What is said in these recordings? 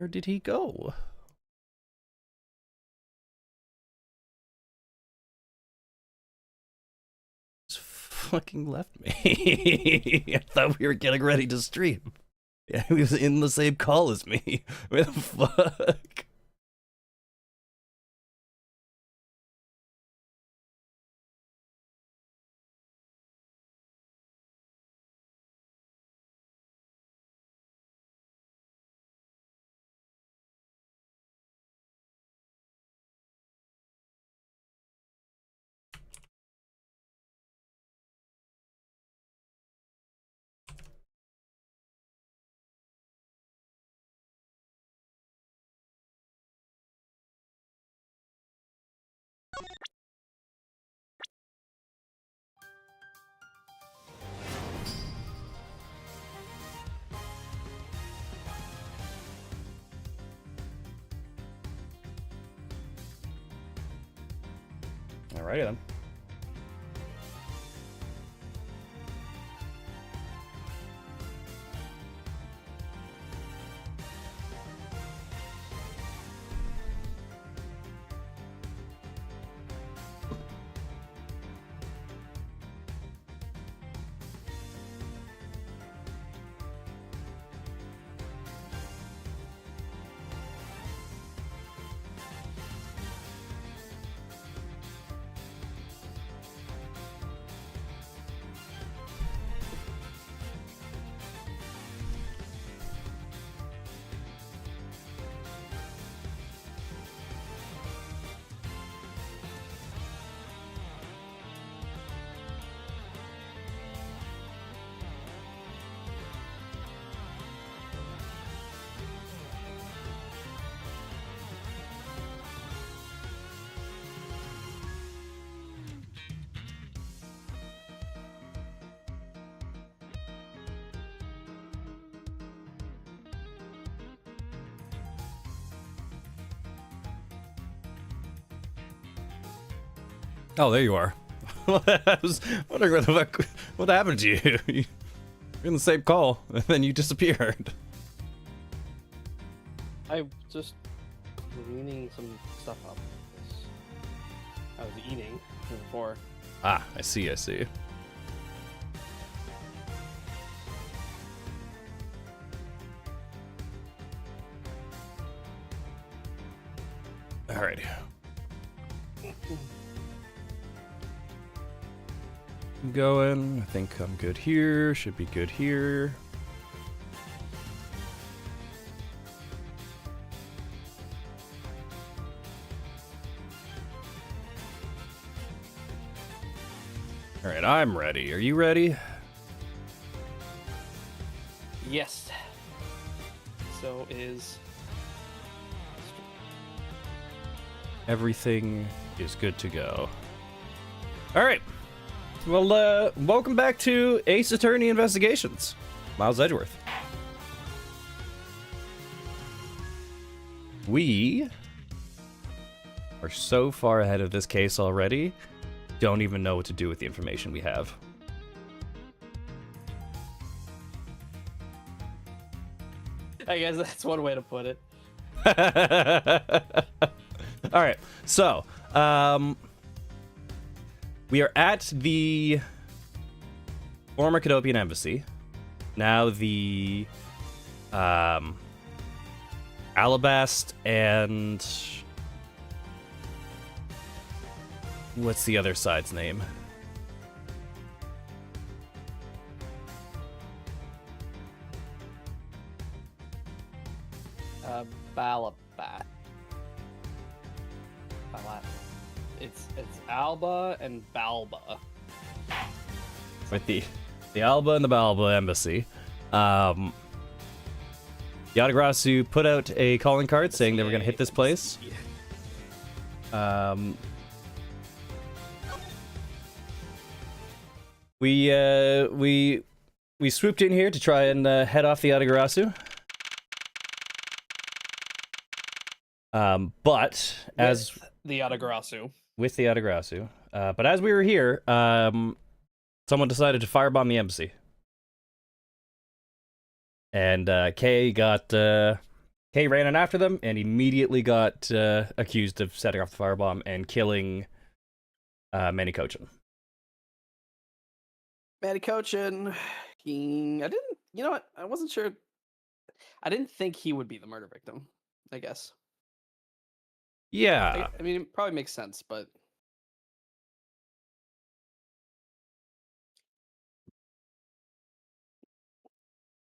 Where did he go? Just fucking left me. I thought we were getting ready to stream. Yeah, he was in the same call as me. What the fuck? Alrighty then. Oh, there you are. I was wondering what the fuck, what happened to you? You're in the same call, and then you disappeared. I just cleaning some stuff up. I was eating before. Ah, I see, I see. Alrighty. I'm going. I think I'm good here. Should be good here. Alright, I'm ready. Are you ready? Yes. So is Everything is good to go. Alright. Well, welcome back to Ace Attorney Investigations. Miles Edgeworth. We are so far ahead of this case already, don't even know what to do with the information we have. I guess that's one way to put it. Alright, so, we are at the former Cadopian Embassy. Now the Alabast and what's the other side's name? Balabat. It's Alba and Balba. With the Alba and the Balba Embassy. Yadagrasu put out a calling card saying they were going to hit this place. We swooped in here to try and head off the Yadagrasu. But as the Yadagrasu. With the Yadagrasu. But as we were here, someone decided to firebomb the embassy. And Kay got Kay ran in after them and immediately got accused of setting off the firebomb and killing Manny Kochin. Manny Kochin, I didn't, you know what? I wasn't sure. I didn't think he would be the murder victim, I guess. Yeah. I mean, it probably makes sense, but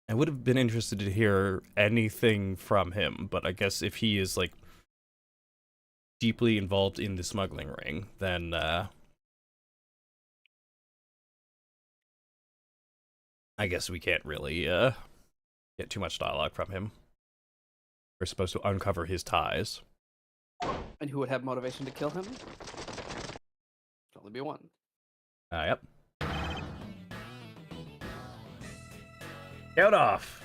I would have been interested to hear anything from him, but I guess if he is, like, deeply involved in the smuggling ring, then, I guess we can't really, get too much dialogue from him. We're supposed to uncover his ties. and who would have motivation to kill him? Can only be one. Yep. Count off.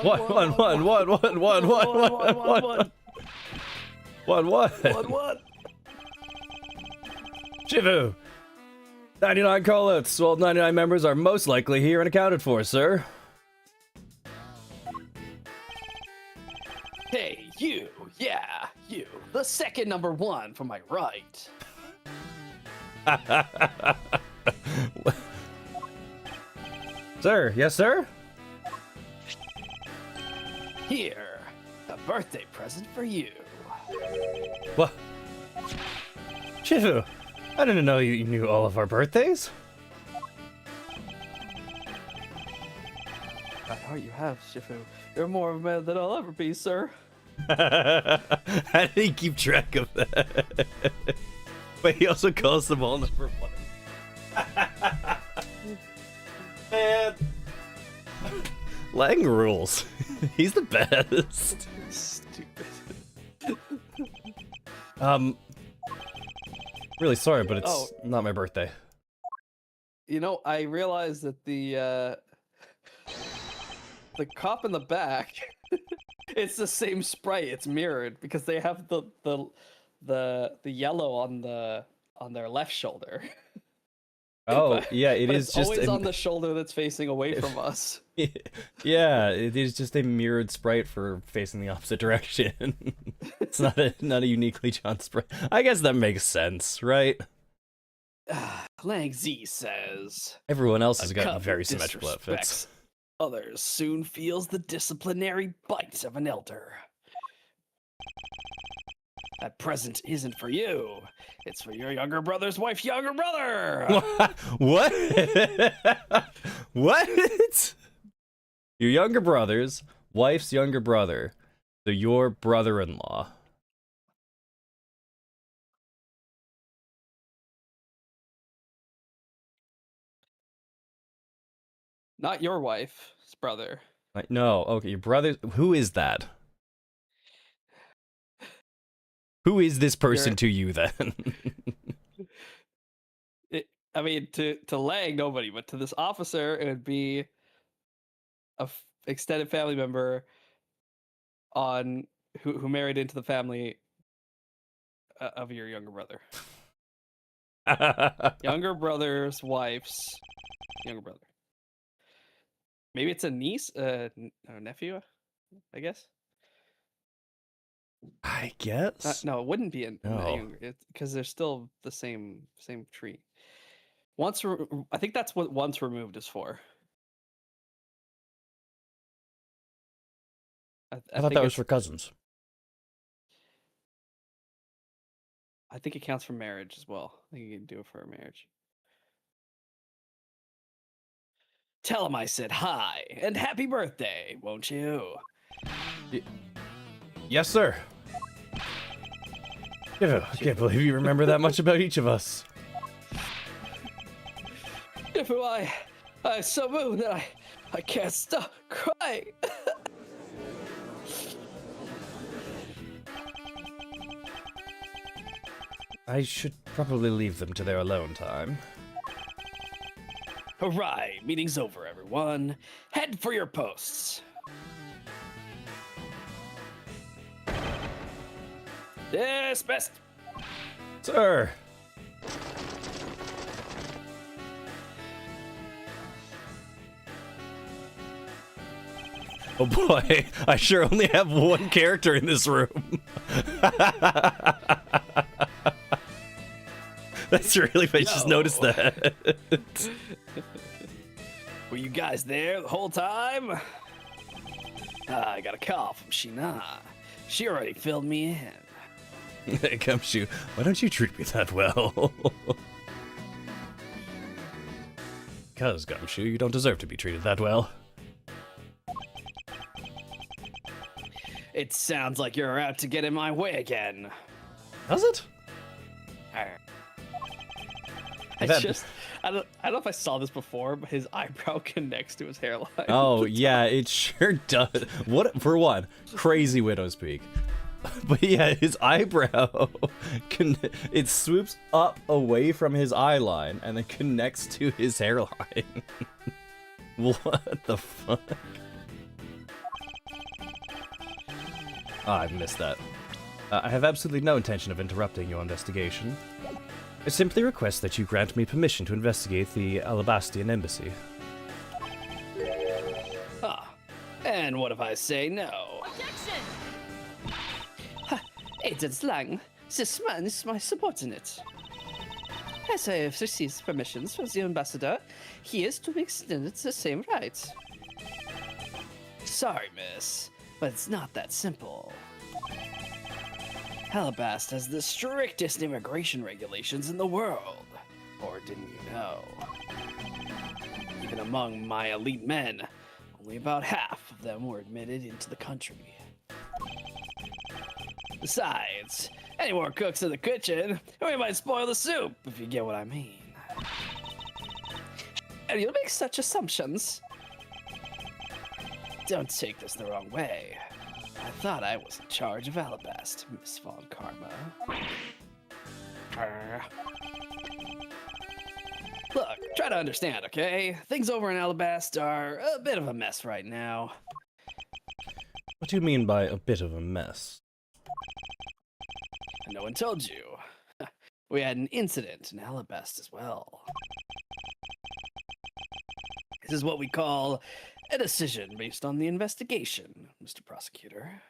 One. Shifu. 99 callouts. All 99 members are most likely here and accounted for, sir. Hey, you. Yeah, you. The second number 1 from my right. Sir, yes, sir? Here, a birthday present for you. What? Shifu, I didn't know you knew all of our birthdays. By heart you have, Shifu. You're more of a man than I'll ever be, sir. How did he keep track of that? But he also calls them all number 1. Man. Lang rules. He's the best. Stupid. Really sorry, but it's not my birthday. You know, I realized that the cop in the back, it's the same sprite. It's mirrored because they have the yellow on their left shoulder. Oh, yeah, it But is it's just always on the shoulder that's facing away from us. Yeah, it is just a mirrored sprite for facing the opposite direction. It's not a uniquely John sprite. I guess that makes sense, right? Lang Z says, Everyone else has "A got cub very who symmetrical outfits. disrespects others soon feels the disciplinary bite of an elder. That present isn't for you. It's for your younger brother's wife's younger brother." What? What? Your younger brother's wife's younger brother. So your brother-in-law. Not your wife's brother. Like, no, okay, your brother. Who is that? Who is this person to you then? I mean, to Lang, nobody, but to this officer, it would be a extended family member on who married into the family of your younger brother. Younger brother's wife's younger brother. Maybe it's a niece, or nephew, I guess. I guess. No, it wouldn't be No. younger, because they're still the same tree. I think that's what once removed is for. I thought think that was for cousins. I think it counts for marriage as well. I think you can do it for a marriage. Tell him I said hi and happy birthday, won't you? Yes, sir. I can't believe you remember that much about each of us. If I'm so moved that I can't stop crying. I should probably leave them to their alone time. Hooray! Meeting's over, everyone. Head for your posts. Dismissed. Sir! Oh boy, I sure only have one character in this room. That's really, I just noticed that. Were you guys there the whole time? I got a call from Shina. She already filled me in. Gumshoe, why don't you treat me that well? Because, Gumshoe, you don't deserve to be treated that well. It sounds like you're out to get in my way again. Does it? I don't know if I saw this before, but his eyebrow connects to his hairline. Oh, yeah, it sure does. What, for one, crazy widow's peak. But yeah, his eyebrow, it swoops up away from his eye line and then connects to his hairline. What the fuck? Oh, I missed that. I have absolutely no intention of interrupting your investigation. I simply request that you grant me permission to investigate the Alabastian embassy. Ah, and what if I say no? Objection! Agent Lang, this man is my subordinate. As I have received permissions from the ambassador, he is to be extended the same rights. Sorry, miss, but it's not that simple. Alabast has the strictest immigration regulations in the world. Or didn't you know? Even among my elite men, only about half of them were admitted into the country. Besides, any more cooks in the kitchen, we might spoil the soup, if you get what I mean. And you'll make such assumptions. Don't take this the wrong way. I thought I was in charge of Alabast, Miss Von Karma. Look, try to understand, okay? Things over in Alabast are a bit of a mess right now. What do you mean by a bit of a mess? No one told you. We had an incident in Alabast as well. This is what we call a decision based on the investigation, Mr. Prosecutor.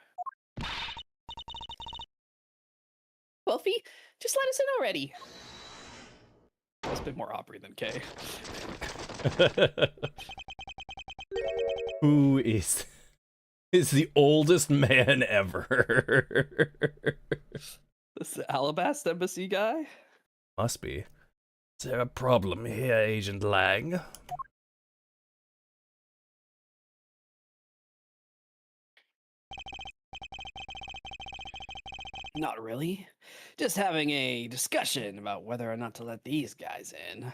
Wolfie, just let us in already. That's a bit more Aubrey than Kay. Who is the oldest man ever? This is the Alabast embassy guy? Must be. Is there a problem here, Agent Lang? Not really. Just having a discussion about whether or not to let these guys in.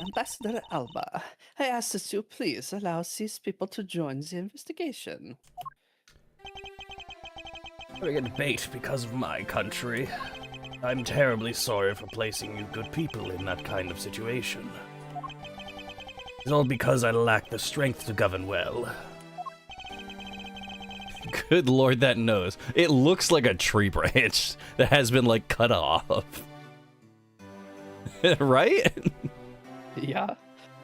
Ambassador Alba, I ask that you please allow these people to join the investigation. We're in debate because of my country. I'm terribly sorry for placing you good people in that kind of situation. It's all because I lack the strength to govern well. Good lord, that nose. It looks like a tree branch that has been, like, cut off. Right? Yeah,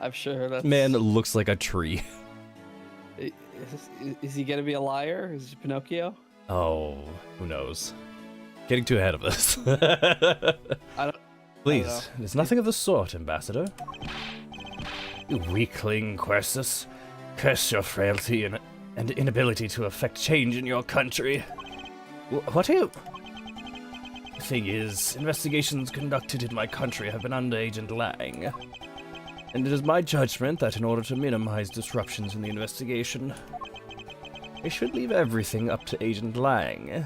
I'm sure that's... Man, it looks like a tree. Is he gonna be a liar? Is he Pinocchio? Oh, who knows? Getting too ahead of this. Please, there's nothing of the sort, Ambassador. You weakling, Quercus. Curse your frailty and inability to effect change in your country. What are you... The thing is, investigations conducted in my country have been under Agent Lang. And it is my judgment that in order to minimize disruptions in the investigation, we should leave everything up to Agent Lang.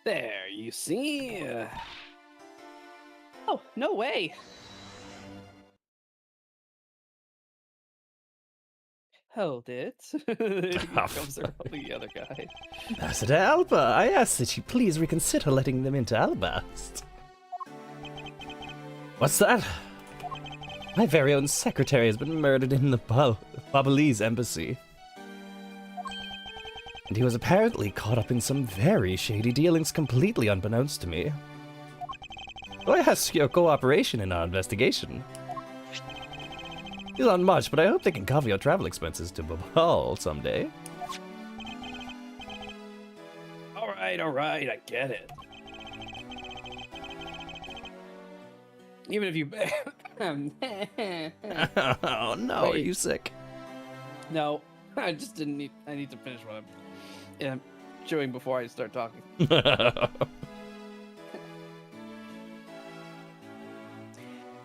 There, you see? Oh, no way. Hold it. Here comes the other guy. Ambassador Alba, I ask that you please reconsider letting them into Alabast. What's that? My very own secretary has been murdered in the Babalese embassy. And he was apparently caught up in some very shady dealings completely unbeknownst to me. So I ask your cooperation in our investigation. These aren't much, but I hope they can cover your travel expenses to Babal someday. All right, I get it. Even if you... Oh no, are Wait. you sick? No, I just didn't need... I need to finish what I'm chewing before I start talking.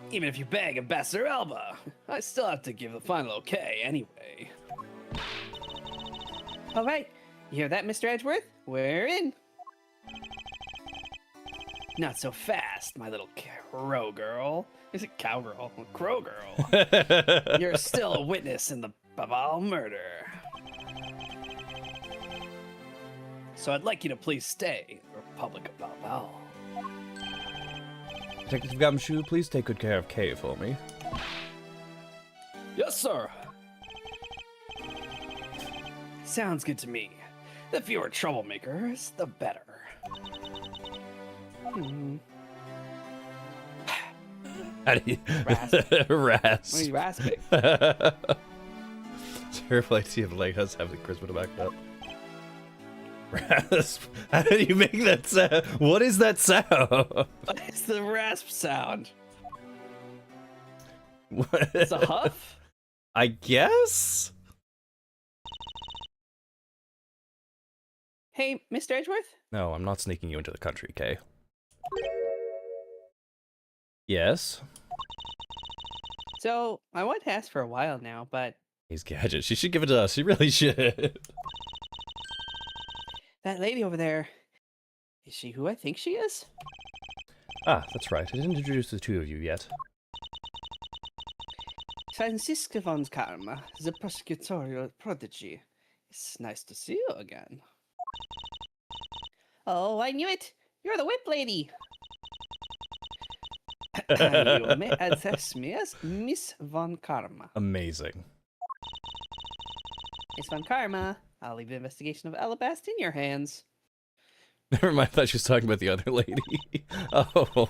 Even if you beg Ambassador Alba, I still have to give the final okay anyway. All right, you hear that, Mr. Edgeworth? We're in. Not so fast, my little crow girl. Is it cowgirl? Crow girl. You're still a witness in the Babal murder. So I'd like you to please stay in the Republic of Babal. Detective Gumshoe, please take good care of Kay for me. Yes, sir. Sounds good to me. The fewer troublemakers, the better. How do you... Rasp. Rasp. What are you rasping? Terrible idea of Lighthouse having charisma to back it up. Rasp. How do you make that sound? What is that sound? It's the rasp sound. What? It's a huff? I guess? Hey, Mr. Edgeworth? No, I'm not sneaking you into the country, Kay. Yes? So, I wanted to ask for a while now, but These gadgets. She should give it to us. She really should. that lady over there, is she who I think she is? Ah, that's right. I didn't introduce the two of you yet. Franziska von Karma, the prosecutorial prodigy. It's nice to see you again. Oh, I knew it! You're the whip lady! You may address me as Miss von Karma. Amazing. Miss von Karma, I'll leave the investigation of Alabast in your hands. Never mind, I thought she was talking about the other lady. Oh.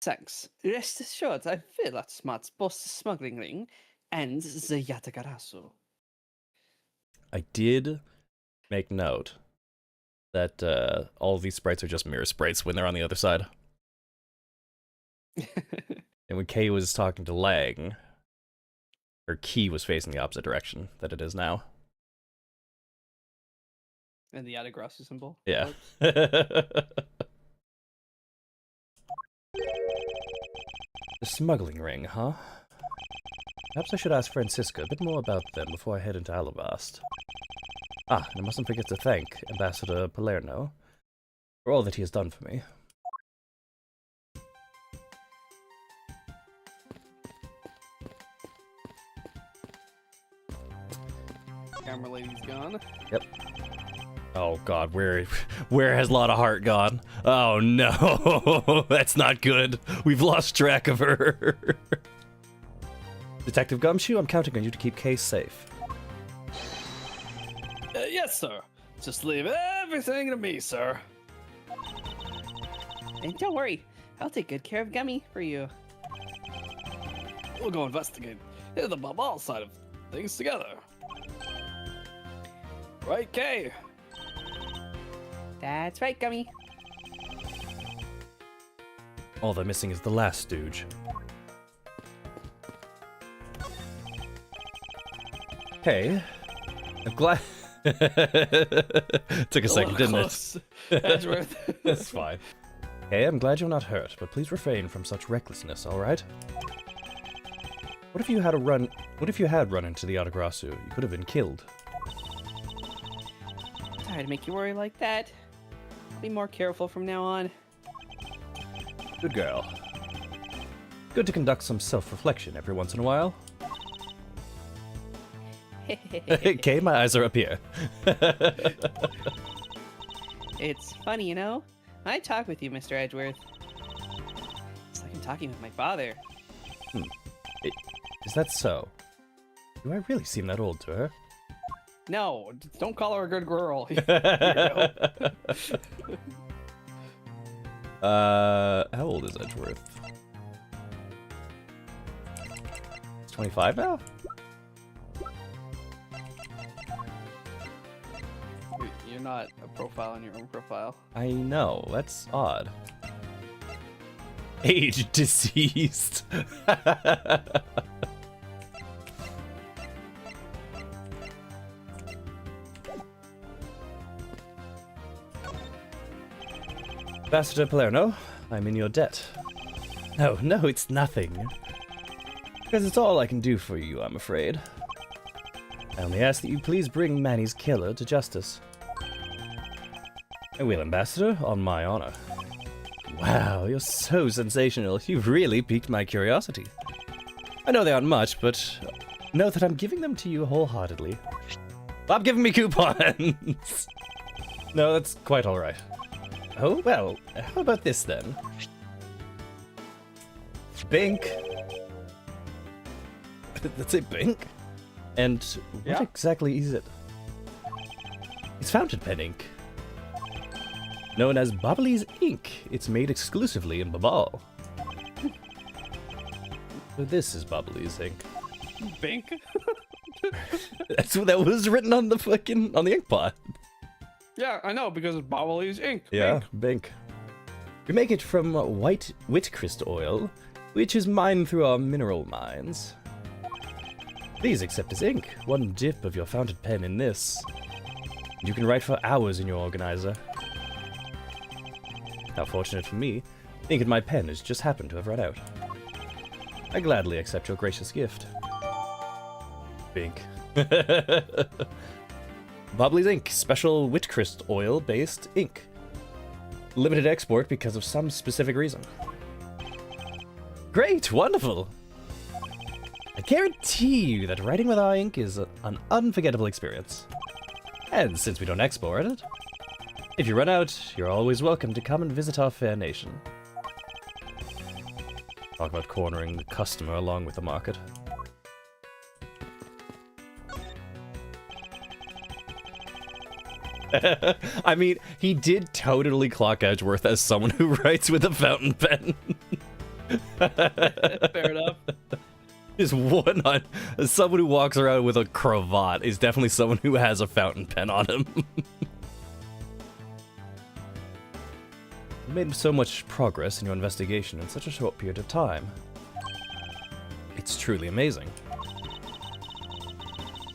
Thanks. Rest assured, I will outsmart both the smuggling ring and the Yatagarasu. I did make note that all of these sprites are just mirror sprites when they're on the other side. And when Kay was talking to Lang, her key was facing the opposite direction that it is now. And the Yatagarasu symbol? Yeah. The smuggling ring, huh? Perhaps I should ask Franziska a bit more about them before I head into Alabast. Ah, and I mustn't forget to thank Ambassador Palerno for all that he has done for me. Camera lady's gone. Yep. Oh god, where has Lotta Hart gone? Oh no, that's not good. We've lost track of her. Detective Gumshoe, I'm counting on you to keep Kay safe. Yes, sir. Just leave everything to me, sir. And don't worry, I'll take good care of Gummy for you. We'll go investigate the Babal side of things together. Right, Kay? That's right, Gummy. All they're missing is the last stooge. Hey, I'm glad... Took a second, didn't it? Edgeworth. That's fine. Hey, I'm glad you're not hurt, but please refrain from such recklessness, alright? What if you had run into the Yatagarasu? You could have been killed. Sorry to make you worry like that. I'll be more careful from now on. Good girl. Good to conduct some self-reflection every once in a while. Okay, my eyes are up here. It's funny, you know? When I talk with you, Mr. Edgeworth, it's like I'm talking with my father. Is that so? Do I really seem that old to her? No, don't call her a good girl. How old is Edgeworth? 25 now? You're not a profile on your own profile. I know, that's odd. Age deceased. Ambassador Palermo, I'm in your debt. No, no, it's nothing. Because it's all I can do for you, I'm afraid. I only ask that you please bring Manny's killer to justice. I will, Ambassador, on my honor. Wow, you're so sensational. You've really piqued my curiosity. I know they aren't much, but know that I'm giving them to you wholeheartedly. Stop giving me coupons! No, that's quite alright. Oh, well, how about this then? Bink. That's it, Bink? And what Yeah. exactly is it? It's fountain pen ink. Known as Bubbly's ink, it's made exclusively in Babal. So this is Bubbly's ink. Bink? That was written on the ink pot. Yeah, I know, because it's Bubbly's ink. Yeah, Bink. Bink. We make it from white Whitcrest oil, which is mined through our mineral mines. Please accept as ink. One dip of your fountain pen in this. You can write for hours in your organizer. How fortunate for me, ink in my pen has just happened to have run out. I gladly accept your gracious gift. Bink. Bubbly's ink, special Whitcrest oil-based ink. Limited export because of some specific reason. Great, wonderful! I guarantee you that writing with our ink is an unforgettable experience. And since we don't export it, if you run out, you're always welcome to come and visit our fair nation. Talk about cornering the customer along with the market. I mean, he did totally clock Edgeworth as someone who writes with a fountain pen. Fair enough. Is one on someone who walks around with a cravat is definitely someone who has a fountain pen on him. You made so much progress in your investigation in such a short period of time. It's truly amazing.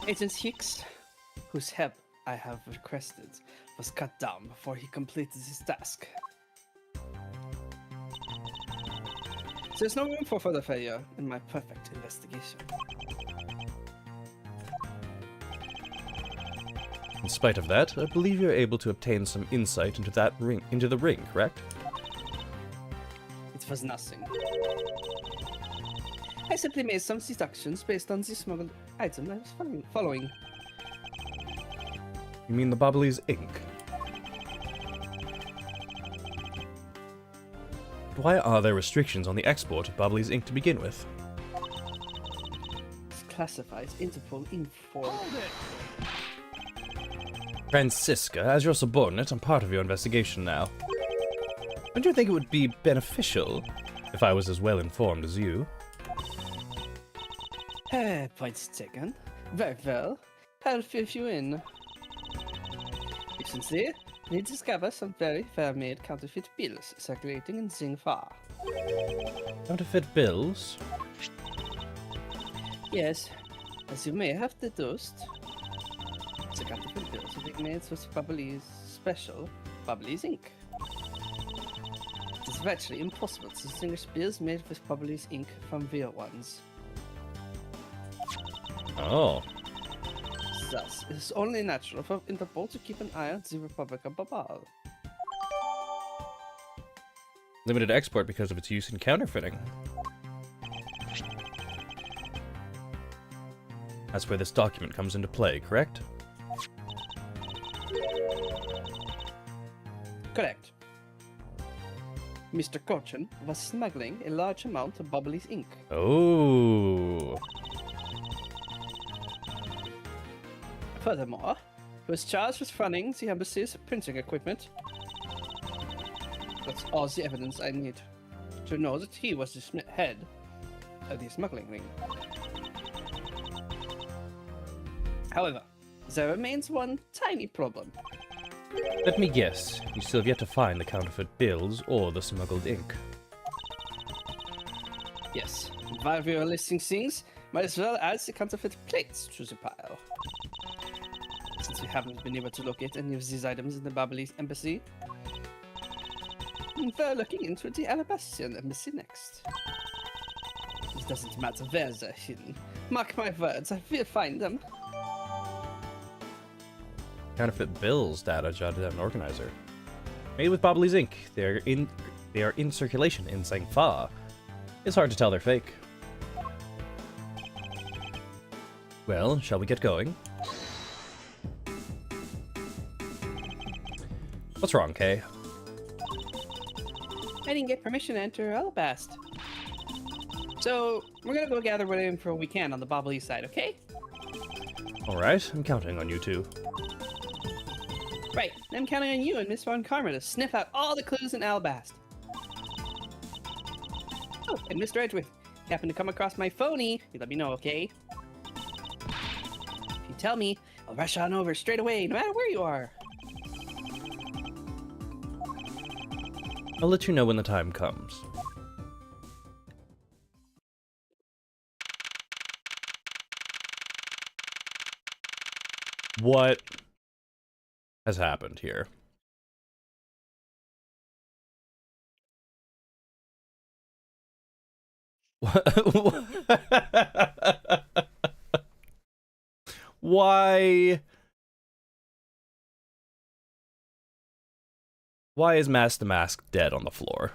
Agent Hicks, whose help I have requested, was cut down before he completed his task. There's no room for further failure in my perfect investigation. In spite of that, I believe you're able to obtain some insight into the ring, correct? It was nothing. I simply made some deductions based on the smuggled item I was following. You mean the Bubbly's ink? Why are there restrictions on the export of Bubbly's ink to begin with? It's classified Interpol info. Francisca, as your subordinate, I'm part of your investigation now. Don't you think it would be beneficial if I was as well informed as you? Points taken. Very well. I'll fill you in. Excellency, we discover some very fair-made counterfeit bills circulating in Xingfa. Counterfeit bills? Yes, as you may have deduced, the counterfeit bills are being made with Bubbly's special Bubbly's ink. It is virtually impossible to distinguish bills made with Bubbly's ink from real ones. Oh. Thus, it is only natural for Interpol to keep an eye on the Republic of Babal. Limited export because of its use in counterfeiting. That's where this document comes into play, correct? Correct. Mr. Cochin was smuggling a large amount of Bubbly's ink. Oh. Furthermore, he was charged with running the embassy's printing equipment. That's all the evidence I need to know that he was the head of the smuggling ring. However, there remains one tiny problem. Let me guess. You still have yet to find the counterfeit bills or the smuggled ink. Yes, while we are listing things, might as well add the counterfeit plates to the pile. Since we haven't been able to locate any of these items in the Babalese embassy, we're looking into the Alabastian embassy next. It doesn't matter where they're hidden. Mark my words, I will find them. Counterfeit bills data jotted down an organizer. Made with Babalese ink. They are in circulation in Zangfa. It's hard to tell they're fake. Well, shall we get going? What's wrong, Kay? I didn't get permission to enter Alabast. So, we're gonna go gather whatever info we can on the Babalese side, okay? Alright, I'm counting on you two. Right, I'm counting on you and Miss Von Karma to sniff out all the clues in Alabast. Oh, and Mr. Edgeworth, if you happen to come across my phony, you let me know, okay? If you tell me, I'll rush on over straight away, no matter where you are. I'll let you know when the time comes. What has happened here? Why? Why is Mask the Mask dead on the floor?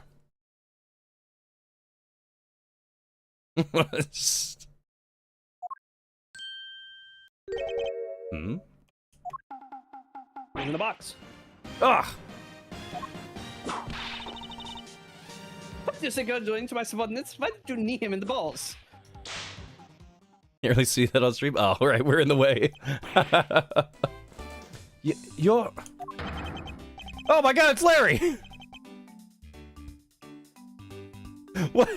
Hmm? In the box. Ugh! What is Sigurd doing to my subordinates? Why did you knee him in the balls? Can't really see that on stream. Oh, right, we're in the way. You're... Oh my god, it's Larry! What?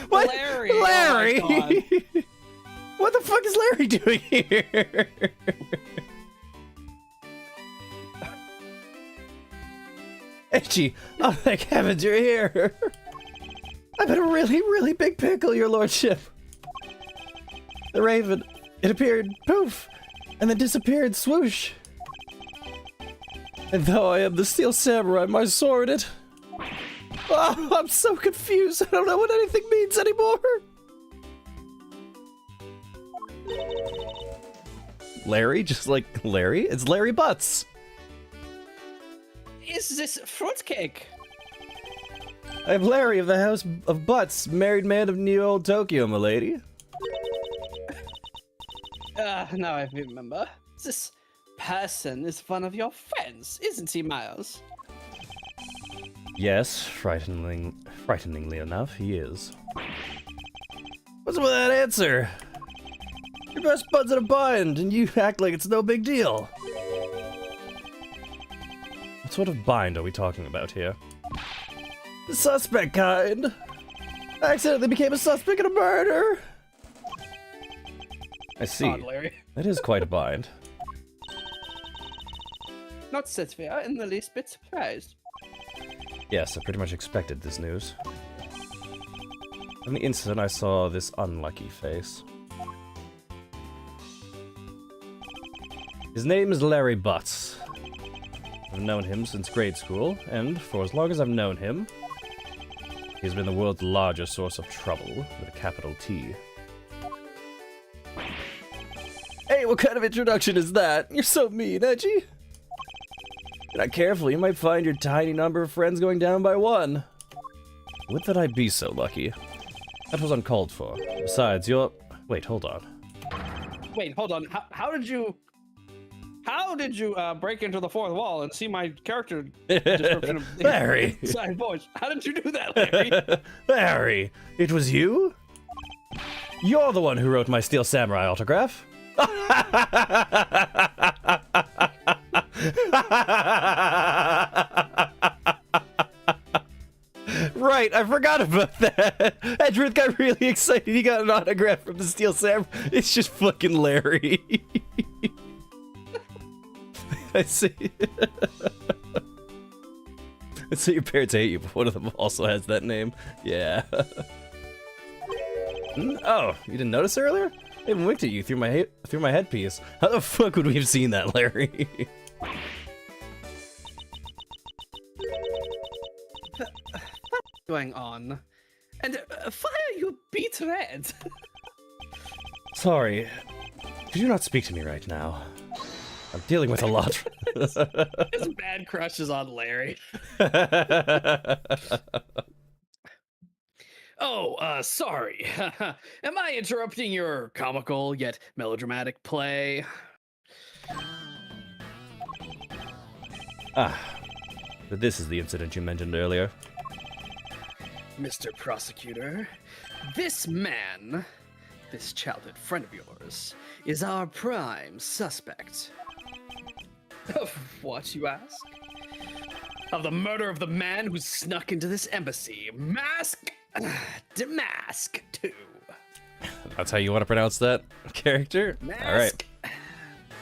What? Larry! Larry! Oh my God. What the fuck is Larry doing here? Edgy, oh thank heavens you're here! I've been a really, really big pickle, your lordship. The raven, it appeared, poof, and then disappeared, swoosh. And though I am the Steel Samurai, my sword, it... Oh, I'm so confused, I don't know what anything means anymore! Larry? Just like Larry? It's Larry Butts! Is this fruitcake? I'm Larry of the House of Butts, married man of New Old Tokyo, milady. Now I remember. This person is one of your friends, isn't he, Miles? Yes, frighteningly enough, he is. What's with that answer? Your best bud's in a bind, and you act like it's no big deal. What sort of bind are we talking about here? The suspect kind. I accidentally became a suspect in a murder. I see. Odd, Larry. That is quite a bind. Not that we are in the least bit surprised. Yes, I pretty much expected this news. From the instant I saw this unlucky face. His name is Larry Butts. I've known him since grade school, and for as long as I've known him, he's been the world's largest source of trouble, with a capital T. Hey, what kind of introduction is that? You're so mean, Edgy. If you're not careful, you might find your tiny number of friends going down by one. Would that I be so lucky. That was uncalled for. Besides, you're... Wait, hold on. Wait, hold on. How did you break into the fourth wall and see my character description of Larry! inside voice? How did you do that, Larry? Larry, it was you? You're the one who wrote my Steel Samurai autograph. Right, right, I forgot about that. Edgeworth got really excited. He got an autograph from the Steel Samurai. It's just fucking Larry. I see. So your parents hate you, but one of them also has that name. Yeah. Oh, you didn't notice earlier? I even winked at you through my headpiece. How the fuck would we have seen that, Larry? What's going on? And why are you beat red? Sorry. Could you not speak to me right now? I'm dealing with a lot. His bad crush is on Larry. Oh, sorry. Am I interrupting your comical yet melodramatic play? Ah, but this is the incident you mentioned earlier. Mr. Prosecutor, this man, this childhood friend of yours, is our prime suspect. Of what, you ask? Of the murder of the man who snuck into this embassy. Damask 2. That's how you want to pronounce that character? Mask. All right.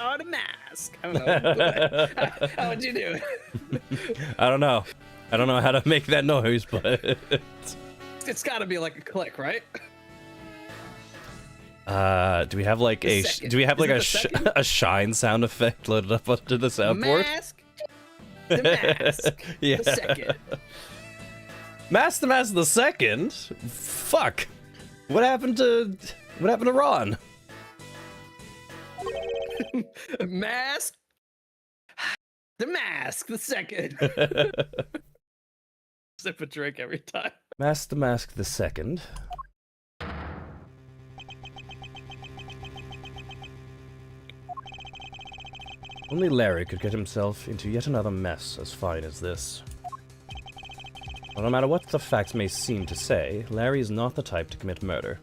Oh, the mask. I don't know. How would you do it? I don't know. I don't know how to make that noise, but... It's gotta be like a click, right? Do we have like a a shine sound effect loaded up onto the soundboard? Mask. The mask. Yeah. The second. Mask the second? Fuck. What happened to Ron? Mask. The mask. The second. Sip a drink every time. Mask the second. Only Larry could get himself into yet another mess as fine as this. Well, no matter what the facts may seem to say, Larry is not the type to commit murder.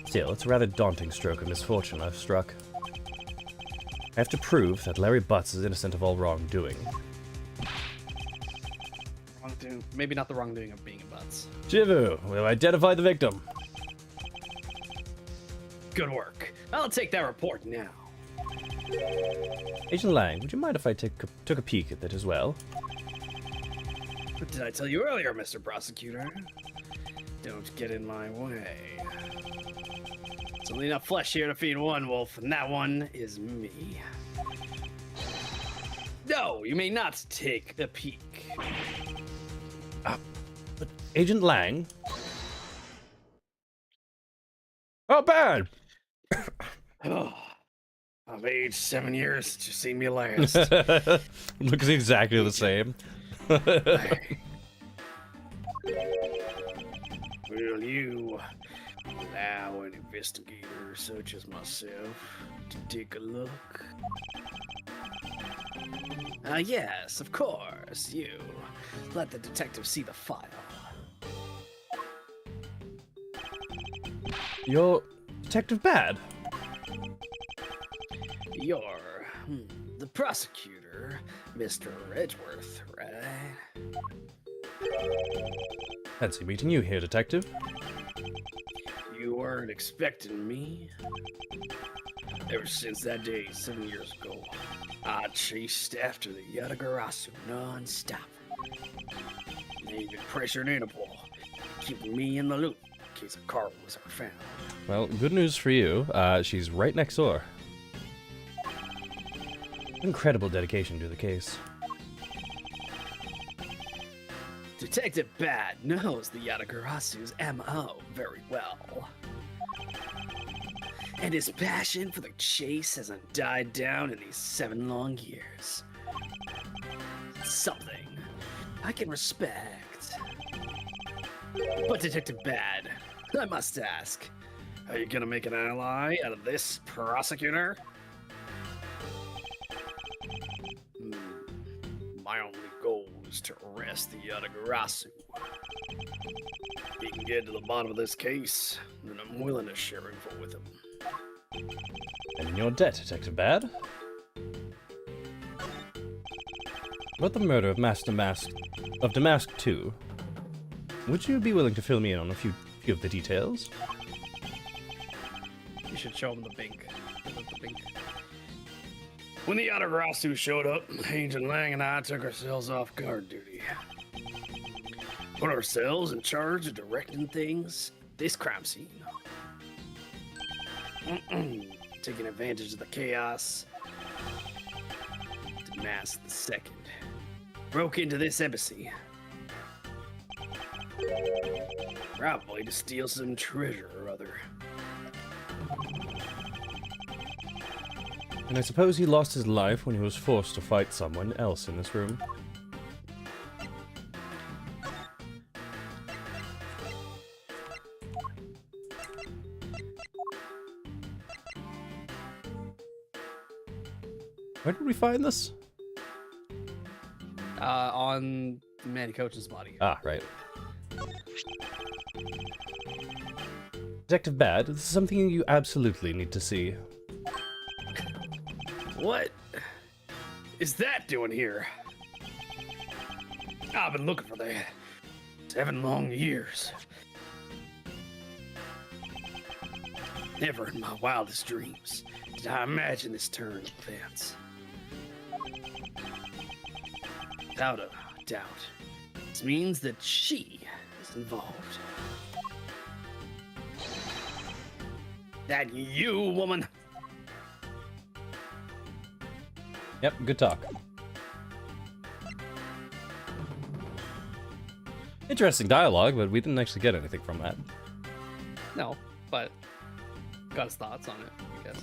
Still, it's a rather daunting stroke of misfortune I've struck. I have to prove that Larry Butts is innocent of all wrongdoing. Wrongdoing. Maybe not the wrongdoing of being a Butts. Jivu, we've identified the victim. Good work. I'll take that report now. Agent Lang, would you mind if I took a peek at that as well? What did I tell you earlier, Mr. Prosecutor? Don't get in my way. It's only enough flesh here to feed one wolf, and that one is me. No, you may not take a peek. But Agent Lang? Oh, bad! Oh, I've aged 7 years since you seen me last. Looks exactly the same. Will you allow an investigator such as myself to take a look? Yes, of course, you. Let the detective see the file. You're Detective Bad? You're the prosecutor, Mr. Edgeworth, right? Fancy meeting you here, Detective. You weren't expecting me. Ever since that day 7 years ago, I chased after the Yatagarasu non-stop. They've been pressuring Interpol, keeping me in the loop in case a car was ever found. Well, good news for you. She's right next door. Incredible dedication to the case. Detective Bad knows the Yatagarasu's MO very well. And his passion for the chase hasn't died down in these 7 long years. Something I can respect. But Detective Bad, I must ask, are you gonna make an ally out of this prosecutor? My only goal is to arrest the Yatagarasu. If he can get to the bottom of this case, then I'm willing to share info with him. And in your debt, Detective Bad. About the murder of Damask 2. Would you be willing to fill me in on a few of the details? You should show him the bink. The bink. When the Yatagarasu showed up, Agent Lang and I took ourselves off guard duty. Put ourselves in charge of directing things at this crime scene. Taking advantage of the chaos to mask the second. Broke into this embassy. Probably to steal some treasure or other. And I suppose he lost his life when he was forced to fight someone else in this room. Where did we find this? On Manny Coach's body. Ah, right. Detective Bad, this is something you absolutely need to see. What is that doing here? I've been looking for that 7 long years. Never in my wildest dreams did I imagine this turn of events. Without a doubt, this means that she is involved. That you, woman? Yep, good talk. Interesting dialogue, but we didn't actually get anything from that. No, but got his thoughts on it, I guess.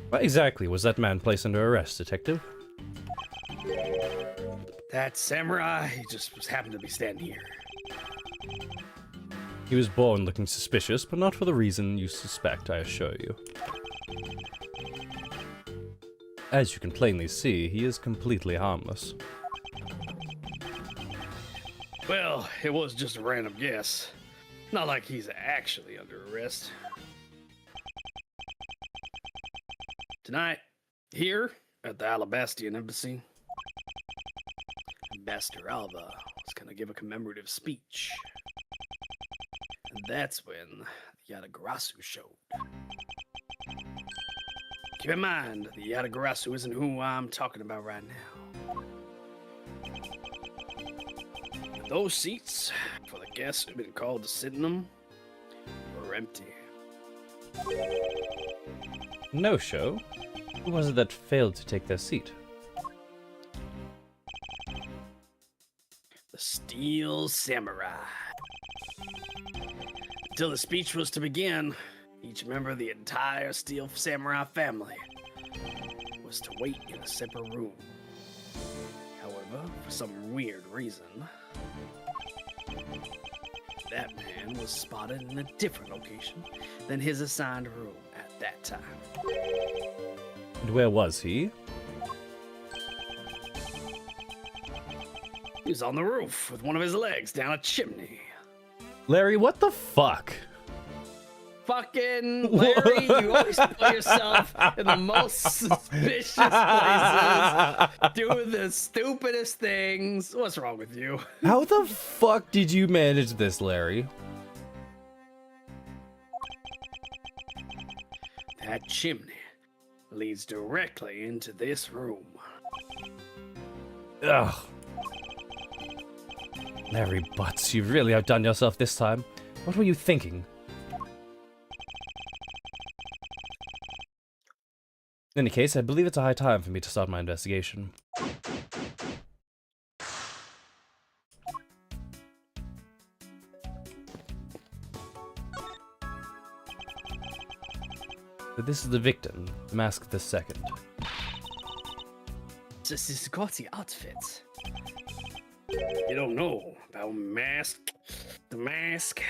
Why exactly was that man placed under arrest, Detective? That samurai, he just happened to be standing here. He was born looking suspicious, but not for the reason you suspect, I assure you. As you can plainly see, he is completely harmless. Well, it was just a random guess. Not like he's actually under arrest. Tonight, here at the Alabastian Embassy, Ambassador Alva was going to give a commemorative speech. And that's when the Yatagarasu showed. Keep in mind, the Yatagarasu isn't who I'm talking about right now. Those seats for the guests who've been called to sit in them were empty. No show? Who was it that failed to take their seat? The Steel Samurai. Until the speech was to begin, each member of the entire Steel Samurai family was to wait in a separate room. However, for some weird reason, that man was spotted in a different location than his assigned room at that time. And where was he? He was on the roof with one of his legs down a chimney. Larry, what the fuck? Fucking Larry, you always put yourself in the most suspicious places, doing the stupidest things. What's wrong with you? How the fuck did you manage this, Larry? That chimney leads directly into this room. Ugh. Larry Butts, you've really outdone yourself this time. What were you thinking? In any case, I believe it's a high time for me to start my investigation. So this is the victim, Mask the Second. This is Scotty outfit. You don't know about the mask.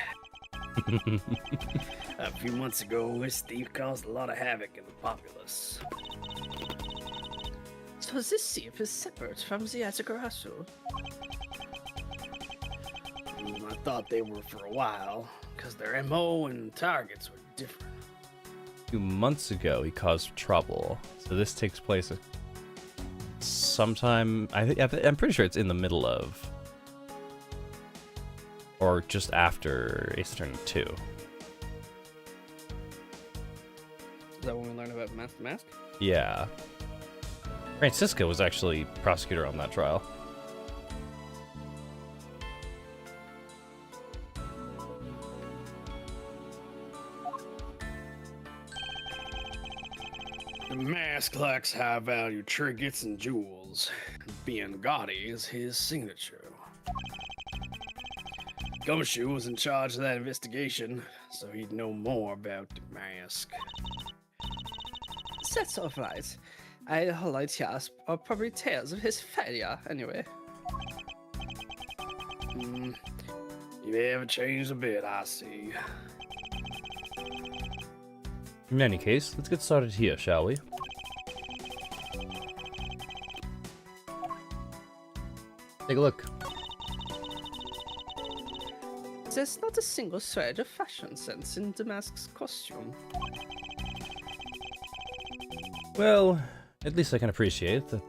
A few months ago, this thief caused a lot of havoc in the populace. So this thief is separate from the Yatagarasu? I thought they were for a while, because their MO and targets were different. A few months ago, he caused trouble. So this takes place sometime. I'm pretty sure it's in the middle of, or just after Ace Attorney 2. Is that when we learned about Mask to Mask? Yeah. Francisca was actually prosecutor on that trial. The mask lacks high-value trinkets and jewels. Being gaudy is his signature. Gumshoe was in charge of that investigation, so he'd know more about the mask. That's all right. I highlight here are probably tales of his failure, anyway. You haven't changed a bit, I see. In any case, let's get started here, shall we? Take a look. There's not a single thread of fashion sense in Damask's costume. Well, at least I can appreciate the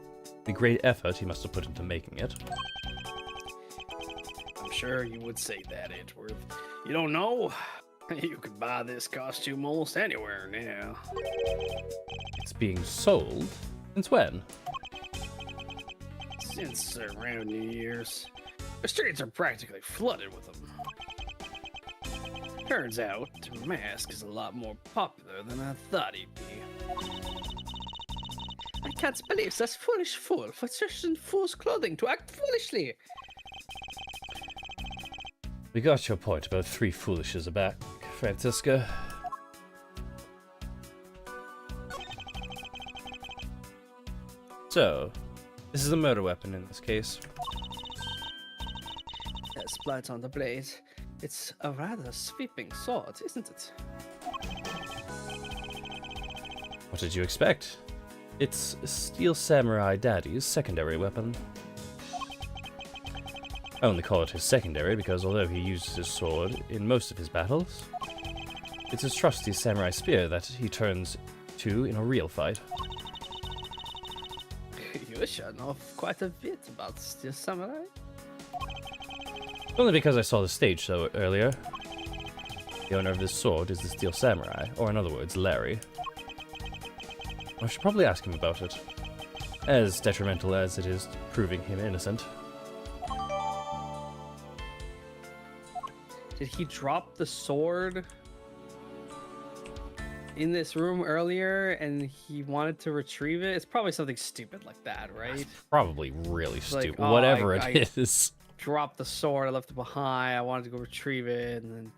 great effort he must have put into making it. I'm sure you would say that, Edgeworth. You don't know? You could buy this costume almost anywhere now. It's being sold? Since when? Since around New Year's. The streets are practically flooded with them. Turns out, Mask is a lot more popular than I thought he'd be. I can't believe this foolish fool for dressed in fool's clothing to act foolishly. We got your point about 3 foolishes aback, Francisca. So, this is a murder weapon in this case. There's blood on the blade. It's a rather sweeping sword, isn't it? What did you expect? It's Steel Samurai Daddy's secondary weapon. I only call it his secondary because although he uses his sword in most of his battles, it's his trusty samurai spear that he turns to in a real fight. You sure know quite a bit about Steel Samurai. Only because I saw the stage show earlier. The owner of this sword is the Steel Samurai, or in other words, Larry. I should probably ask him about it, as detrimental as it is proving him innocent. Did he drop the sword in this room earlier and he wanted to retrieve it? It's probably something stupid like that, right? Probably really Like, stupid, oh, whatever I it is. dropped the sword, I left it behind, I wanted to go retrieve it, and then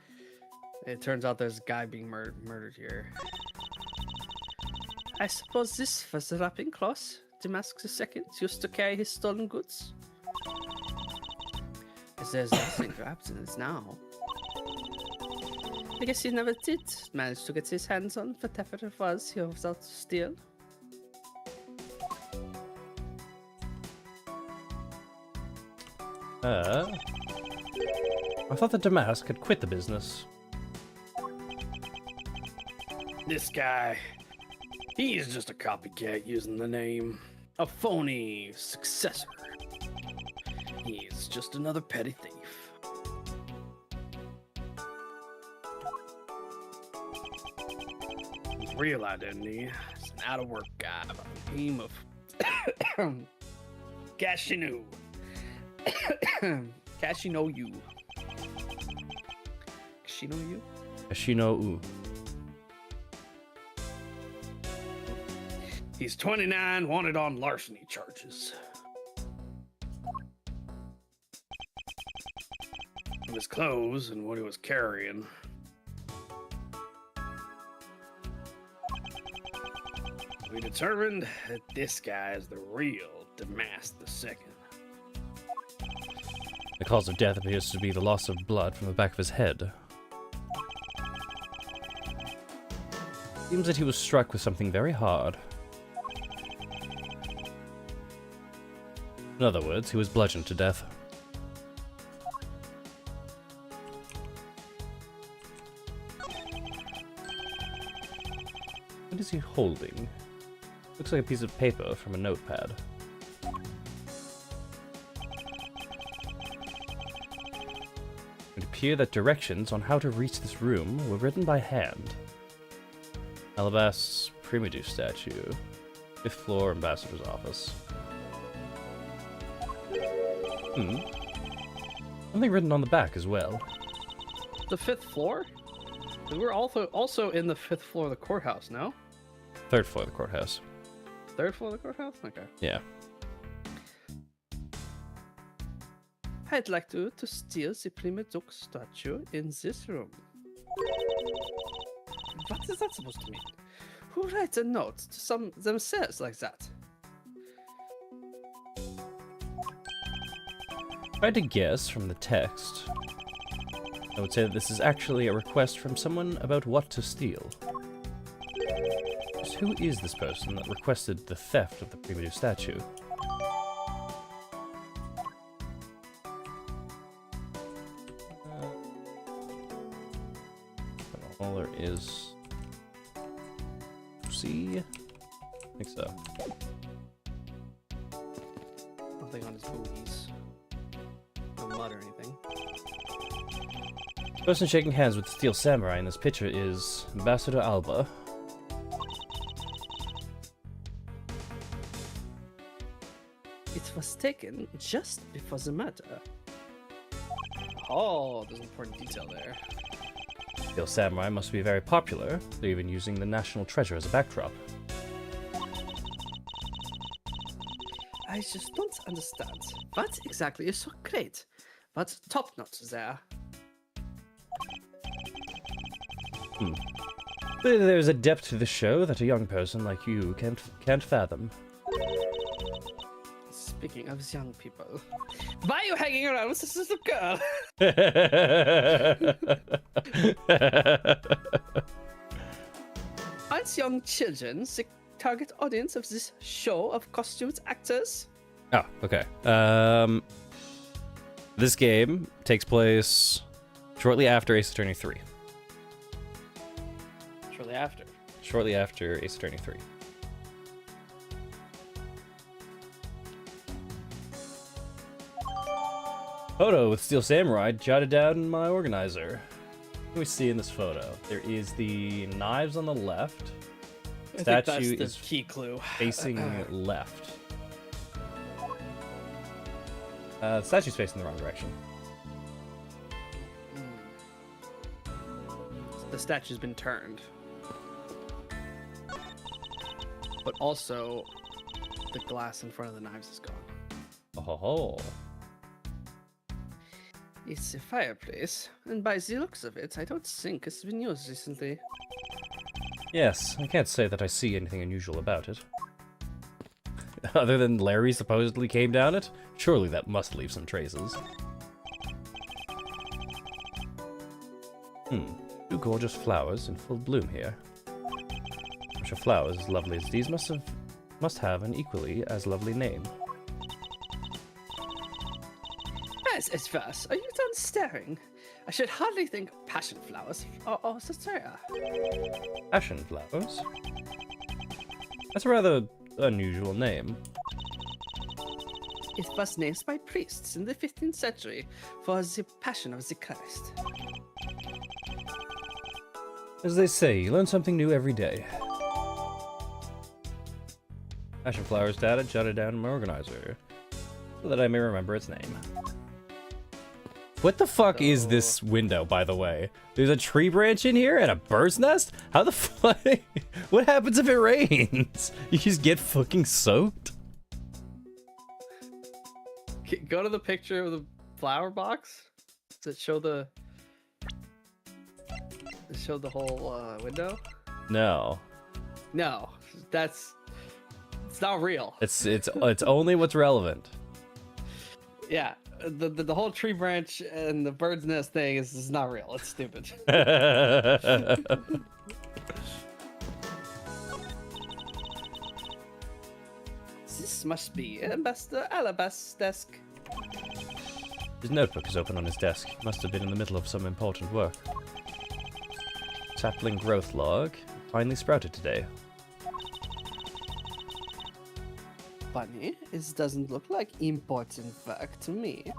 it turns out there's a guy being murdered here. I suppose this was the wrapping cloth Damask II used to carry his stolen goods. As there's nothing wrapped in it now. I guess he never did manage to get his hands on whatever it was he was out to steal. I thought that Damask had quit the business. This guy, he is just a copycat using the name. A phony successor. He is just another petty thief. His real identity is an out-of-work guy by the name of Kashinu. Kashino Yu. Kashino Yu? Ashino U. He's 29, wanted on larceny charges. Of his clothes and what he was carrying. We determined that this guy is the real Damask II. The cause of death appears to be the loss of blood from the back of his head. Seems that he was struck with something very hard. In other words, he was bludgeoned to death. What is he holding? Looks like a piece of paper from a notepad. appear that directions on how to reach this room were written by hand. Alabast's Primadou statue. 5th floor, ambassador's office. Something written on the back as well. The 5th floor? We're also in the 5th floor of the courthouse, no? 3rd floor of the courthouse. 3rd floor of the courthouse? Okay. Yeah. I'd like to steal the Primadou statue in this room. What is that supposed to mean? Who writes a note to themselves like that? If I had to guess from the text, I would say that this is actually a request from someone about what to steal. So who is this person that requested the theft of the Primadou statue? All there is... See? I think so. Nothing on his booties. No mud or anything. The person shaking hands with the Steel Samurai in this picture is Ambassador Alba. It was taken just before the murder. Oh, there's an important detail there. Steel Samurai must be very popular. They're even using the National Treasure as a backdrop. I just don't understand. What exactly is so great? What top notch there? There's a depth to the show that a young person like you can't fathom. Speaking of young people, why are you hanging around with this little girl? Aren't young children the target audience of this show of costumed actors? Oh, okay. This game takes place shortly after Ace Attorney 3. Shortly after. Shortly after Ace Attorney 3. Photo with Steel Samurai jotted down in my organizer. What do we see in this photo? There is the knives on the left. I Statue think that's the is key clue. facing left. The statue's facing the wrong direction. The statue's been turned. But also, the glass in front of the knives is gone. Oh ho ho. It's a fireplace, and by the looks of it, I don't think it's been used recently. Yes, I can't say that I see anything unusual about it. Other than Larry supposedly came down it, surely that must leave some traces. Two gorgeous flowers in full bloom here. I'm sure flowers as lovely as these must have an equally as lovely name. As fast, are you done staring? I should hardly think passion flowers or Satsura. Passion flowers? That's a rather unusual name. It was named by priests in the 15th century for the passion of the Christ. As they say, you learn something new every day. Passion flowers data jotted down in my organizer, so that I may remember its name. What the fuck is this window, by the way? There's a tree branch in here and a bird's nest? How the fuck? What happens if it rains? You just get fucking soaked? Go to the picture of the flower box. Does it show the... the whole window? No. No, it's not real. It's only what's relevant. Yeah, the whole tree branch and the bird's nest thing is not real. It's stupid. This must be Ambassador Alabast's desk. His notebook is open on his desk. Must have been in the middle of some important work. Sapling growth log. Finally sprouted today. Funny, it doesn't look like important work to me.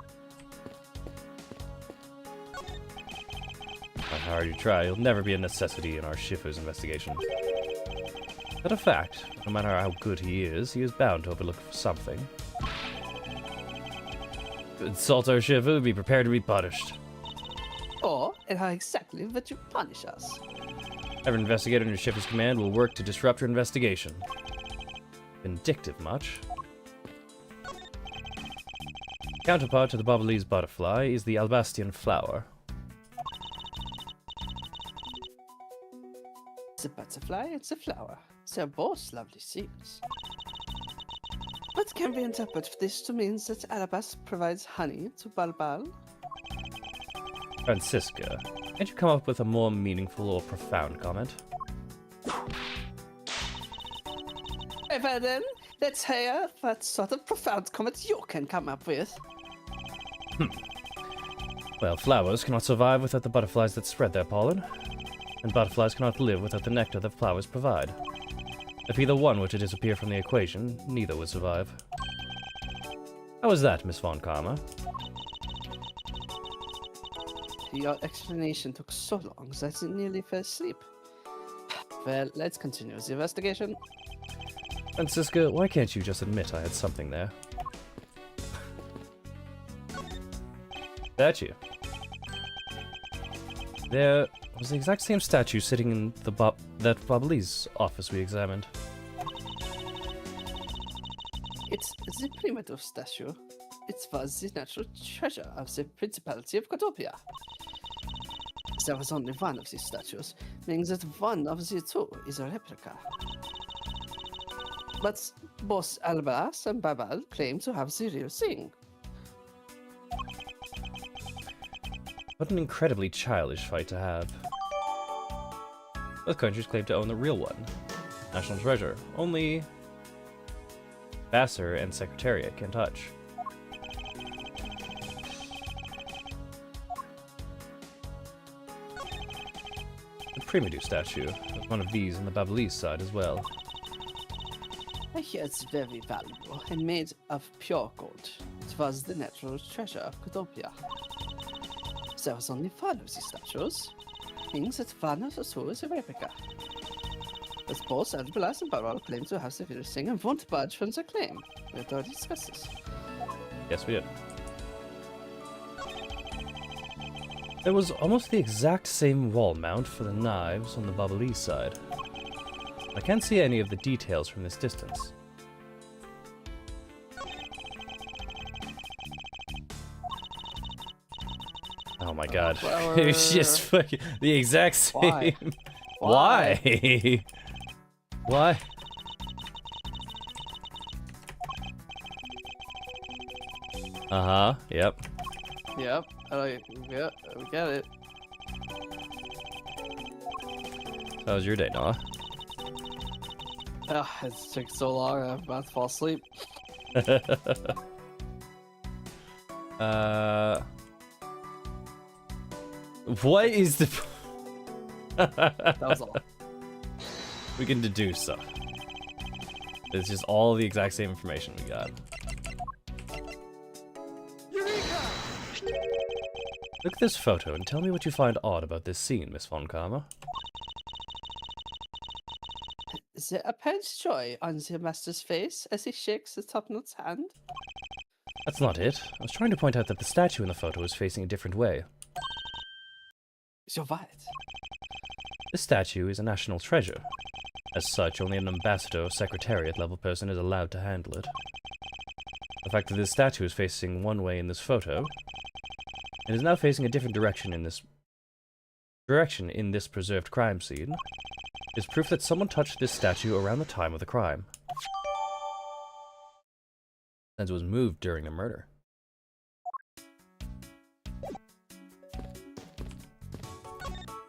hard you try, you'll never be a necessity in our Shifu's investigation. But a fact, no matter how good he is bound to overlook something. Insult our Shifu, be prepared to be punished. Or, and how exactly would you punish us? Every investigator under Shifu's command will work to disrupt your investigation. Vindictive much? Counterpart to the Bobolese butterfly is the Albastian flower. It's a butterfly, it's a flower. They're both lovely seeds. But can we interpret this to mean that Alabas provides honey to Balbal? Francisca, can't you come up with a more meaningful or profound comment? Well then, let's hear what sort of profound comment you can come up with. Well, flowers cannot survive without the butterflies that spread their pollen, and butterflies cannot live without the nectar that flowers provide. If either one were to disappear from the equation, neither would survive. How was that, Miss Von Karma? Your explanation took so long that I nearly fell asleep. Well, let's continue the investigation. Francisca, why can't you just admit I had something there? Statue. There was the exact same statue sitting in the that Bobolese office we examined. It's the primitive statue. It was the natural treasure of the Principality of Cotopia. There was only one of these statues, meaning that one of the two is a replica. But both Albas and Babal claim to have the real thing. What an incredibly childish fight to have. Both countries claim to own the real one. National treasure. Only Vassar and Secretariat can touch. The Primidu statue. There's one of these on the Babalese side as well. I hear it's very valuable and made of pure gold. It was the natural treasure of Cotopia. There was only one of these statues, meaning that one of the two is a replica. But both Albas and Babal claim to have the real thing and won't budge from their claim. We had already discussed this. Yes, we did. There was almost the exact same wall mount for the knives on the Babalese side. I can't see any of the details from this distance. Oh my god. It's just fucking the exact same. Why? Why? Why? Uh-huh, yep. Yep, yep, we get it. How was your day, Noah? It's taking so long, I'm about to fall asleep. What is the... That was all. We can deduce stuff. It's just all the exact same information we got. Look at this photo and tell me what you find odd about this scene, Miss Von Karma. The apparent joy on the master's face as he shakes the top note's hand. That's not it. I was trying to point out that the statue in the photo is facing a different way. So what? This statue is a national treasure. As such, only an ambassador or secretariat level person is allowed to handle it. The fact that this statue is facing one way in this photo, and is now facing a different direction in this preserved crime scene, is proof that someone touched this statue around the time of the crime. Since it was moved during the murder.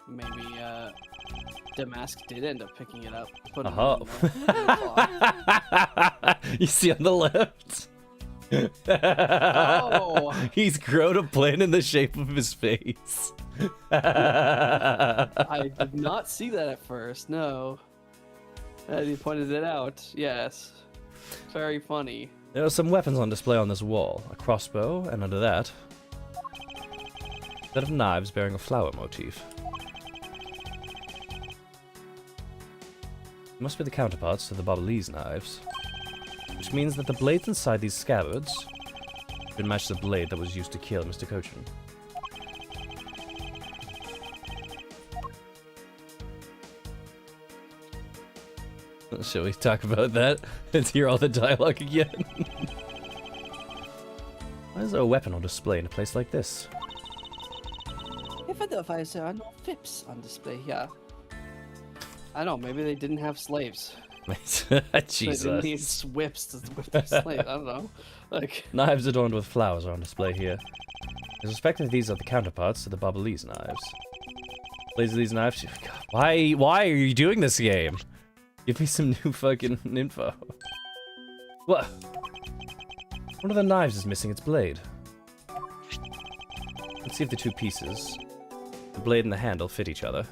Maybe, Damask did end up picking it up. Oh. You see on the left? Oh. He's grown a plan in the shape of his face. I did not see that at first, no. And you pointed it out, yes. Very funny. There are some weapons on display on this wall. A crossbow, and under that, a set of knives bearing a flower motif. must be the counterparts to the Babalese knives. Which means that the blades inside these scabbards could match the blade that was used to kill Mr. Cochin. Shall we talk about that? Let's hear all the dialogue again. Why is there a weapon on display in a place like this? If otherwise there are no whips on display here. I don't know, maybe they didn't have slaves. Jesus. They didn't need whips to whip their slaves. I don't know. Like, Knives adorned with flowers are on display here. I suspect that these are the counterparts to the Babalese knives. Blades of these knives. God, why are you doing this game? Give me some new fucking info. What? One of the knives is missing its blade. Let's see if the two pieces, the blade and the handle, fit each other.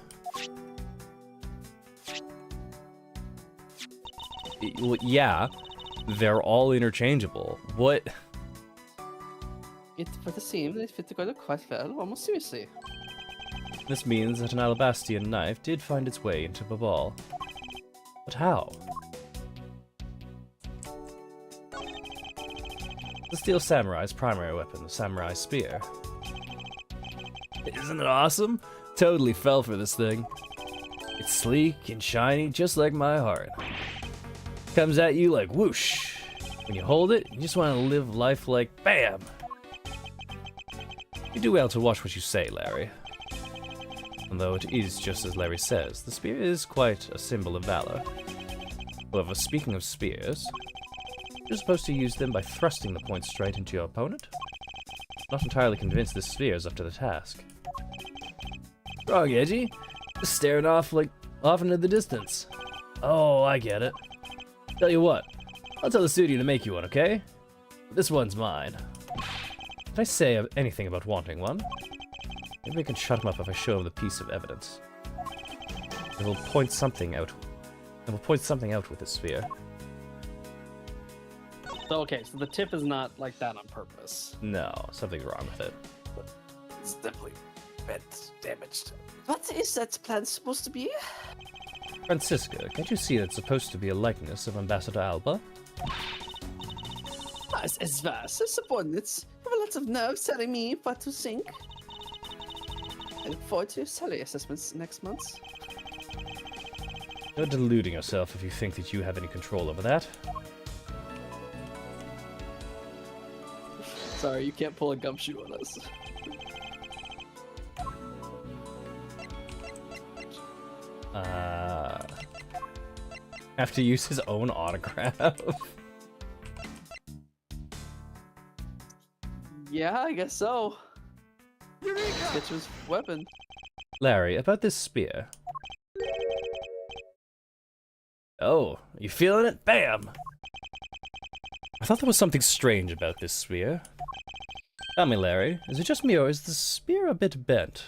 Well, yeah, they're all interchangeable. What? it for the seam, they fit together quite well, almost seriously. This means that an Alabastian knife did find its way into Babal. But how? The Steel Samurai's primary weapon, the Samurai Spear. Isn't it awesome? Totally fell for this thing. It's sleek and shiny, just like my heart. Comes at you like whoosh. When you hold it, you just want to live life like BAM! You do well to watch what you say, Larry. Although it is just as Larry says, the spear is quite a symbol of valor. However, speaking of spears, you're supposed to use them by thrusting the point straight into your opponent? Not entirely convinced this spear is up to the task. Wrong, Edgy. Just staring off into the distance. Oh, I get it. Tell you what, I'll tell the studio to make you one, okay? This one's mine. Did I say anything about wanting one? Maybe I can shut him up if I show him the piece of evidence. It will point something out. It will point something out with this sphere. So, okay, so the tip is not like that on purpose. No, something's wrong with it. It's definitely bent, damaged. What is that plant supposed to be? Francisca, can't you see that it's supposed to be a likeness of Ambassador Alba? As vast as subordinates have lots of nerves telling me what to think. I look forward to salary assessments next month. You're deluding yourself if you think that you have any control over that. Sorry, you can't pull a gumshoe on us. Have to use his own autograph. Yeah, I guess so. Stitch's weapon. Larry, about this spear. Oh, you feeling it? Bam! I thought there was something strange about this spear. Tell me, Larry, is it just me or is the spear a bit bent?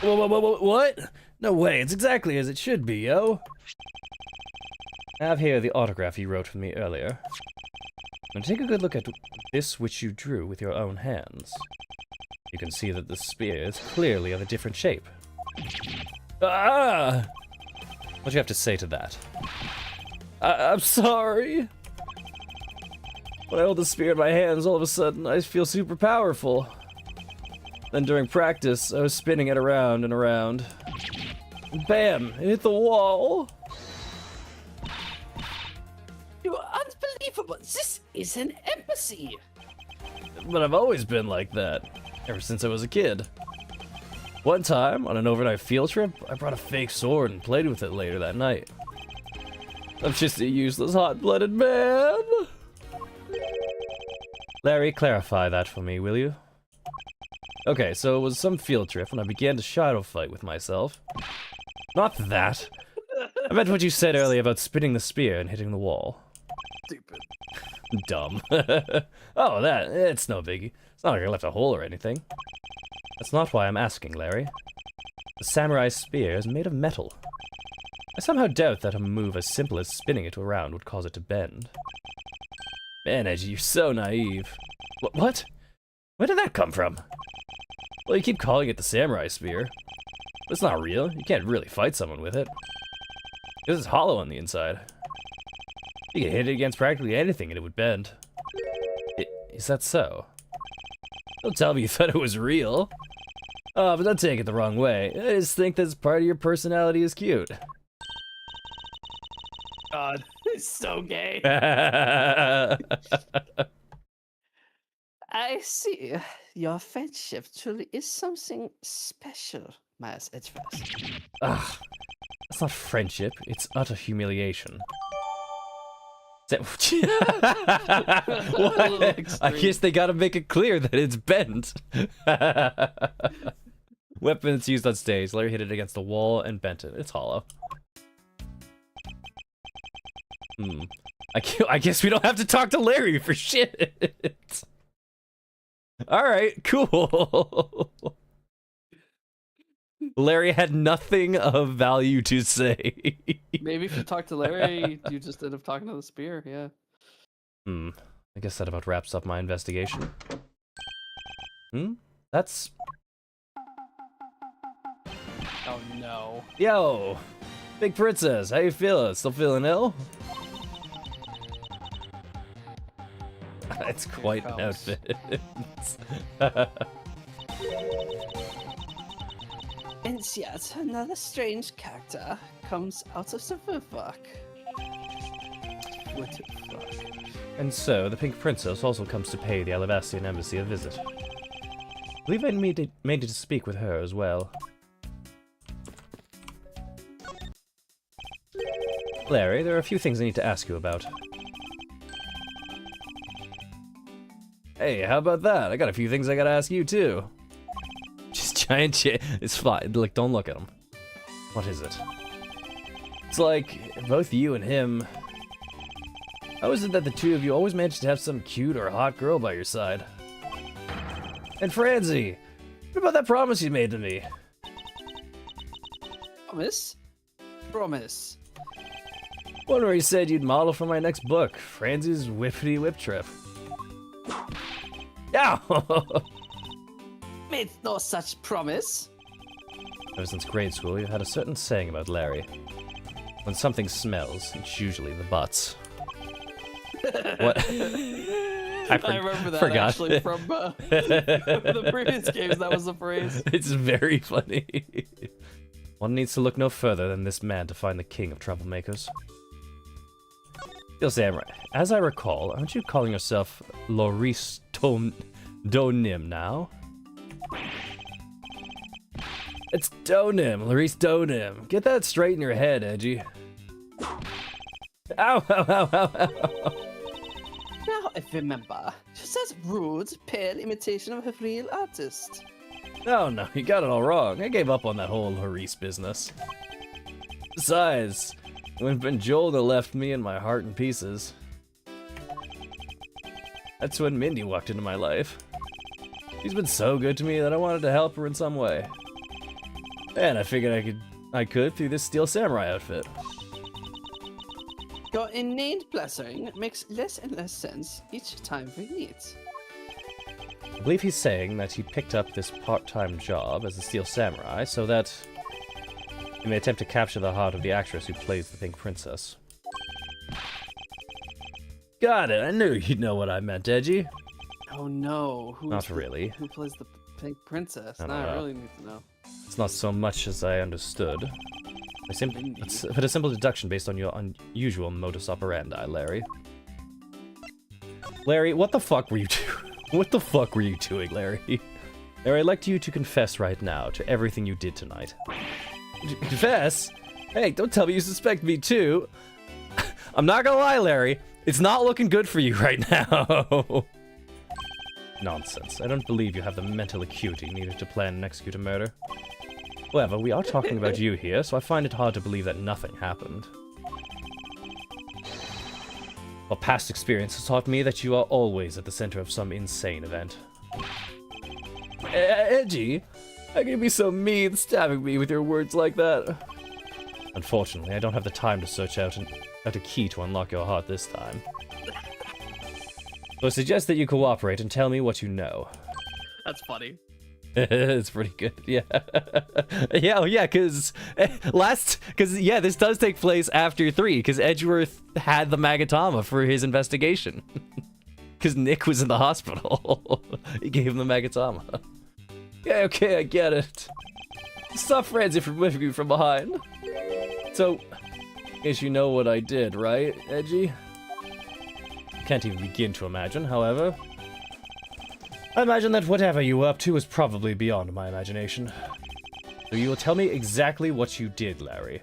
Whoa, what? No way, it's exactly as it should be, yo! I have here the autograph you wrote for me earlier. Now take a good look at this which you drew with your own hands. You can see that the spear is clearly of a different shape. Ah! What do you have to say to that? I'm sorry. When I hold the spear in my hands, all of a sudden, I feel super powerful. Then during practice, I was spinning it around and around. Bam! It hit the wall! You're unbelievable! This is an embassy! But I've always been like that, ever since I was a kid. One time, on an overnight field trip, I brought a fake sword and played with it later that night. I'm just a useless hot-blooded man! Larry, clarify that for me, will you? Okay, so it was some field trip when I began to shadow fight with myself. Not that. I meant what you said earlier about spinning the spear and hitting the wall. Stupid. Dumb. Oh, it's no biggie. It's not like I left a hole or anything. That's not why I'm asking, Larry. The samurai spear is made of metal. I somehow doubt that a move as simple as spinning it around would cause it to bend. Man, Edgy, you're so naive. What? Where did that come from? Well, you keep calling it the samurai spear. But it's not real. You can't really fight someone with it. This is hollow on the inside. You can hit it against practically anything and it would bend. Is that so? Don't tell me you thought it was real. Oh, but don't take it the wrong way. I just think this part of your personality is cute. God, it's so gay. I see. Your friendship truly is something special, Miles Edgeworth. Ugh. That's not friendship, it's utter humiliation. What? I guess they gotta make it clear that it's bent. Weapons used on stage. Larry hit it against the wall and bent it. It's hollow. I guess we don't have to talk to Larry for shit. Alright, cool. Larry had nothing of value to say. Maybe if you talk to Larry, you just end up talking to the spear, yeah. I guess that about wraps up my investigation. That's... Oh no. Yo! Big Princess, how you feeling? Still feeling ill? It's quite an outfit. And yet another strange character comes out of the woodwork. What the fuck? And so, the Pink Princess also comes to pay the Alabastian Embassy a visit. I believe I made it to speak with her as well. Larry, there are a few things I need to ask you about. Hey, how about that? I got a few things I gotta ask you too. Just giant shit. It's fine. Like, don't look at him. What is it? It's like, both you and him... How is it that the two of you always manage to have some cute or hot girl by your side? And Franzi! What about that promise you made to me? Promise? Promise. One where you said you'd model for my next book, Franzi's Whippity Whip Trip. Ow! Made no such promise. Ever since grade school, you've had a certain saying about Larry. When something smells, it's usually the butts. What? I remember that forgot. actually from the previous games. That was the phrase. It's very funny. One needs to look no further than this man to find the king of troublemakers. Steel Samurai, as I recall, aren't you calling yourself Loris Donim now? It's Donim, Loris Donim. Get that straight in your head, Edgy. Ow, ow, ow, ow, ow. Now I remember. Just as rude, pale imitation of a real artist. No, you got it all wrong. I gave up on that whole Loris business. Besides, when Benjolda left me and my heart in pieces, that's when Mindy walked into my life. She's been so good to me that I wanted to help her in some way. And I figured I could through this Steel Samurai outfit. Your inane blessing makes less and less sense each time we meet. I believe he's saying that he picked up this part-time job as a Steel Samurai so that he may attempt to capture the heart of the actress who plays the Pink Princess. Got it, I knew you'd know what I meant, Edgy. Oh no, Not really. Who plays the Pink Princess? I Now don't I know. really need to know. It's not so much as I understood. But a simple deduction based on your unusual modus operandi, Larry. Larry, what the fuck were you doing? What the fuck were you doing, Larry? Larry, I'd like you to confess right now to everything you did tonight. Confess? Hey, don't tell me you suspect me too. I'm not gonna lie, Larry. It's not looking good for you right now. Nonsense. I don't believe you have the mental acuity needed to plan and execute a murder. However, we are talking about you here, so I find it hard to believe that nothing happened. Well, past experience has taught me that you are always at the center of some insane event. Edgy, how can you be so mean, stabbing me with your words like that? Unfortunately, I don't have the time to search out a key to unlock your heart this time. So I suggest that you cooperate and tell me what you know. That's funny. It's pretty good, yeah. Yeah, oh yeah, because yeah, this does take place after 3, because Edgeworth had the Magatama for his investigation. Because Nick was in the hospital. He gave him the Magatama. Yeah, okay, I get it. Stop Francie from whipping you from behind. So, guess you know what I did, right, Edgy? Can't even begin to imagine, however. I imagine that whatever you were up to was probably beyond my imagination. So you will tell me exactly what you did, Larry.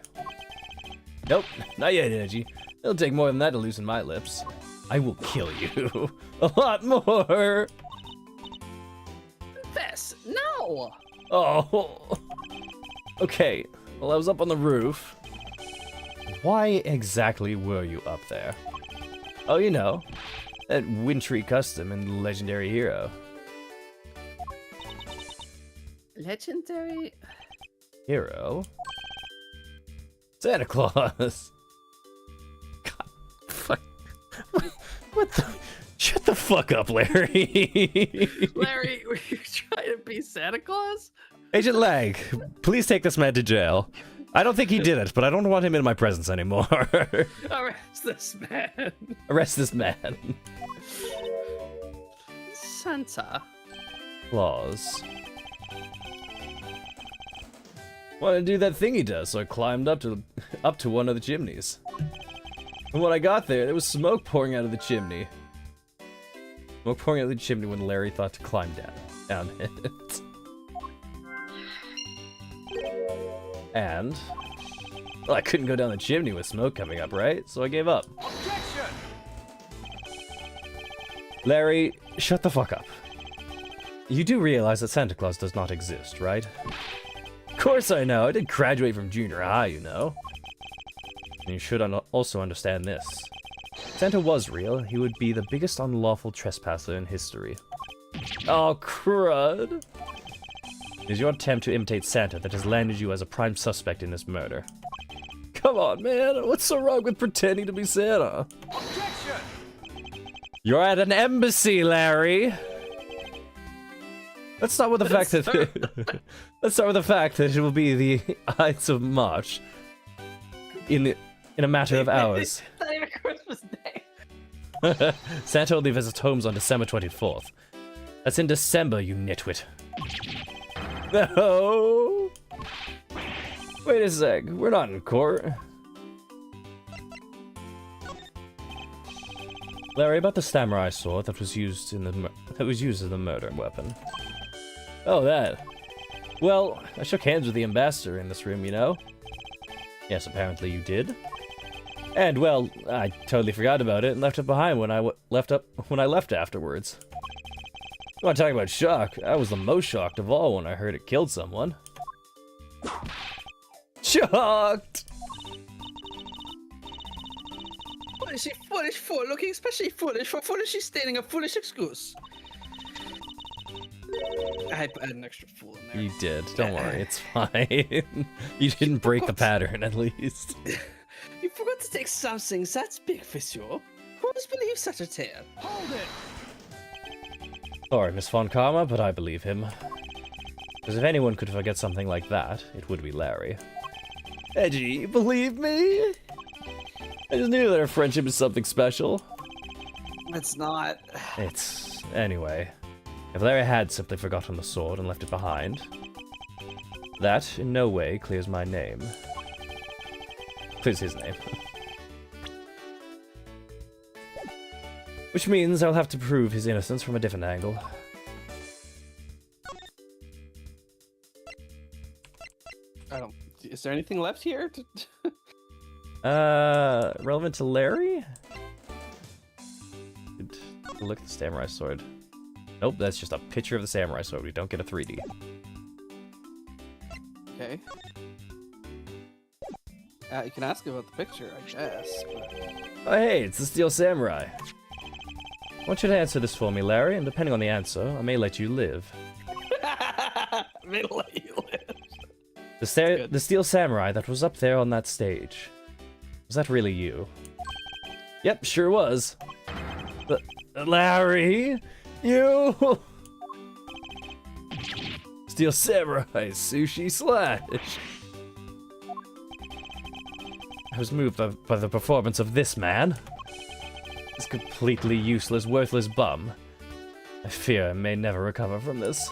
Nope, not yet, Edgy. It'll take more than that to loosen my lips. I will kill you. A lot more! Confess, no! Oh. Okay, well, I was up on the roof. Why exactly were you up there? Oh, you know, that wintry custom in Legendary Hero. Legendary? Hero? Santa Claus! God, fuck. What the? Shut the fuck up, Larry! Larry, were you trying to be Santa Claus? Agent Lag, please take this man to jail. I don't think he did it, but I don't want him in my presence anymore. Arrest this man. Arrest this man. Santa. Claus. Wanted to do that thing he does, so I climbed up to one of the chimneys. And when I got there was pouring out of the chimney. Smoke pouring out of the chimney when Larry thought to climb down it. And well, I couldn't go down the chimney with smoke coming up, right? So I gave up. Objection! Larry, shut the fuck up. You do realize that Santa Claus does not exist, right? Of course I know. I did graduate from junior high, you know. And you should also understand this. If Santa was real, he would be the biggest unlawful trespasser in history. Oh, crud. It is your attempt to imitate Santa that has landed you as a prime suspect in this murder. Come on, man. What's so wrong with pretending to be Santa? Objection! You're at an embassy, Larry. Let's start with the fact that let's start with the fact that it will be the Ides of March in a matter of hours. It's not even Christmas Day. Santa only visits homes on December 24th. That's in December, you nitwit. No. Wait a sec. We're not in court. Larry, about the samurai sword that was used as the murder weapon. Oh, that. Well, I shook hands with the ambassador in this room, you know. Yes, apparently you did. And well, I totally forgot about it and left it behind when I left afterwards. You want to talk about shock? I was the most shocked of all when I heard it killed someone. Shocked! Foolish, foolish fool, looking especially foolish for foolishly stating a foolish excuse. I had put an extra fool in there. You did. Don't worry, it's fine. You didn't break the pattern, at least. You forgot to take something that's big for you. Who would believe such a tale? Hold it! Sorry, Miss Von Karma, but I believe him. Because if anyone could forget something like that, it would be Larry. Edgy, you believe me? I just knew that our friendship is something special. It's not. It's... anyway. If Larry had simply forgotten the sword and left it behind, that in no way clears my name. Clears his name. Which means I'll have to prove his innocence from a different angle. I don't. Is there anything left here? Relevant to Larry? Look at the samurai sword. Nope, that's just a picture of the samurai sword. We don't get a 3D. Okay. You can ask about the picture, I guess. But... Oh, hey, it's the Steel Samurai. I want you to answer this for me, Larry, and depending on the answer, I may let you live. May let you live. The Steel Samurai that was up there on that stage. Was that really you? Yep, sure was. But, Larry, you... Steel Samurai Sushi Slash. I was moved by the performance of this man. This completely useless, worthless bum. I fear I may never recover from this.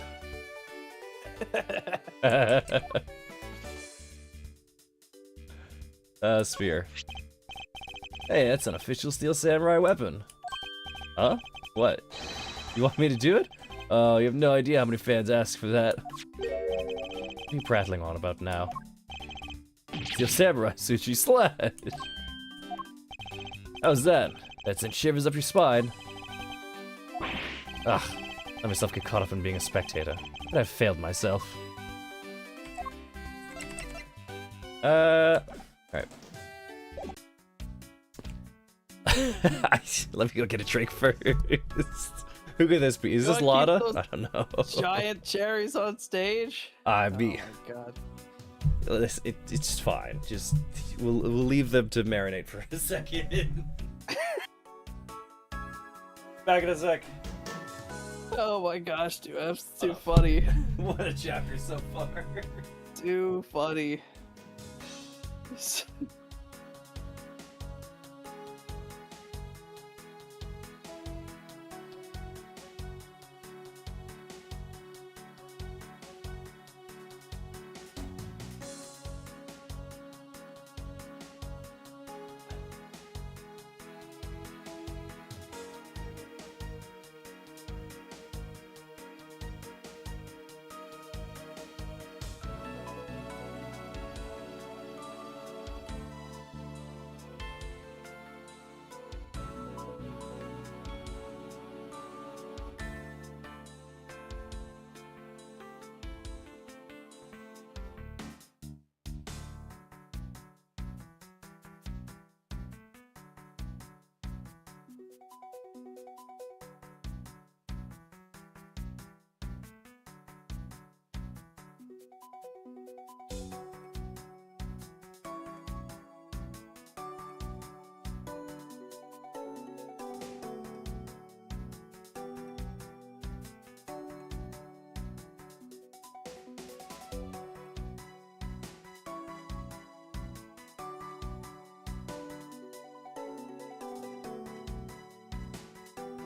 Sphere. Hey, that's an official Steel Samurai weapon. Huh? What? You want me to do it? Oh, you have no idea how many fans ask for that. What are you prattling on about now? Steel Samurai Sushi Slash! How's that? That sent shivers up your spine. Ugh. Let myself get caught up in being a spectator. But I've failed myself. Alright. Let me go get a drink first. Who could this be? Is this You Lada? wanna keep I don't know. Giant cherries on stage. I Oh mean, my god. it's fine. Just we'll leave them to marinate for a second. Back in a sec. Oh my gosh, dude, that's too funny. What a chapter so far. Too funny.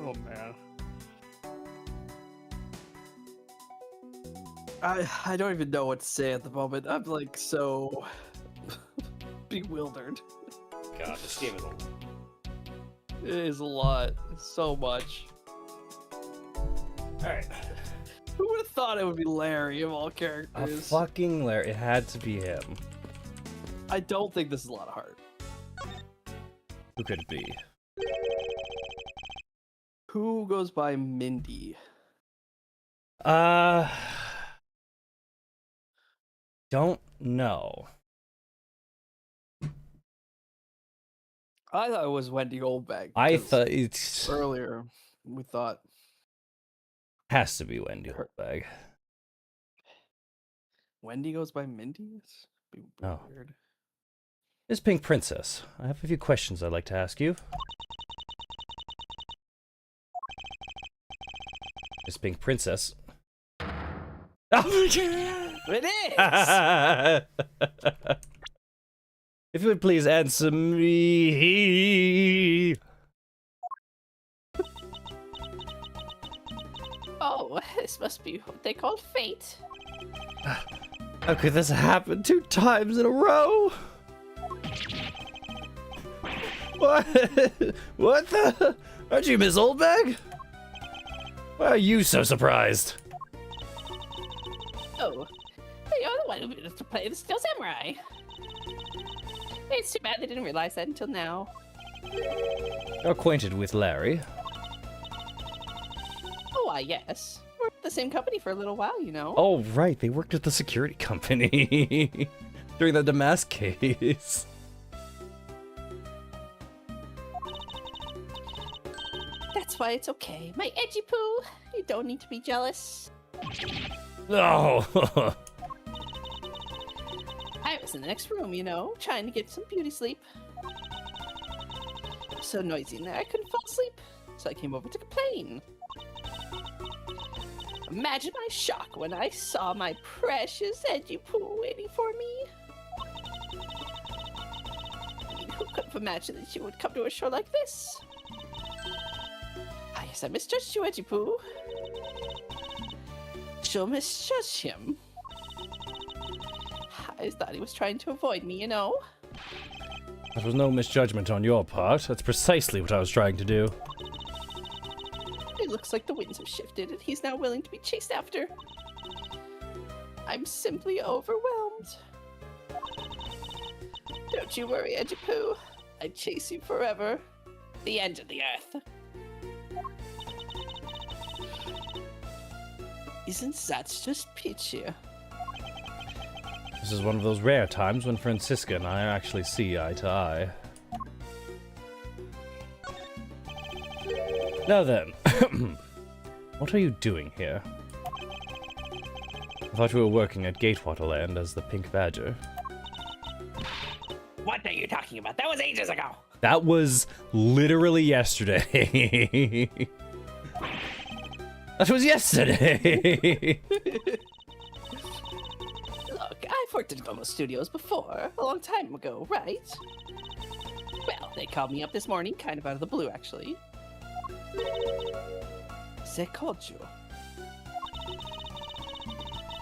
Oh man. I don't even know what to say at the moment. I'm like so bewildered. God, this game is a... It is a lot. It's so much. Alright. Who would have thought it would be Larry of all A characters? fucking Larry. It had to be him. I don't think this is a lot of heart. Who could it be? Who goes by Mindy? Don't know. I thought it was Wendy Goldberg. I 'cause thought it earlier we thought has to be Wendy Her- Holbag. Wendy goes by Mindy. It's be Oh. weird. Miss Pink Princess, I have a few questions I'd like to ask you. Miss Pink Princess. Oh! It is. If you would please answer me. Oh, this must be what they call fate. How could this happen 2 times in a row? What? What the? Aren't you Miss Oldbag? Why are you so surprised? Oh, you're the one who wanted to play the Steel Samurai. It's too bad they didn't realize that until now. You're acquainted with Larry. Oh, why, yes. We're at the same company for a little while, you know. Oh, right, they worked at the security company during the Damask case. That's why it's okay. My edgy poo. You don't need to be jealous. No. I was in the next room, you know, trying to get some beauty sleep. It was so noisy in there I couldn't fall asleep, so I came over to complain. imagine my shock when I saw my precious Edgy-Poo waiting for me. I mean, who could have imagined that you would come to a show like this? I guess I misjudged you, Edgy-Poo. She'll misjudge him. I thought he was trying to avoid me, you know? That was no misjudgment on your part. That's precisely what I was trying to do. It looks like the winds have shifted and he's now willing to be chased after. I'm simply overwhelmed. Don't you worry, Edgy-Poo. I'd chase you forever. The end of the earth. Isn't that just peachy? This is one of those rare times when Francisca and I actually see eye to eye. Now then, what are you doing here? I thought you were working at Gatewaterland as the Pink Badger. What are you talking about? That was ages ago! That was literally yesterday. That was yesterday! Look, I've worked at Gomo Studios before, a long time ago, right? Well, they called me up this morning, kind of out of the blue, actually. They called you.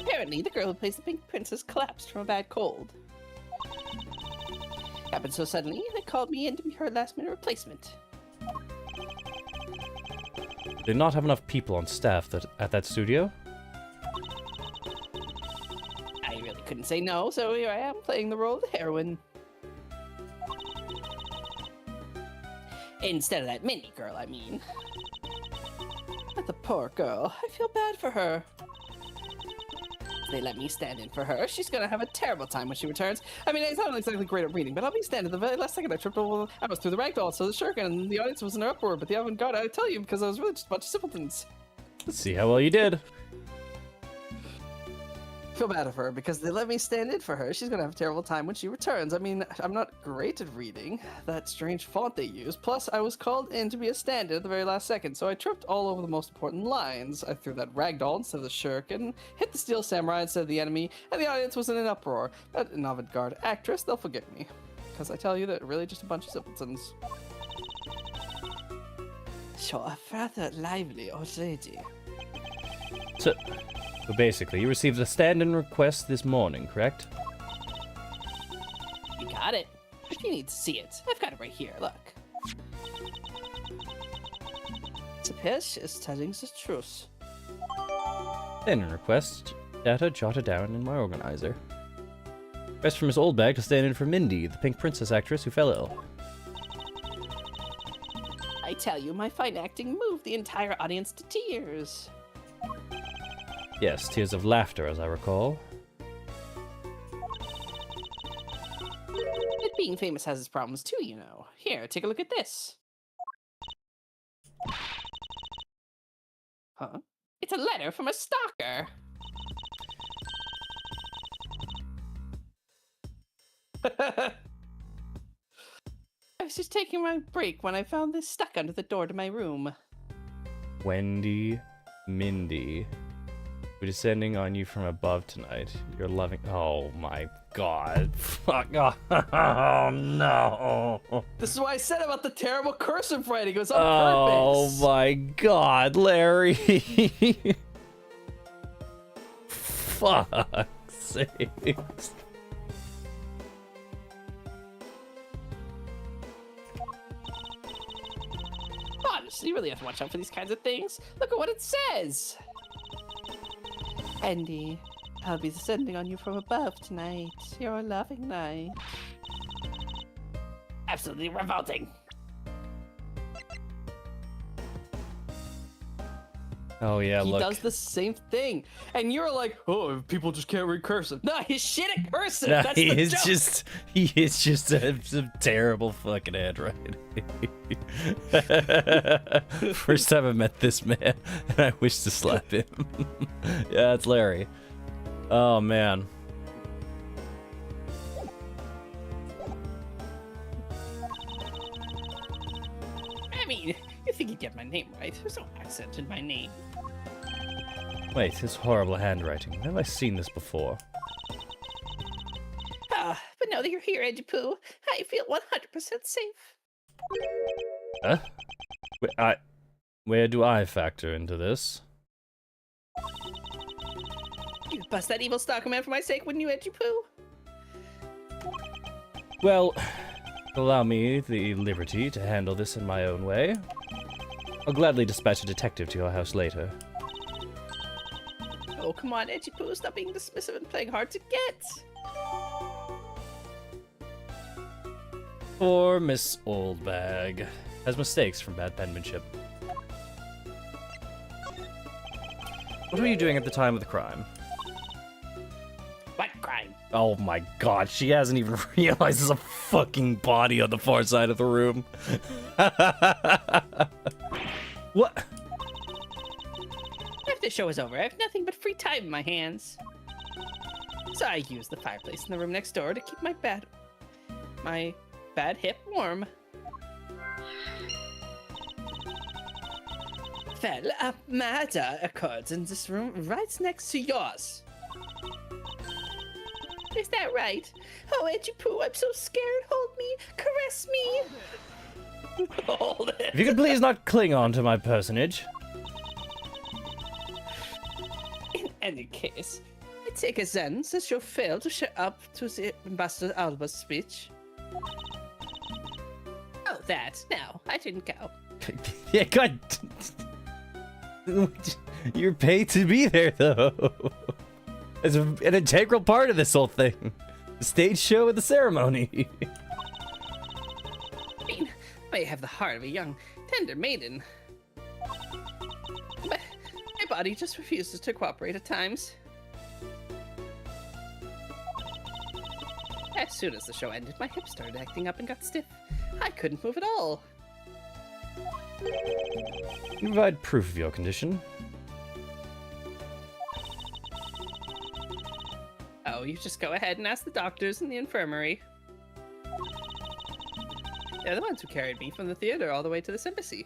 Apparently, the girl who plays the Pink Princess collapsed from a bad cold. Happened so suddenly, they called me in to be her last-minute replacement. Did not have enough people on staff at that studio? I really couldn't say no, so here I am playing the role of the heroine. Instead of that Mindy girl, I mean. But the poor girl, I feel bad for her. They let me stand in for her. She's gonna have a terrible time when she returns. I mean, it's not exactly great at reading, but I'll be standing the very last second. I tripped over. I was through the ragdoll, so the shuriken, and the audience was in an uproar. But the avant-garde, I tell you, because I was really just a bunch of simpletons. Let's see how well you did. Feel bad of her because they let me stand in for her. She's gonna have a terrible time when she returns. I mean, I'm not great at reading that strange font they use. Plus, I was called in to be a stand-in at the very last second, so I tripped all over the most important lines. I threw that ragdoll instead of the shuriken, hit the steel samurai instead of the enemy, and the audience was in an uproar. But an avant-garde actress, they'll forgive me. Because I tell you, they're really just a bunch of simpletons. You're a rather lively old lady. So basically, you received a stand-in request this morning, correct? You got it. If you need to see it, I've got it right here, look. It appears she's telling the truth. Stand-in request, data jotted down in my organizer. Request from Miss Oldbag to stand in for Mindy, the Pink Princess actress who fell ill. I tell you, my fine acting moved the entire audience to tears. Yes, tears of laughter, as I recall. But being famous has its problems too, you know. Here, take a look at this. Huh? It's a letter from a stalker. I was just taking my break when I found this stuck under the door to my room. Wendy, Mindy, we're descending on you from above tonight. You're loving. Oh my god. Fuck. Oh no. This is why I said about the terrible cursive writing. It was on Oh purpose. my god, Larry. Fuck's sakes. Honestly, you really have to watch out for these kinds of things. Look at what it says. Andy, I'll be descending on you from above tonight. Your loving night. Absolutely revolting. Oh yeah, He look. does the same thing. And you're like, oh, people just can't read cursive. No, he's shit at cursive. No, That's he the is joke. just a terrible fucking handwriting. First time I met this man, and I wish to slap him. Yeah, it's Larry. Oh man. I mean, you think you'd get my name right. There's no accent in my name. Wait, this horrible handwriting. Where have I seen this before? But now that you're here, Edipoo, I feel 100% safe. Huh? Where do I factor into this? You bust that evil stalker man for my sake, wouldn't you, Edipoo? Well, allow me the liberty to handle this in my own way. I'll gladly dispatch a detective to your house later. Oh, come on, Edipoo, stop being dismissive and playing hard to get. Poor Miss Oldbag has mistakes from bad penmanship. What were you doing at the time of the crime? What crime? Oh my god, she hasn't even realized there's a fucking body on the far side of the room. What? After the show is over, I have nothing but free time in my hands. So I use the fireplace in the room next door to keep my bad hip warm. Well, a murder occurred in this room right next to yours. Is that right? Oh, Edipoo, I'm so scared. Hold me, caress me. Hold it. If you could please not cling on to my personage. In any case, I take it then that you failed to show up to the Ambassador Alba's speech. Oh, that. No, I didn't go. Yeah, God. You're paid to be there, though. It's an integral part of this whole thing. The stage show and the ceremony. I mean, I have the heart of a young, tender maiden. But my body just refuses to cooperate at times. As soon as the show ended, my hips started acting up and got stiff. I couldn't move at all. Provide proof of your condition. Oh, you just go ahead and ask the doctors in the infirmary. They're the ones who carried me from the theater all the way to this embassy.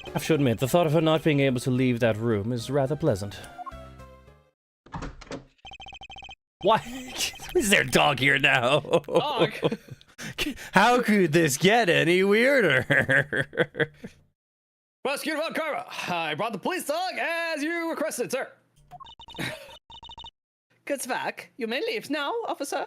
I have to admit, the thought of her not being able to leave that room is rather pleasant. Why? Is there a dog here now? Dog. How could this get any weirder? Prosecutor Von Karma, I brought the police dog as you requested, sir. Good back. You may leave now, officer.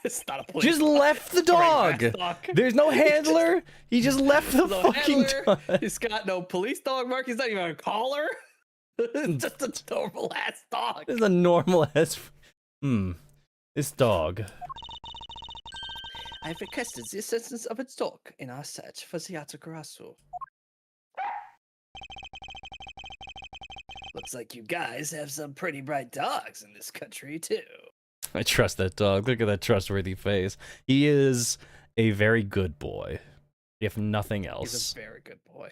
It's not a police Just dog. left the It's a very dog. fast dog. There's no handler. He just left the No fucking handler. dog. He's got no police dog mark. He's not even a collar. It's just a normal ass dog. This is a normal ass. This dog. I've requested the assistance of its dog in our search for Ziatagarasu. Looks like you guys have some pretty bright dogs in this country, too. I trust that dog. Look at that trustworthy face. He is a very good boy, if nothing else. He's a very good boy.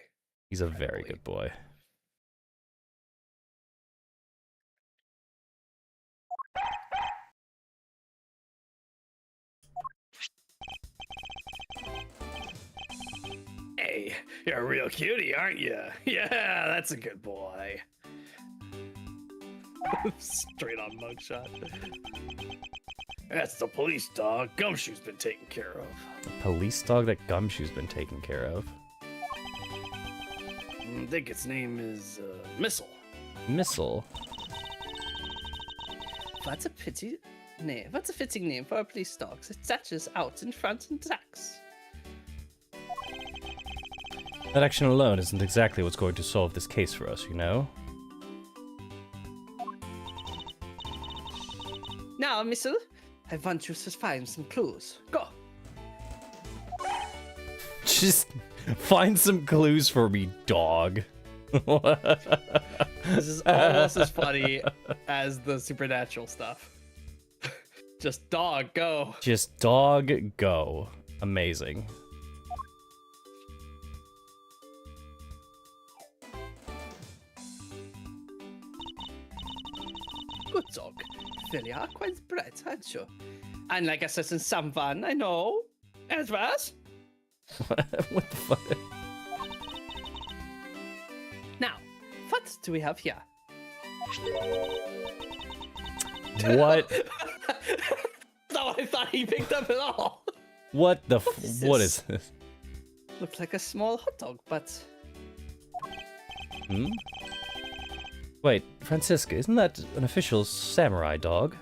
He's a very good boy. Hey, you're a real cutie, aren't you? Yeah, that's a good boy. Straight on mugshot. That's the police dog Gumshoe's been taken care of. Police dog that Gumshoe's been taken care of. I think its name is Missile. Missile. What's a pity name? What's a fitting name for a police dog that satches out in front and attacks? That action alone isn't exactly what's going to solve this case for us, you know? Now, Missile, I want you to find some clues. Go. Just find some clues for me, dog. This is almost as funny as the supernatural stuff. Just dog, go. Just dog, go. Amazing. Good dog. Well, you are quite bright, aren't you? Unlike Assassin Samvan, I know. As was. What the fuck? do we have here? What? Not what I thought he picked up at all. What the? is What this? is this? Looks like a small hot dog, but Hmm? Wait, Francisca, isn't that an official samurai dog?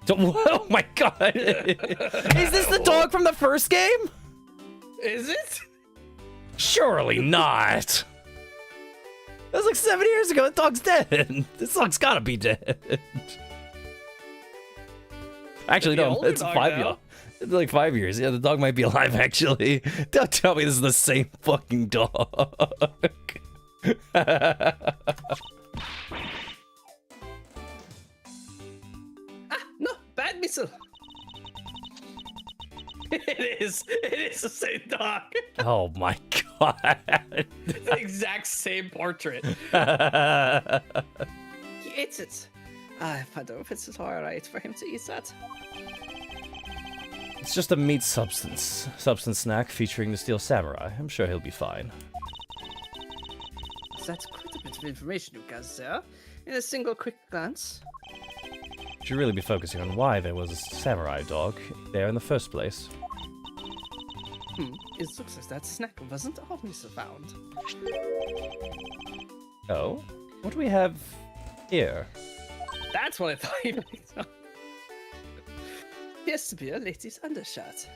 Oh my god! Is this the dog from the first game? Is it? Surely not! That was like 7 years ago, that dog's dead! This dog's gotta be dead! Actually, The no, older it's dog 5 now. years. It's like 5 years. Yeah, the dog might be alive, actually. Don't tell me this is the same fucking dog. No, bad missile. It is. It is the same dog. Oh my god. It's the exact same portrait. he eats it. I wonder if it's alright for him to eat that. It's just a meat substance snack featuring the Steel Samurai. I'm sure he'll be fine. That's quite a bit of information you guys there. In a single quick glance. Should really be focusing on why there was a samurai dog there in the first place. It looks like that snack wasn't always found. Oh? What do we have here? That's what I thought he picked up. Appears to be a lady's undershirt.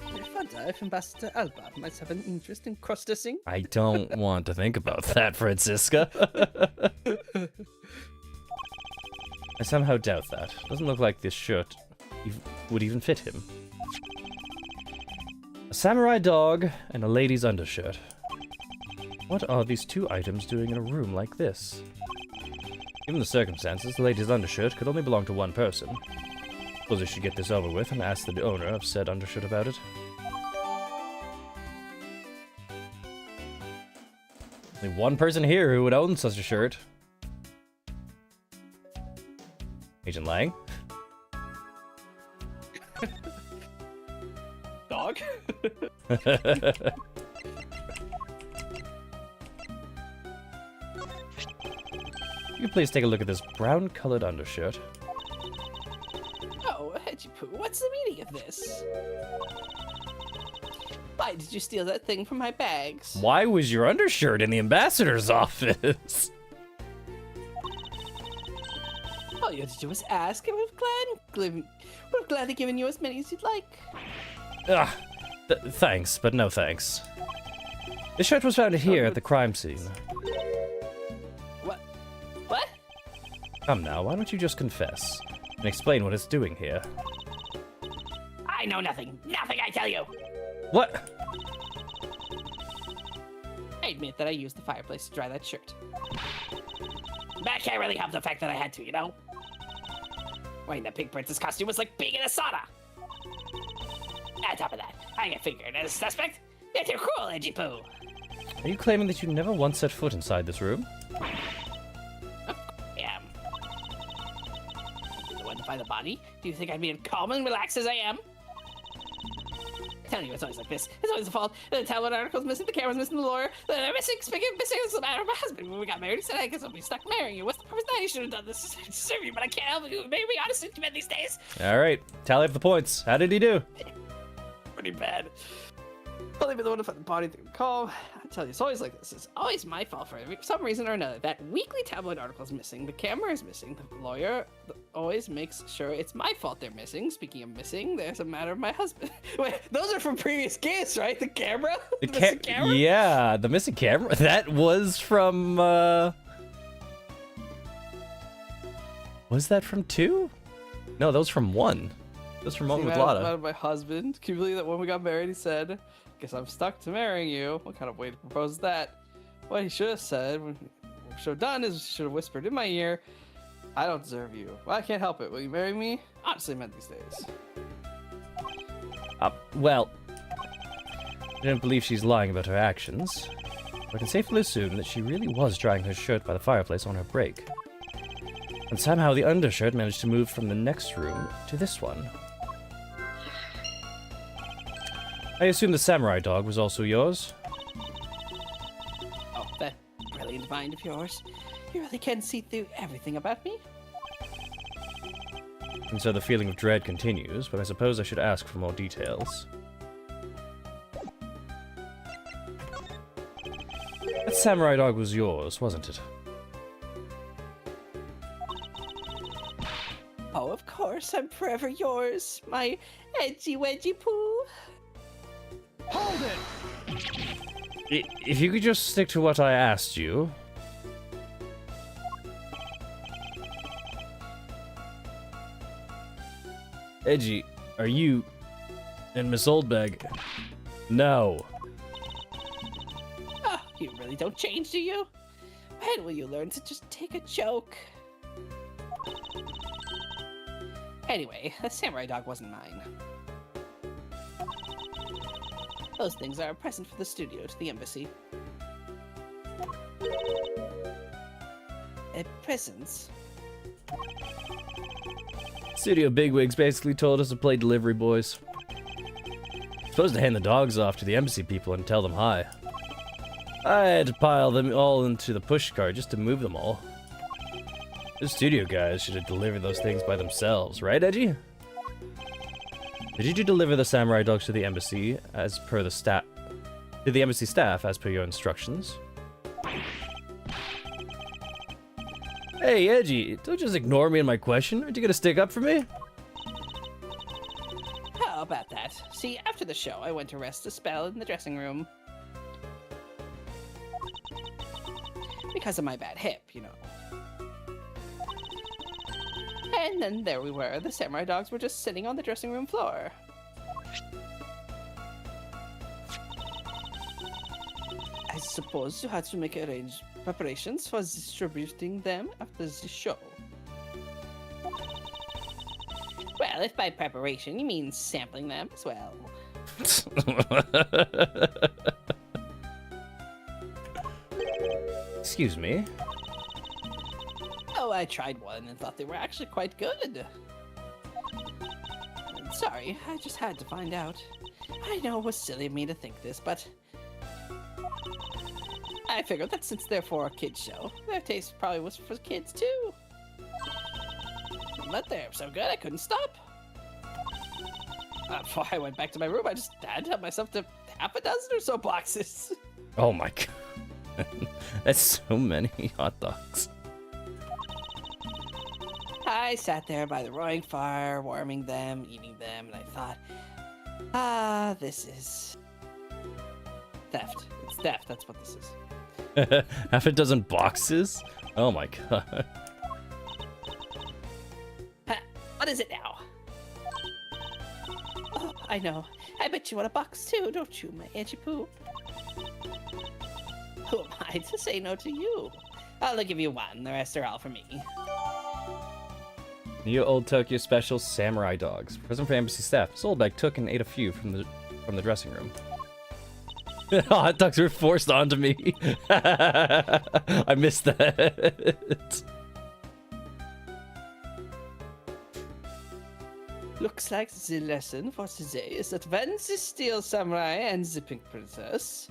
I wonder if Ambassador Alba might have an interest in cross-dressing. I don't want to think about that, Francisca. I somehow doubt that. Doesn't look like this shirt would even fit him. A samurai dog and a lady's undershirt. What are these two items doing in a room like this? Given the circumstances, the lady's undershirt could only belong to one person. Suppose I should get this over with and ask the owner of said undershirt about it. Only one person here who would own such a shirt. Agent Lang? Dog. You please take a look at this brown-colored undershirt. Oh, Hedgepoo, what's the meaning of this? Why did you steal that thing from my bags? Why was your undershirt in the ambassador's office? All you had to do was ask, and would have gladly given you as many as you'd like. Ugh. Thanks, but no thanks. This shirt was found here at the crime scene. What? What? Come now, why don't you just confess and explain what it's doing here? I know nothing. Nothing, I tell you. What? I admit that I used the fireplace to dry that shirt. That can't really help the fact that I had to, you know? Wearing that pink princess costume was like being in a sauna. On top of that, I get figured as a suspect. You're too cruel, Edgy Poo. Are you claiming that you never once set foot inside this room? Yeah. The one to find the body? Do you think I'd be as calm and relaxed as I am? I tell you, it's always like this. It's always the fault. The tabloid article's missing, the camera's missing, the lawyer. They're missing, missing is the matter of my husband. When we got married, he said, I guess I'll be stuck marrying you. What's the purpose now? You should have done this to serve you, but I can't help you. Maybe honest with men these days. Alright, tally up the points. How did he do? Pretty bad. I'll leave it the one to find the body through the call. I tell you, it's always like this. It's always my fault for some reason or another. That weekly tabloid article is missing. The camera is missing. The lawyer always makes sure it's my fault they're missing. Speaking of missing, there's a matter of my husband. Wait, those are from previous games, right? The camera? The missing camera? Yeah, the missing camera. That was from, Was that from 2? No, that was from 1. That was from 1 with Matter Lada. of my husband. Can you believe that when we got married, he said, guess I'm stuck to marrying you. What kind of way to propose that? What he should have said, what he should have done is he should have whispered in my ear, I don't deserve you. Well, I can't help it. Will you marry me? Honestly, meant these days. Well, I don't believe she's lying about her actions. But I can safely assume that she really was drying her shirt by the fireplace on her break. And somehow the undershirt managed to move from the next room to this one. I assume the samurai dog was also yours? Oh, brilliant mind of yours. You really can see through everything about me. And so the feeling of dread continues, but I suppose I should ask for more details. That samurai dog was yours, wasn't it? Oh, of course, I'm forever yours, my edgy wedgy poo. Hold it! If you could just stick to what I asked you. Edgy, are you and Miss Oldbag? No. Oh, you really don't change, do you? When will you learn to just take a joke? Anyway, the samurai dog wasn't mine. Those things are a present for the studio to the embassy. Presents? Studio bigwigs basically told us to play delivery boys. Supposed to hand the dogs off to the embassy people and tell them hi. I had to pile them all into the push cart just to move them all. The studio guys should have delivered those things by themselves, right, Edgy? Did you deliver the samurai dogs to the embassy as per the to the embassy staff as per your instructions? Hey, Edgy, don't just ignore me and my question. Aren't you gonna stick up for me? How about that? See, after the show, I went to rest a spell in the dressing room. Because of my bad hip, you know. And then there we were. The samurai dogs were just sitting on the dressing room floor. I suppose you had to make preparations for distributing them after the show. Well, if by preparation you mean sampling them as well. Excuse me. Oh, I tried one and thought they were actually quite good. Sorry, I just had to find out. I know it was silly of me to think this, but I figured that since they're for a kids show, their taste probably was for kids too. But they're so good I couldn't stop. Before I went back to my room, I just had to help myself to half a dozen or so boxes. Oh my god. That's so many hot dogs. I sat there by the roaring fire, warming them, eating them, and I thought, this is theft. It's theft, that's what this is. Half a dozen boxes? Oh my god. What is it now? Oh, I know. I bet you want a box too, don't you, my edgy poo? Who am I to say no to you? I'll give you one, the rest are all for me. New Old Tokyo Special Samurai Dogs. Present for embassy staff. Soulbeck took and ate a few from the dressing room. Hot dogs were forced onto me. I missed that. Looks like the lesson for today is that when the Steel Samurai and the Pink Princess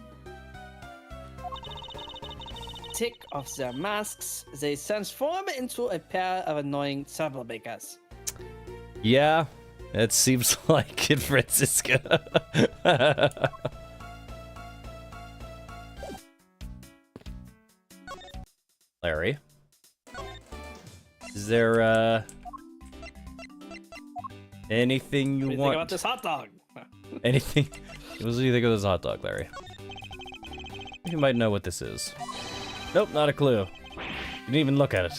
take off their masks, they transform into a pair of annoying troublemakers. Yeah, it seems like it, Francisca. Larry, is there anything you What do you want? think about this hot dog? Anything? What do you think of this hot dog, Larry? You might know what this is. Nope, not a clue. You didn't even look at it.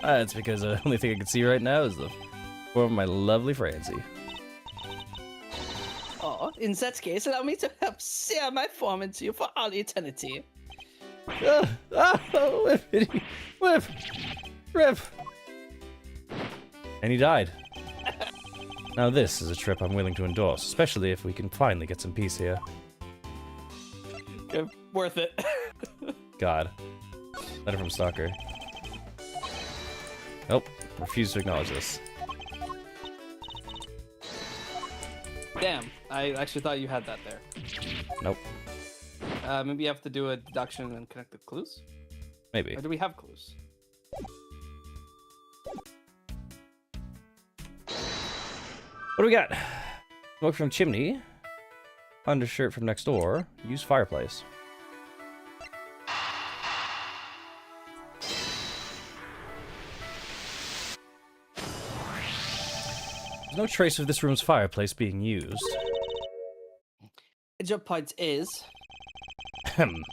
It's because the only thing I can see right now is the form of my lovely Francie. Oh, in that case, allow me to help sear my form into you for all eternity. Whippity, whip, rip. And he died. Now this is a trip I'm willing to endorse, especially if we can finally get some peace here. Okay, worth it. God. Letter from Stalker. Nope. Refuse to acknowledge this. Damn, I actually thought you had that there. Nope. Maybe you have to do a deduction and connect the clues? Maybe. Or do we have clues? What do we got? Smoke from chimney. Undershirt from next door. Use fireplace. There's no trace of this room's fireplace being used. Your point is, Ahem.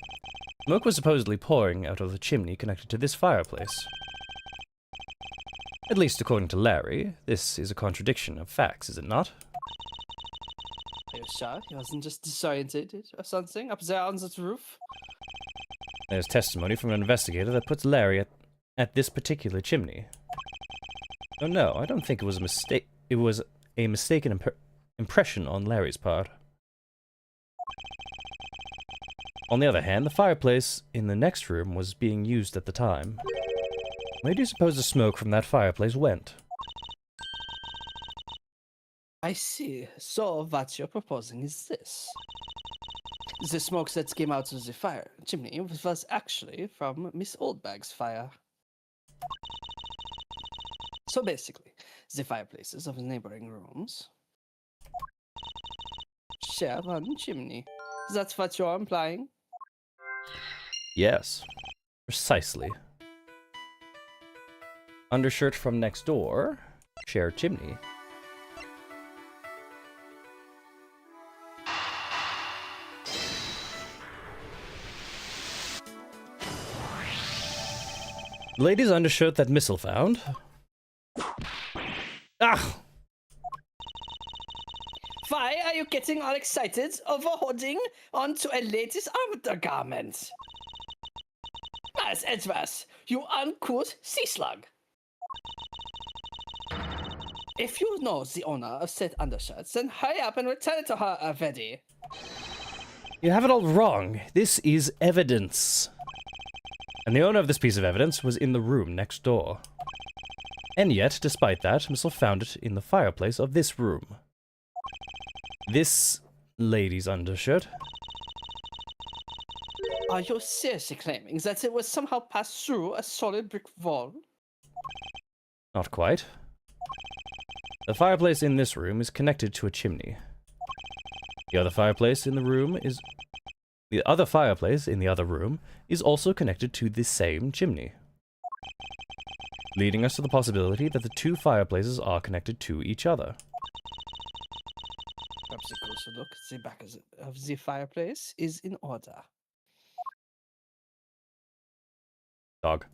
Smoke was supposedly pouring out of the chimney connected to this fireplace. At least according to Larry, this is a contradiction of facts, is it not? are you sure he wasn't just disoriented or something up there on that roof? There's testimony from an investigator that puts Larry at this particular chimney. Oh no, I don't think it was a mistake. It was a mistaken impression on Larry's part. On the other hand, the fireplace in the next room was being used at the time. Where do you suppose the smoke from that fireplace went? I see. So what you're proposing is this. The smoke that came out of the fire chimney was actually from Miss Oldbag's fire. So basically, the fireplaces of the neighboring rooms share one chimney. That's what you're implying? Yes, precisely. Undershirt from next door, share chimney. Lady's undershirt that Missile found. Ah! Why are you getting all excited over holding onto a lady's undergarment? Nice, Edgeworth, you uncouth sea slug. If you know the owner of said undershirts, then hurry up and return it to her already. You have it all wrong. This is evidence. And the owner of this piece of evidence was in the room next door. And yet, despite that, Missile found it in the fireplace of this room. This lady's undershirt. Are you seriously claiming that it was somehow passed through a solid brick wall? Not quite. The fireplace in this room is connected to a chimney. The other fireplace in the room is... The other fireplace in the other room is also connected to the same chimney, leading us to the possibility that the two fireplaces are connected to each other. Perhaps a closer look at the back of the fireplace is in order. Dog.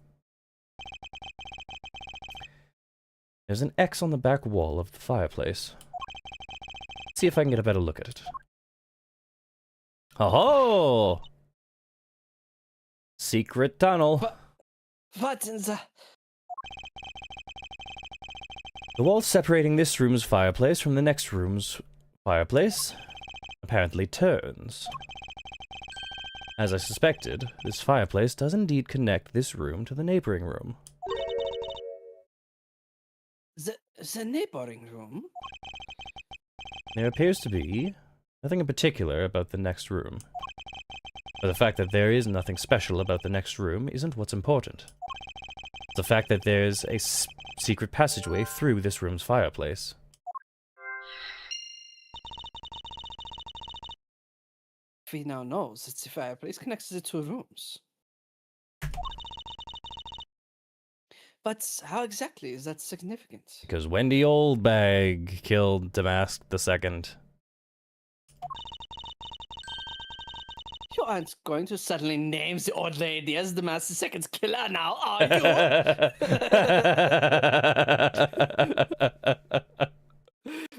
There's an X on the back wall of the fireplace. Let's see if I can get a better look at it. Oh! Secret tunnel. What in the... The wall separating this room's fireplace from the next room's fireplace apparently turns. As I suspected, this fireplace does indeed connect this room to the neighboring room. The neighboring room? There appears to be nothing in particular about the next room. But the fact that there is nothing special about the next room isn't what's important. The fact that there's a secret passageway through this room's fireplace. We now know that the fireplace connects the two rooms. But how exactly is that significant? Because Wendy Oldbag killed Damask II. You aren't going to suddenly name the old lady as the Master Second's killer now, are you?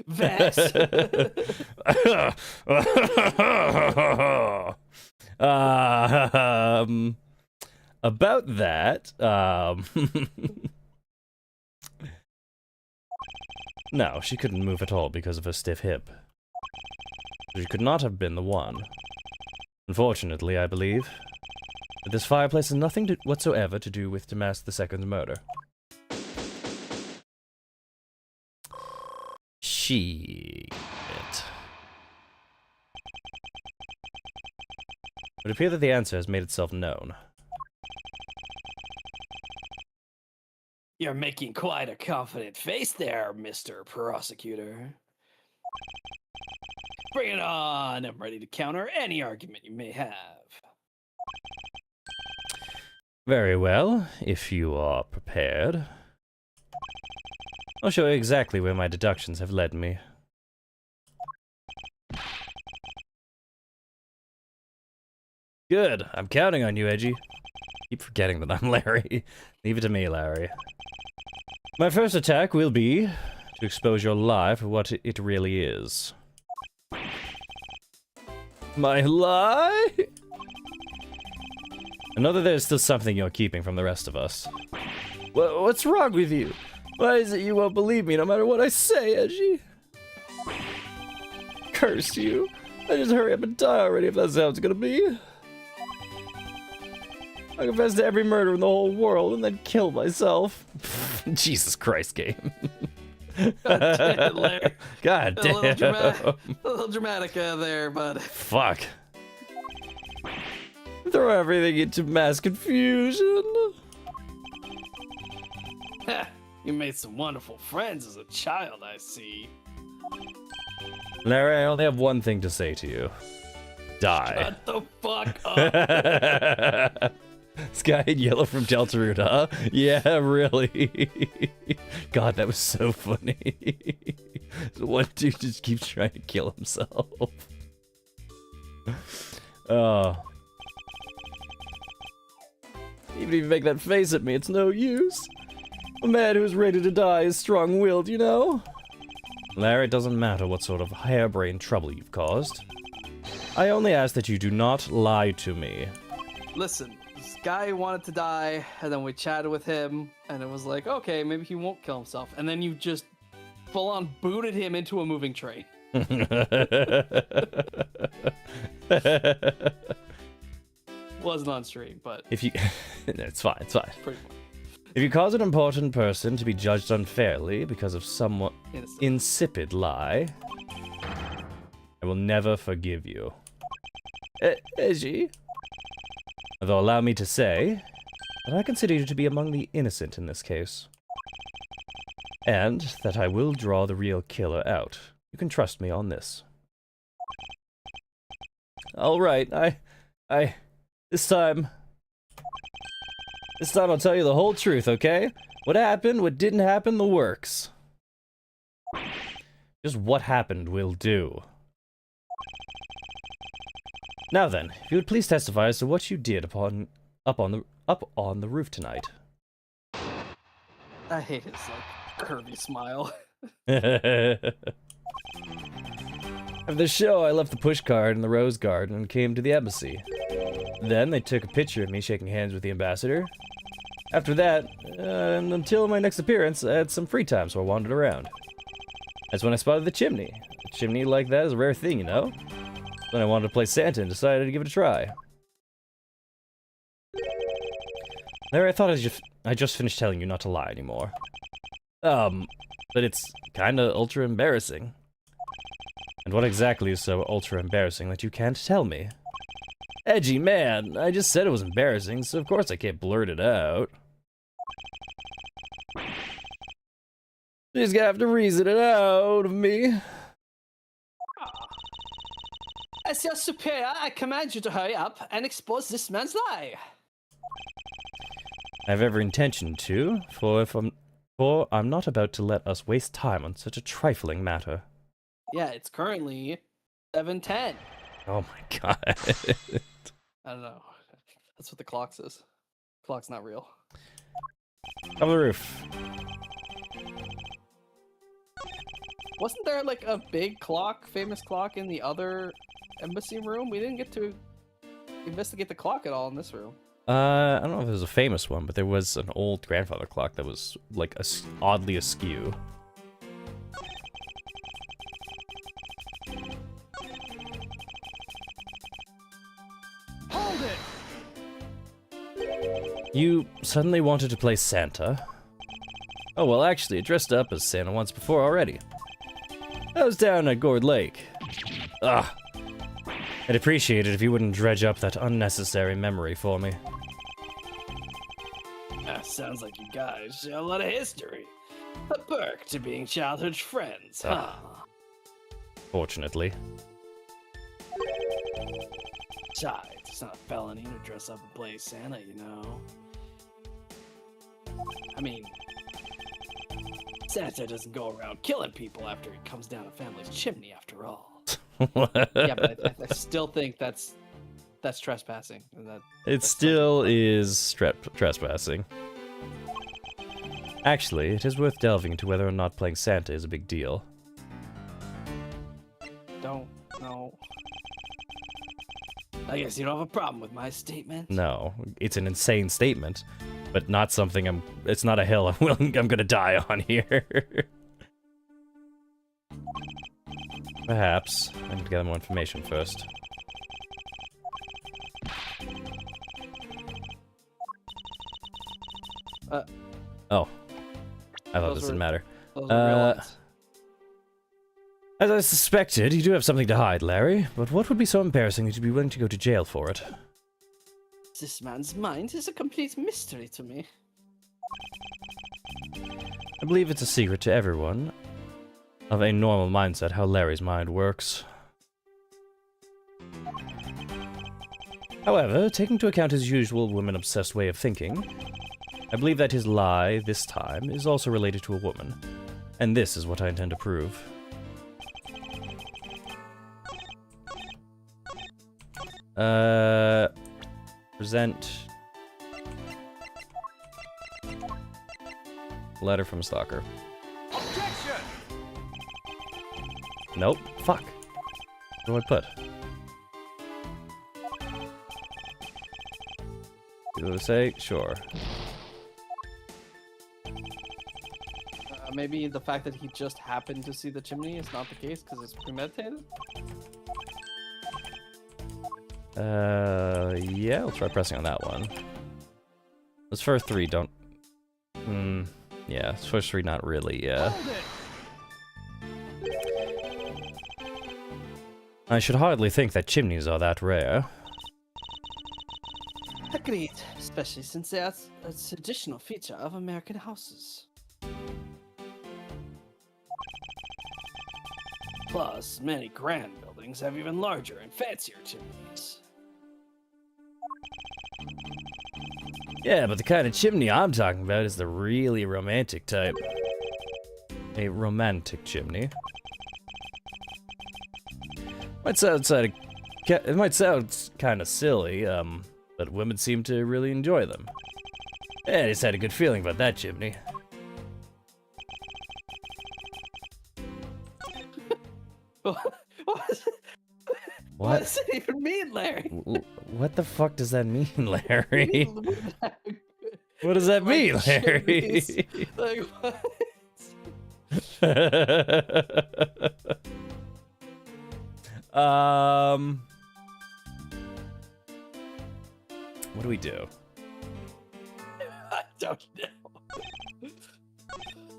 Vex. About that, no, she couldn't move at all because of her stiff hip. She could not have been the one. Unfortunately, I believe that this fireplace has nothing whatsoever to do with Damask II's murder. Shit. It would appear that the answer has made itself known. You're making quite a confident face there, Mr. Prosecutor. Bring it on. I'm ready to counter any argument you may have. Very well, if you are prepared. I'll show you exactly where my deductions have led me. Good, I'm counting on you, Edgy. Keep forgetting that I'm Larry. Leave it to me, Larry. My first attack will be to expose your lie for what it really is. My lie? I know that there's still something you're keeping from the rest of us. What's wrong with you? Why is it you won't believe me no matter what I say, Edgy? Curse you. I just hurry up and die already if that's how it's gonna be. I confess to every murder in the whole world and then kill myself. Jesus Christ, game. God damn, Larry. God A damn. little dramatic there, bud. Fuck. Throw everything into mass confusion. You made some wonderful friends as a child, I see. Larry, I only have one thing to say to you. Die. Shut the fuck up. This guy in yellow from Deltarune, huh? Yeah, really. God, that was so funny. One dude just keeps trying to kill himself. Oh. Even if you make that face at me, it's no use. A man who is ready to die is strong-willed, you know? Larry, it doesn't matter what sort of harebrained trouble you've caused. I only ask that you do not lie to me. Listen, this guy wanted to die, and then we chatted with him, and it was like, okay, maybe he won't kill himself. And then you just full-on booted him into a moving train. Wasn't on stream, but If you... it's fine, it's fine. pretty much If you cause an important person to be judged unfairly because of somewhat innocent. insipid lie, I will never forgive you. Eji? Although allow me to say that I consider you to be among the innocent in this case. And that I will draw the real killer out. You can trust me on this. Alright, This time I'll tell you the whole truth, okay? What happened, what didn't happen, the works. Just what happened will do. Now then, if you would please testify as to what you did up on the roof tonight. I hate his like curvy smile. After the show, I left the push cart in the rose garden and came to the embassy. Then they took a picture of me shaking hands with the ambassador. After that, and until my next appearance, I had some free time, so I wandered around. That's when I spotted the chimney. A chimney like that is a rare thing, you know? Then I wanted to play Santa and decided to give it a try. There, I thought I just finished telling you not to lie anymore. But it's kinda ultra embarrassing. And what exactly is so ultra embarrassing that you can't tell me? Edgy, man, I just said it was embarrassing, so of course I can't blurt it out. You just gonna have to reason it out of me. As your superior, I command you to hurry up and expose this man's lie. I have every intention to, for I'm not about to let us waste time on such a trifling matter. Yeah, it's currently 7:10. Oh my god. I don't know. That's what the clock says. Clock's not real. On the roof. Wasn't there like a big clock, famous clock in the other embassy room? We didn't get to investigate the clock at all in this room. I don't know if it was a famous one, but there was an old grandfather clock that was like oddly askew. Hold it! You suddenly wanted to play Santa? Oh well, actually, I dressed up as Santa once before already. I was down at Gourd Lake. Ugh. I'd appreciate it if you wouldn't dredge up that unnecessary memory for me. sounds like you guys share a lot of history. A perk to being childhood friends, huh? Fortunately. Besides, it's not a felony to dress up and play Santa, you know. I mean, Santa doesn't go around killing people after he comes down a family's chimney, after all. Yeah, but I still think that's trespassing. And It that's still is trespassing. Actually, it is worth delving into whether or not playing Santa is a big deal. don't know. I guess you don't have a problem with my statement. No, it's an insane statement, but not something it's not a hill I'm gonna die on here. Perhaps. I need to gather more information first. Oh. I thought Those this didn't were- matter. Those are real Uh, ones. As I suspected, you do have something to hide, Larry, but what would be so embarrassing that you'd be willing to go to jail for it? This man's mind is a complete mystery to me. I believe it's a secret to everyone of a normal mindset how Larry's mind works. However, taking into account his usual woman-obsessed way of thinking, I believe that his lie, this time, is also related to a woman. And this is what I intend to prove. Present... letter from a stalker. Objection! Nope. Fuck. What do I put? You want to say? Sure. Maybe the fact that he just happened to see the chimney is not the case because it's premeditated. Yeah, I'll try pressing on that one. Those first three don't... yeah, those first three not really, Hold it! I should hardly think that chimneys are that rare. Agreed, especially since they are a traditional feature of American houses. Plus, many grand buildings have even larger and fancier chimneys. Yeah, but the kind of chimney I'm talking about is the really romantic type. A romantic chimney. It might sound kind of silly, but women seem to really enjoy them. I just had a good feeling about that chimney. What does it even mean, Larry? What the fuck does that mean, Larry? What does that mean, Larry? Like, what? What do we do? I don't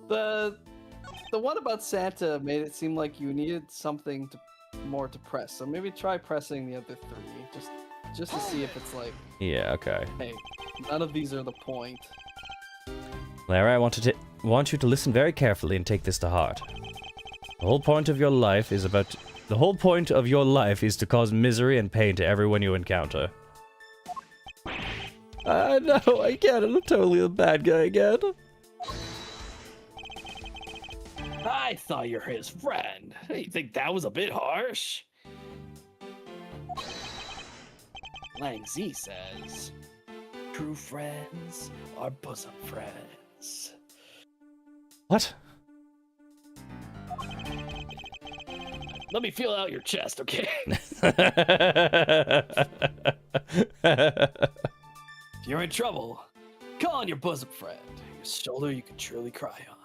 know. The one about Santa made it seem like you needed something more to press. So maybe try pressing the other three, just to see if it's like, Yeah, okay. hey, none of these are the point. Larry, I want you to listen very carefully and take this to heart. The whole point of your life is to cause misery and pain to everyone you encounter. No, I get it. I'm totally the bad guy again. I thought you're his friend. You think that was a bit harsh? Lang Z says, true friends are bosom friends. What? Let me feel out your chest, okay? If you're in trouble, call on your bosom friend, your shoulder you can truly cry on.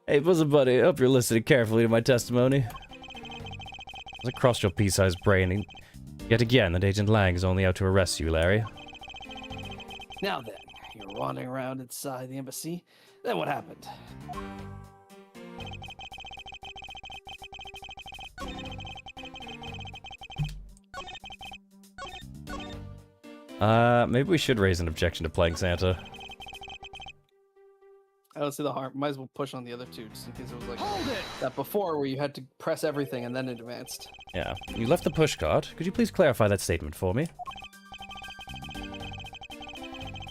Hey, bosom buddy, I hope you're listening carefully to my testimony. As I crossed your pea-sized brain, and yet again, that Agent Lang is only out to arrest you, Larry. Now then, you're wandering around inside the embassy. Then what happened? Maybe we should raise an objection to playing Santa. I don't see the harm. Might as well push on the other two, just in case it was like Hold it! that before, where you had to press everything and then it advanced. Yeah. You left the pushcart. Could you please clarify that statement for me?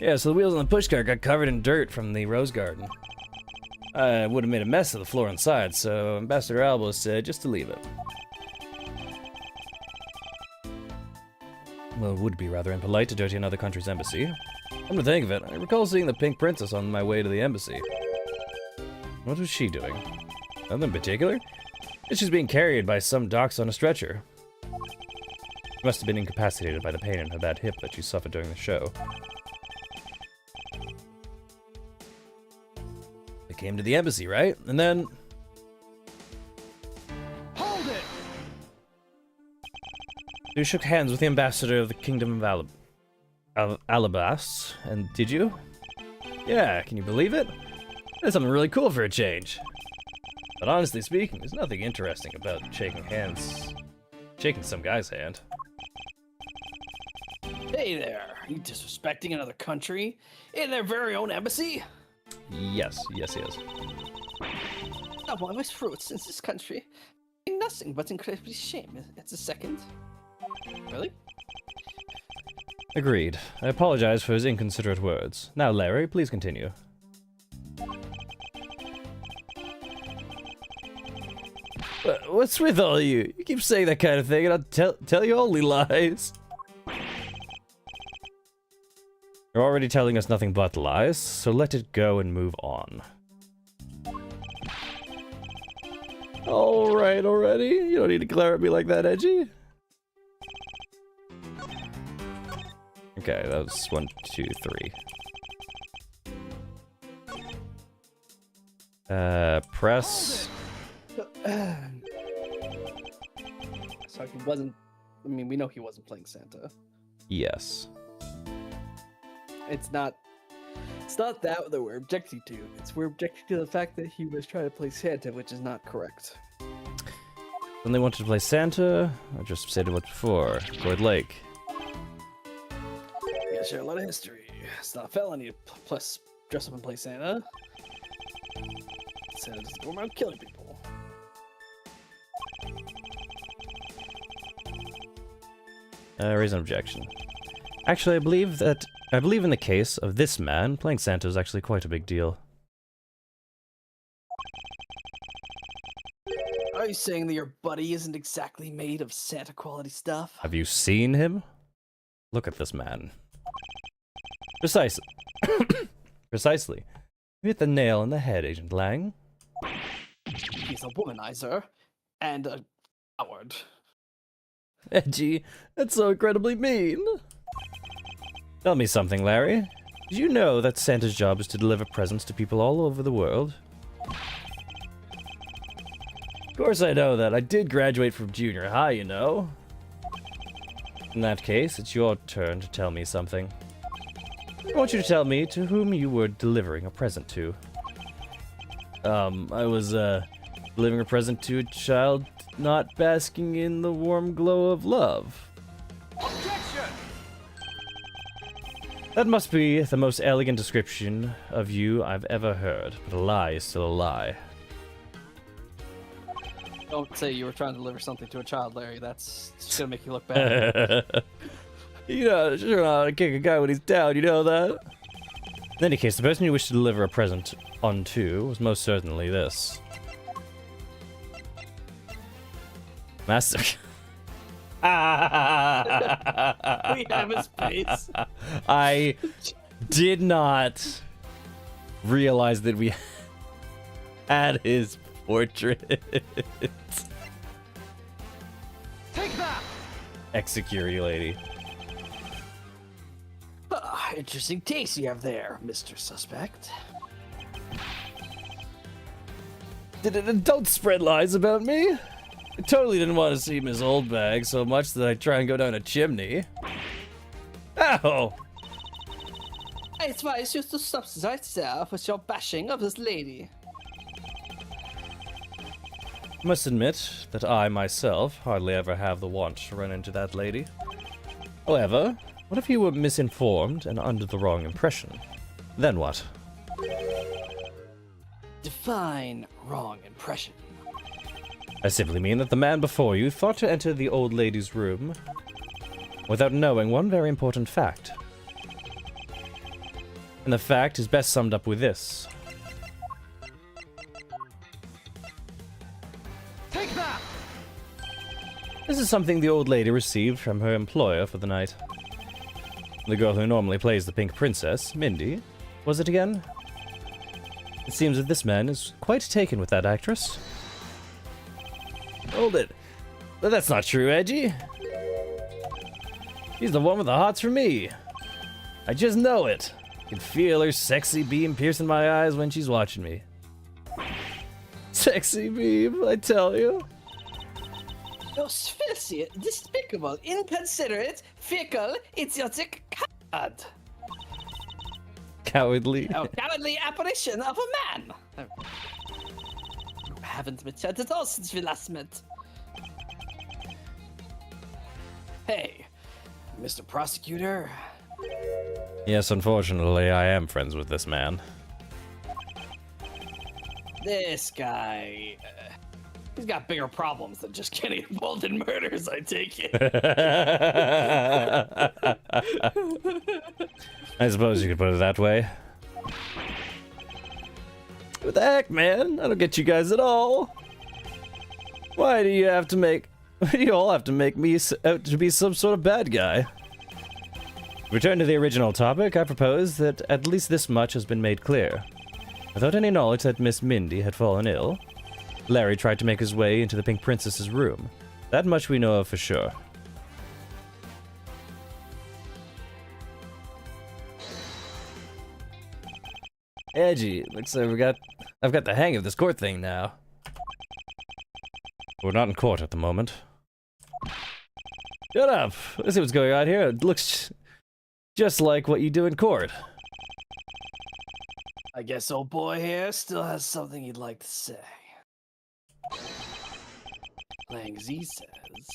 Yeah, so the wheels on the pushcart got covered in dirt from the rose garden. I would have made a mess of the floor inside, so Ambassador Albo said just to leave it. Well, it would be rather impolite to dirty another country's embassy. Come to think of it, I recall seeing the Pink Princess on my way to the embassy. What was she doing? Nothing in particular? She's being carried by some docs on a stretcher. She must have been incapacitated by the pain in her bad hip that she suffered during the show. They came to the embassy, right? And then... Hold it! You shook hands with the ambassador of the Kingdom of Alabast, and did you? Yeah, can you believe it? That's something really cool for a change. But honestly speaking, there's nothing interesting about shaking some guy's hand. Hey there, are you disrespecting another country in their very own embassy? Yes. Not one of his fruits since this country. Nothing but incredibly shame. It's a second. Really? Agreed. I apologize for his inconsiderate words. Now, Larry, please continue. What's with all you? You keep saying that kind of thing, and I'll tell you only lies. You're already telling us nothing but lies, so let it go and move on. Alright already? You don't need to glare at me like that, Edgy. Okay, that was 1, 2, 3. Press. So he wasn't. I mean, we know he wasn't playing Santa. Yes. It's not that we're objecting to. We're objecting to the fact that he was trying to play Santa, which is not correct. When they wanted to play Santa, I just said it before. Gourd Lake. Yeah, share a lot of history. It's not a felony to plus dress up and play Santa. Santa doesn't go around killing people. Raise an objection. Actually, I believe in the case of this man, playing Santa is actually quite a big deal. Are you saying that your buddy isn't exactly made of Santa quality stuff? Have you seen him? Look at this man. Precisely. Precisely. You hit the nail on the head, Agent Lang. He's a womanizer and a coward. Edgy, that's so incredibly mean. Tell me something, Larry. Did you know that Santa's job is to deliver presents to people all over the world? Of course I know that. I did graduate from junior high, you know. In that case, it's your turn to tell me something. I want you to tell me to whom you were delivering a present to. I was, delivering a present to a child not basking in the warm glow of love. Objection! That must be the most elegant description of you I've ever heard, but a lie is still a lie. Don't say you were trying to deliver something to a child, Larry. That's just gonna make you look bad. You know, sure not to kick a guy when he's down, you know that? In any case, the person you wish to deliver a present onto was most certainly this. Master... We have his face. I did not realize that we had his portrait. Take that! Execurity lady. Interesting taste you have there, Mr. Suspect. Don't spread lies about me. I totally didn't want to see Miss Oldbag so much that I try and go down a chimney. Ow! I advise you to stop right there with your bashing of this lady. I must admit that I myself hardly ever have the want to run into that lady. However, What if you were misinformed and under the wrong impression? Then what? Define wrong impression. I simply mean that the man before you thought to enter the old lady's room without knowing one very important fact. And the fact is best summed up with this. Take that! This is something the old lady received from her employer for the night. The girl who normally plays the Pink Princess, Mindy, was it again? It seems that this man is quite taken with that actress. Hold it. But that's not true, Edgy. She's the one with the hots for me. I just know it. I can feel her sexy beam piercing my eyes when she's watching me. Sexy beam, I tell you. You're filthy, despicable, inconsiderate, fickle, idiotic coward. Cowardly. A cowardly apparition of a man. You haven't matured at all since we last met. Hey, Mr. Prosecutor. Yes, unfortunately, I am friends with this man. This guy, he's got bigger problems than just getting involved in murders, I take it. I suppose you could put it that way. What the heck, man? I don't get you guys at all. Why do you have to make... Why do you all have to make me out to be some sort of bad guy? Return to the original topic, I propose that at least this much has been made clear. Without any knowledge that Miss Mindy had fallen ill, Larry tried to make his way into the Pink Princess's room. That much we know of for sure. Edgy, looks like I've got the hang of this court thing now. We're not in court at the moment. Shut up! Let's see what's going on here. It looks just like what you do in court. I guess old boy here still has something he'd like to say. Lang Z says,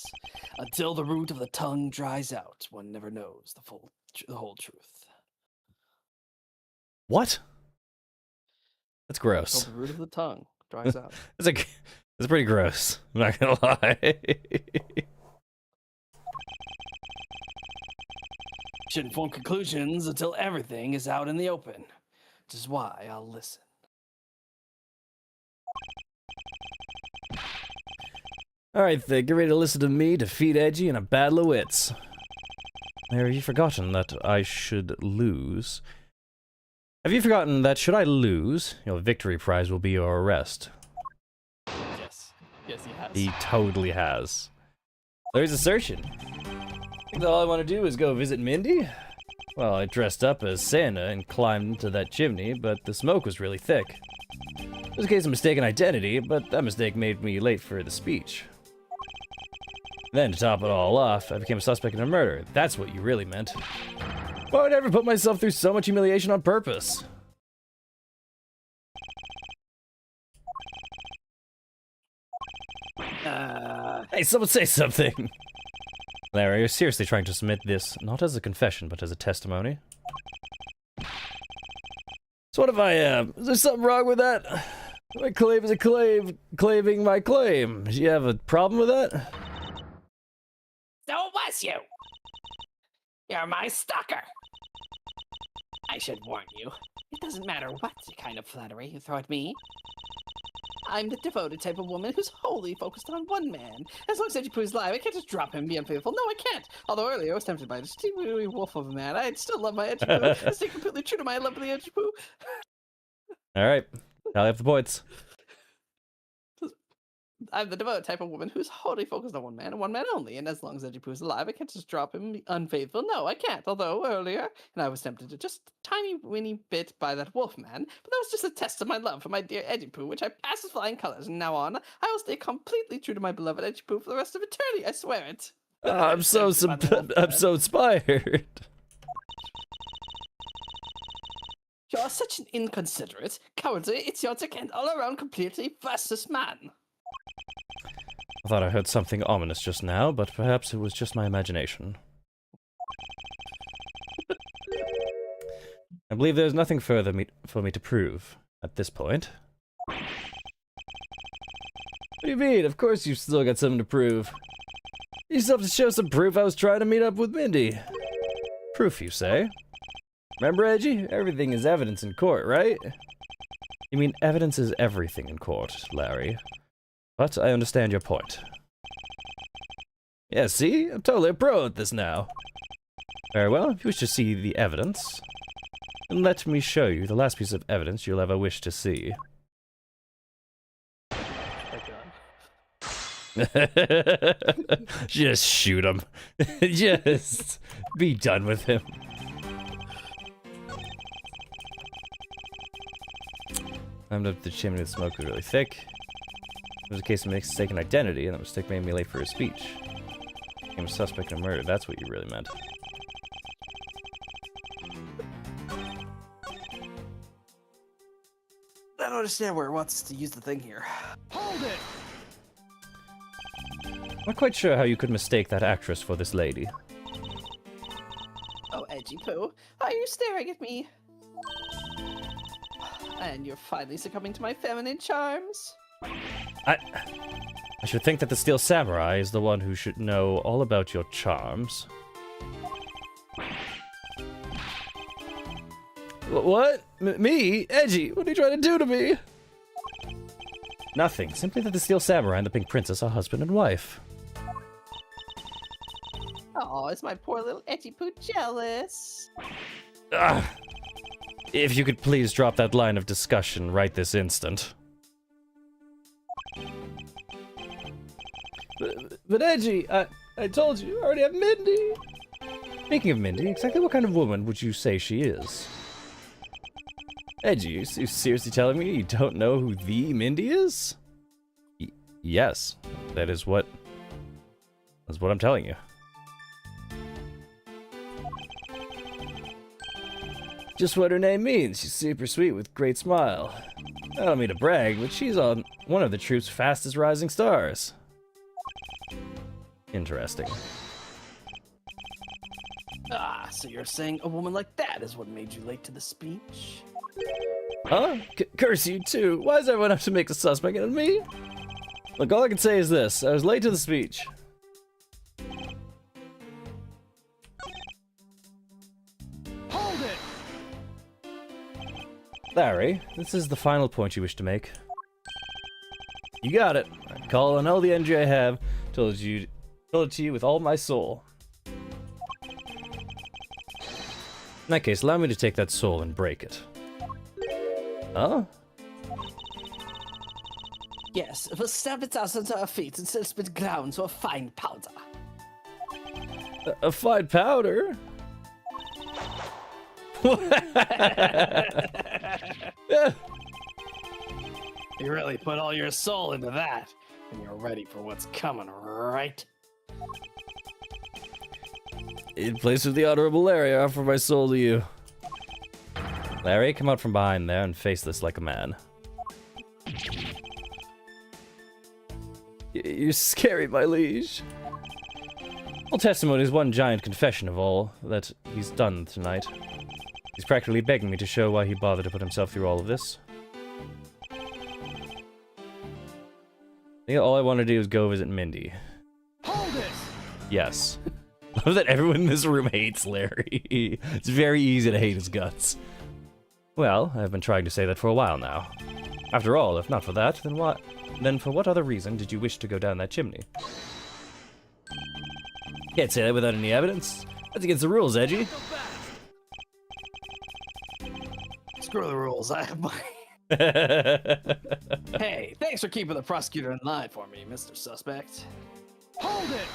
until the root of the tongue dries out, one never knows the whole truth. What? That's gross. Until the root of the tongue dries out. That's pretty gross. I'm not gonna lie. Shouldn't form conclusions until everything is out in the open, which is why I'll listen. Alright, then, get ready to listen to me defeat Edgy in a battle of wits. Have you forgotten that I should lose? Have you forgotten that should I lose, your victory prize will be your arrest? Yes. Yes, he has. He totally has. There's assertion. I think all I want to do is go visit Mindy? Well, I dressed up as Santa and climbed into that chimney, but the smoke was really thick. It was a case of mistaken identity, but that mistake made me late for the speech. Then, to top it all off, I became a suspect in a murder. That's what you really meant. Why would I ever put myself through so much humiliation on purpose? Hey, someone say something! Larry, you're seriously trying to submit this, not as a confession, but as a testimony? So what if I am? Is there something wrong with that? My claim is a claim, claiming my claim. Do you have a problem with that? So it was you. You're my stalker. I should warn you. It doesn't matter what kind of flattery you throw at me. I'm the devoted type of woman who's wholly focused on one man. As long as Edgy Poo is alive, I can't just drop him and be unfaithful. No, I can't. Although earlier I was tempted by a steamy wolf of a man, I'd still love my Edgy Poo. I stay completely true to my lovely Edgy Poo. Alright, tally up the points. I'm the devoted type of woman who's wholly focused on one man and one man only. And as long as Edgy Poo is alive, I can't just drop him and be unfaithful. No, I can't. Although earlier, and I was tempted to just a tiny weeny bit by that wolf man, but that was just a test of my love for my dear Edgy Poo, which I passed with flying colors. And now on, I will stay completely true to my beloved Edgy Poo for the rest of eternity. I swear it. I'm so inspired. You're such an inconsiderate, cowardly, idiotic, and all-around completely faceless man. I thought I heard something ominous just now, but perhaps it was just my imagination. believe there's nothing further for me to prove at this point. What do you mean? Of course you've still got something to prove. You still have to show some proof I was trying to meet up with Mindy. Proof, you say? Remember, Edgy? Everything is evidence in court, right? You mean evidence is everything in court, Larry. But I understand your point. Yeah, see? I'm totally a pro at this now. Very well, if you wish to see the evidence, then let me show you the last piece of evidence you'll ever wish to see. Just shoot him. Just be done with him. Climbed up the chimney, the smoke was really thick. It was a case of mistaken identity, and that mistake made me late for his speech. Became a suspect in a murder, that's what you really meant. I don't understand where it wants to use the thing here. Hold it! I'm not quite sure how you could mistake that actress for this lady. Oh, Edgy Poo, are you staring at me? And you're finally succumbing to my feminine charms? I should think that the Steel Samurai is the one who should know all about your charms. What? Me? Edgy? What are you trying to do to me? Nothing. Simply that the Steel Samurai and the Pink Princess are husband and wife. Oh, is my poor little Edgy Poo jealous? Ugh. If you could please drop that line of discussion right this instant. But Edgy, I told you, I already have Mindy. Speaking of Mindy, exactly what kind of woman would you say she is? Edgy, you seriously telling me you don't know who the Mindy is? Yes, that's what I'm telling you. Just what her name means. She's super sweet with great smile. I don't mean to brag, but she's on one of the troupe's fastest rising stars. Interesting. Ah, so you're saying a woman like that is what made you late to the speech? Huh? Curse you too. Why does everyone have to make a suspect out of me? Look, all I can say is this. I was late to the speech. Hold it! Larry, this is the final point you wish to make. You got it. I call on all the energy I have, told it to you with all my soul. In that case, allow me to take that soul and break it. Huh? Yes, it will stab its ass into our feet until it's been ground to a fine powder. A fine powder? You really put all your soul into that, and you're ready for what's coming, right? In place of the Honorable Larry, I offer my soul to you. Larry, come out from behind there and face this like a man. You're scary, my liege. All testimony is one giant confession of all that he's done tonight. He's practically begging me to show why he bothered to put himself through all of this. Yeah, all I want to do is go visit Mindy. Hold it! Yes. Love that everyone in this room hates Larry. It's very easy to hate his guts. Well, I've been trying to say that for a while now. After all, if not for that, then what? Then for what other reason did you wish to go down that chimney? Can't say that without any evidence. That's against the rules, Edgy. Screw the rules. I have my. Hey, thanks for keeping the prosecutor in line for me, Mr. Suspect. Hold it!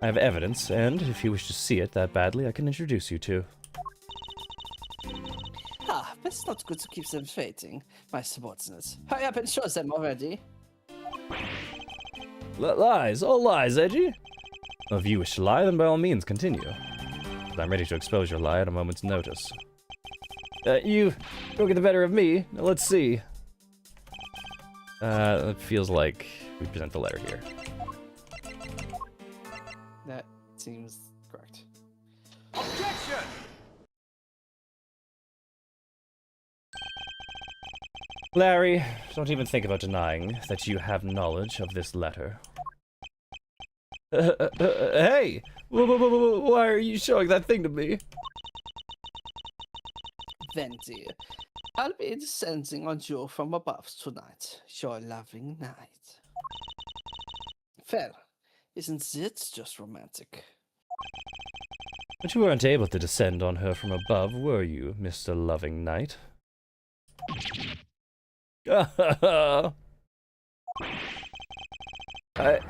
I have evidence, and if you wish to see it that badly, I can introduce you to. Ah, but it's not good to keep them waiting, my subordinates. Hurry up and show them already. Lies, all lies, Edgy. Well, if you wish to lie, then by all means continue. But I'm ready to expose your lie at a moment's notice. You don't get the better of me. Now, let's see. It feels like we present the letter here. That seems correct. Objection! Larry, don't even think about denying that you have knowledge of this letter. Hey! Why are you showing that thing to me? Venti, I'll be descending on you from above tonight, your loving night. Fair, isn't it just romantic? But you weren't able to descend on her from above, were you, Mr. Loving Knight? I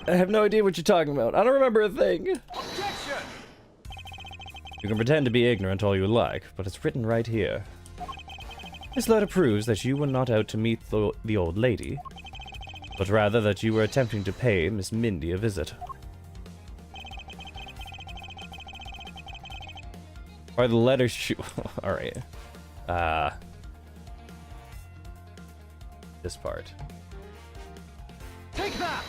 have no idea what you're talking about. I don't remember a thing. Objection! You can pretend to be ignorant all you like, but it's written right here. This letter proves that you were not out to meet the old lady, but rather that you were attempting to pay Miss Mindy a visit. Are the letters alright. This part. Take that!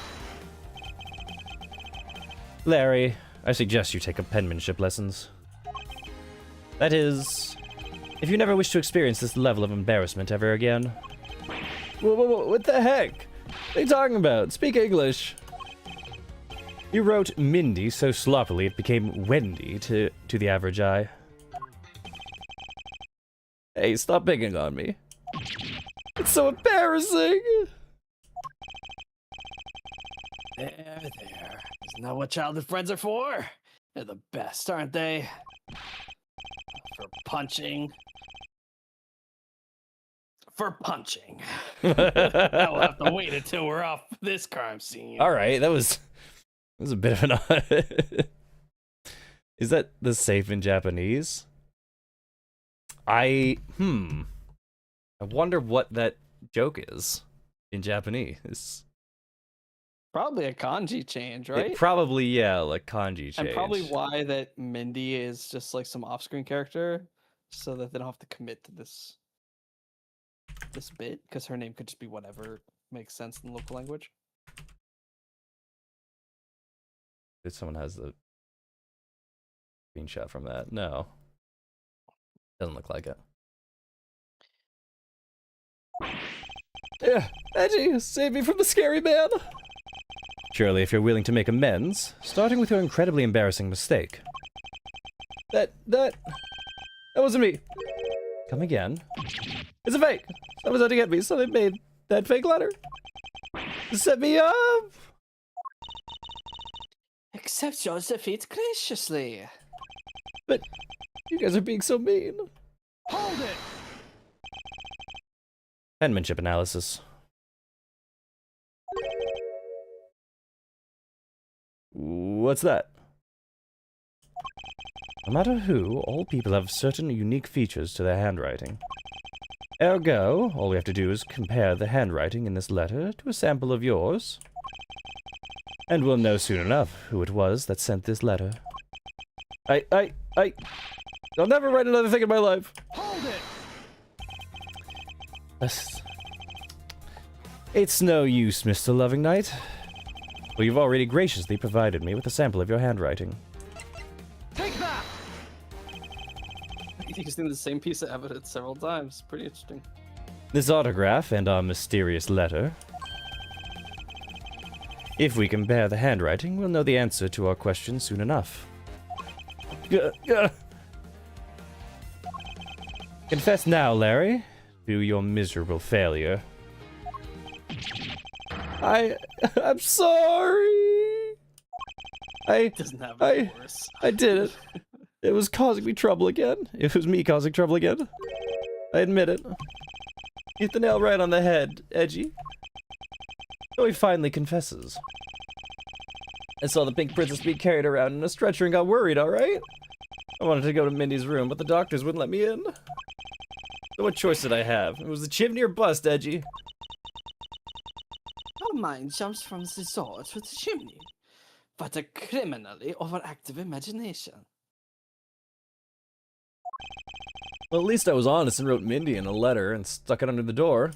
Larry, I suggest you take up penmanship lessons. That is, if you never wish to experience this level of embarrassment ever again. What the heck? What are you talking about? Speak English. You wrote Mindy so sloppily it became Wendy to the average eye. Hey, stop picking on me. It's so embarrassing! There. Isn't that what childhood friends are for? They're the best, aren't they? For punching. For punching. Now we'll have to wait until we're off this crime scene. Alright, that was a bit of an Is that the safe in Japanese? I wonder what that joke is in Japanese. Probably a kanji change, right? It probably, yeah, like kanji change. And probably why that Mindy is just like some off-screen character, so that they don't have to commit to this bit, because her name could just be whatever makes sense in the local language. If someone has the screenshot from that. No. Doesn't look like it. Yeah, Edgy, save me from the scary man! Surely, if you're willing to make amends, starting with your incredibly embarrassing mistake. That wasn't me. Come again. It's a fake! Someone's out to get me, so they made that fake letter. Set me up! Accept your defeat graciously. But you guys are being so mean. Hold it! Penmanship analysis. What's that? No matter who, all people have certain unique features to their handwriting. Ergo, all we have to do is compare the handwriting in this letter to a sample of yours. And we'll know soon enough who it was that sent this letter. I'll never write another thing in my life. Hold it! It's no use, Mr. Loving Knight. Well, you've already graciously provided me with a sample of your handwriting. Take that! Using the same piece of evidence several times. Pretty interesting. This autograph and our mysterious letter. If we compare the handwriting, we'll know the answer to our question soon enough. Confess now, Larry, to your miserable failure. I'm sorry. Doesn't have any worse. I did it. It was causing me trouble again. It was me causing trouble again. I admit it. Hit the nail right on the head, Edgy. So he finally confesses. I saw the pink princess being carried around in a stretcher and got worried, alright? I wanted to go to Mindy's room, but the doctors wouldn't let me in. So what choice did I have? It was the chimney or bust, Edgy. Our mind jumps from the door to the chimney, but a criminally overactive imagination. Well, at least I was honest and wrote Mindy in a letter and stuck it under the door.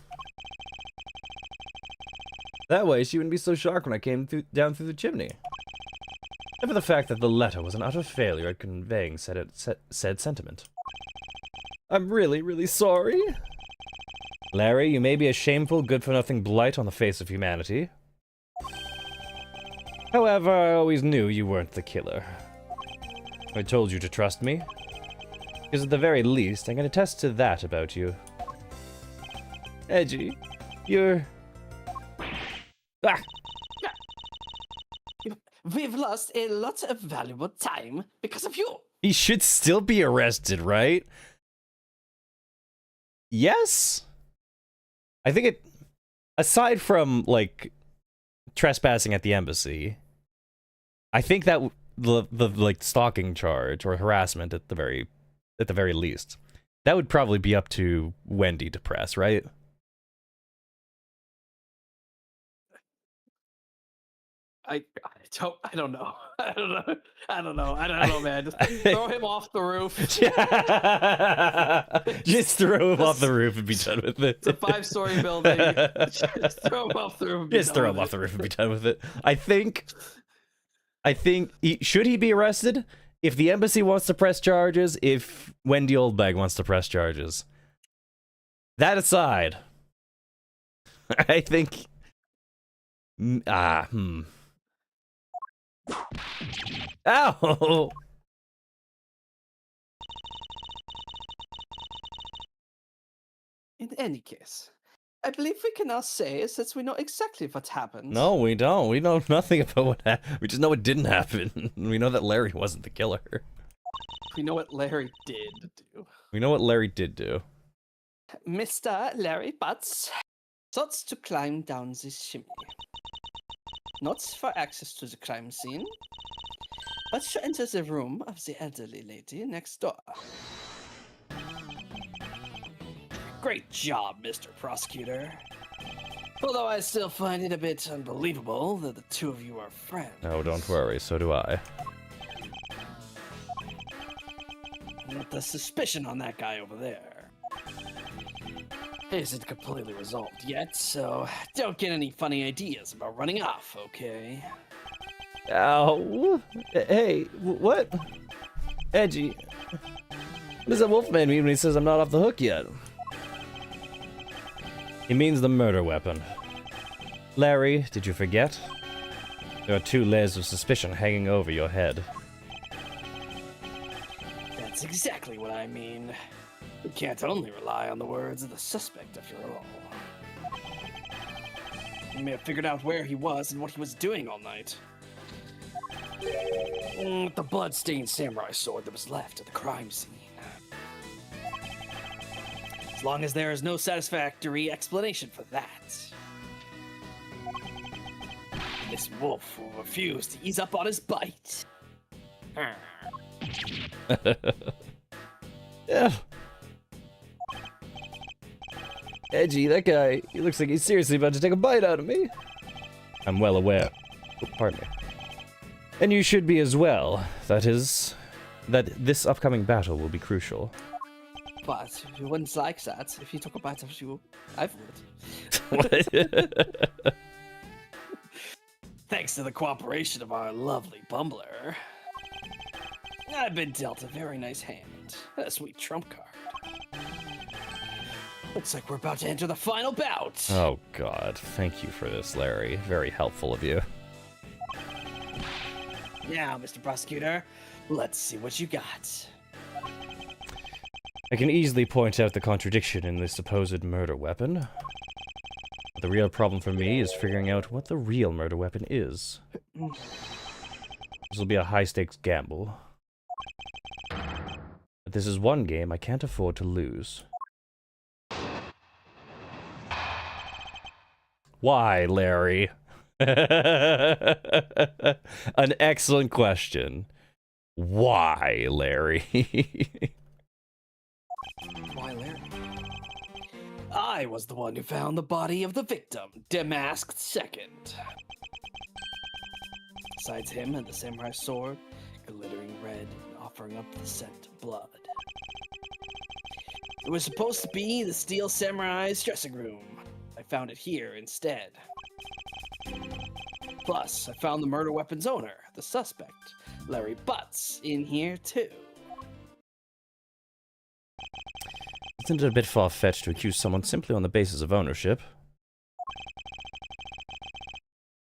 That way, she wouldn't be so shocked when I came down through the chimney. And for the fact that the letter was an utter failure at conveying said sentiment. I'm really, really sorry. Larry, you may be a shameful, good-for-nothing blight on the face of humanity. However, I always knew you weren't the killer. I told you to trust me. Because at the very least, I can attest to that about you. Edgy, you're... Ah! We've lost a lot of valuable time because of you. He should still be arrested, right? Yes? I think it... Aside from, like, trespassing at the embassy, I think that the like, stalking charge or harassment at the very least, that would probably be up to Wendy to press, right? I don't know. I don't know, man. Just throw him off the roof. Just throw him off the roof and be done with it. It's a 5-story building. Just throw him off the roof. And be Just done throw with him off it. the roof and be done with it. I think should he be arrested? If the embassy wants to press charges, if Wendy Oldbag wants to press charges. That aside, I think... Ow! In any case, I believe we can now say since we know exactly what happened. No, we don't. We know nothing about what happened. We just know it didn't happen. We know that Larry wasn't the killer. We know what Larry did do. We know what Larry did do. Mr. Larry Butts sought to climb down this chimney. Not for access to the crime scene, but to enter the room of the elderly lady next door. Great job, Mr. Prosecutor. Although I still find it a bit unbelievable that the two of you are friends. Oh, don't worry. So do I. Not the suspicion on that guy over there. Isn't completely resolved yet, so don't get any funny ideas about running off, okay? Ow. Hey, what? Edgy. What does that Wolfman mean when he says I'm not off the hook yet? He means the murder weapon. Larry, did you forget? There are 2 layers of suspicion hanging over your head. That's exactly what I mean. We can't only rely on the words of the suspect after all. We may have figured out where he was and what he was doing all night. With the blood-stained samurai sword that was left at the crime scene. As long as there is no satisfactory explanation for that. This wolf will refuse to ease up on his bite. Yeah. Edgy, that guy, he looks like he's seriously about to take a bite out of me. I'm well aware. Oh, pardon me. And you should be as well. That is, that this upcoming battle will be crucial. But you wouldn't like that if you took a bite of you. I would. What? Thanks to the cooperation of our lovely bumbler, I've been dealt a very nice hand. A sweet trump card. Looks like we're about to enter the final bout. Oh god, thank you for this, Larry. Very helpful of you. Now, Mr. Prosecutor, let's see what you got. I can easily point out the contradiction in this supposed murder weapon. But the real problem for me is figuring out what the real murder weapon is. This will be a high-stakes gamble. But this is one game I can't afford to lose. Why, Larry? An excellent question. Why, Larry? Why, Larry? I was the one who found the body of the victim, Damasked Second. Besides him and the samurai sword, glittering red and offering up the scent of blood. It was supposed to be the Steel Samurai's dressing room. I found it here instead. Plus, I found the murder weapon's owner, the suspect, Larry Butts, in here too. Isn't it a bit far-fetched to accuse someone simply on the basis of ownership?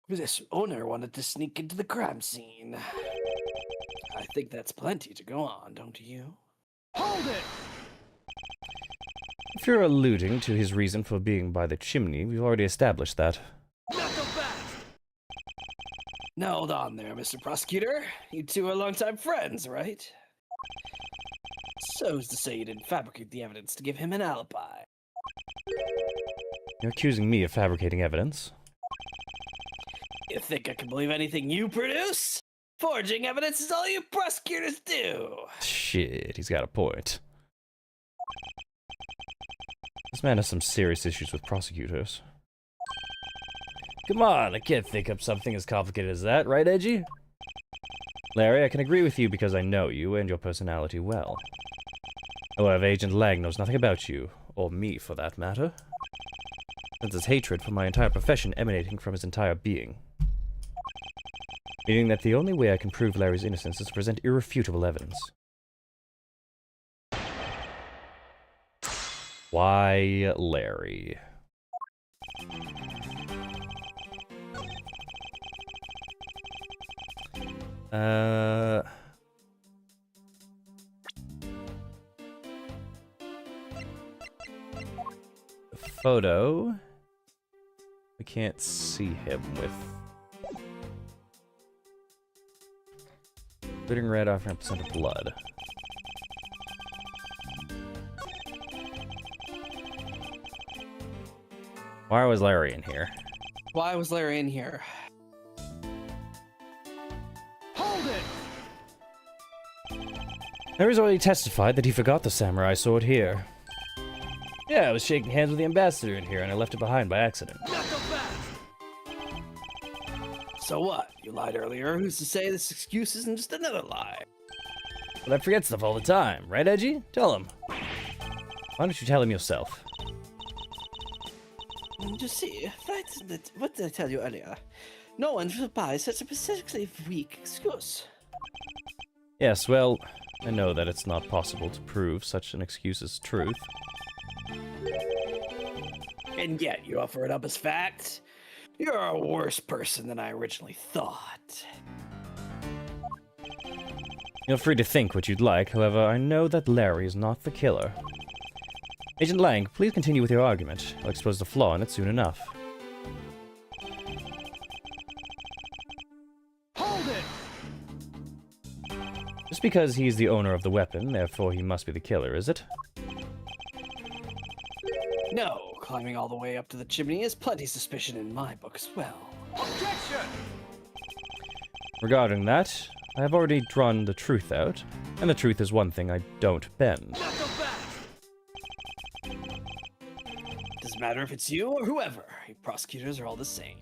This owner wanted to sneak into the crime scene. I think that's plenty to go on, don't you? Hold it! If you're alluding to his reason for being by the chimney, we've already established that. Knuckle back! Now hold on there, Mr. Prosecutor. You two are longtime friends, right? So who's to say you didn't fabricate the evidence to give him an alibi? You're accusing me of fabricating evidence? You think I can believe anything you produce? Forging evidence is all you prosecutors do. Shit, he's got a point. This man has some serious issues with prosecutors. Come on, I can't think up something as complicated as that, right, Edgy? Larry, I can agree with you because I know you and your personality well. However, Agent Lang knows nothing about you, or me for that matter. Since his hatred for my entire profession emanating from his entire being. Meaning that the only way I can prove Larry's innocence is to present irrefutable evidence. Why Larry? The photo. We can't see him with. Glittering red offering up percent of blood. Why was Larry in here? Why was Larry in here? Hold it! Larry's already testified that he forgot the samurai sword here. Yeah, I was shaking hands with the ambassador in here and I left it behind by accident. Knuckle back! So what? You lied earlier. Who's to say this excuse isn't just another lie? But I forget stuff all the time, right, Edgy? Tell him. Why don't you tell him yourself? You see, what did I tell you earlier? No one should buy such a pathetically weak excuse. Yes, well, I know that it's not possible to prove such an excuse's truth. And yet you offer it up as fact? You're a worse person than I originally thought. Feel free to think what you'd like, however, I know that Larry is not the killer. Agent Lang, please continue with your argument. I'll expose the flaw in it soon enough. Hold it! Just because he's the owner of the weapon, therefore he must be the killer, is it? No, climbing all the way up to the chimney is plenty suspicion in my book as well. Objection! Regarding that, I have already drawn the truth out, and the truth is one thing I don't bend. Knuckle back! Doesn't matter if it's you or whoever. You prosecutors are all the same.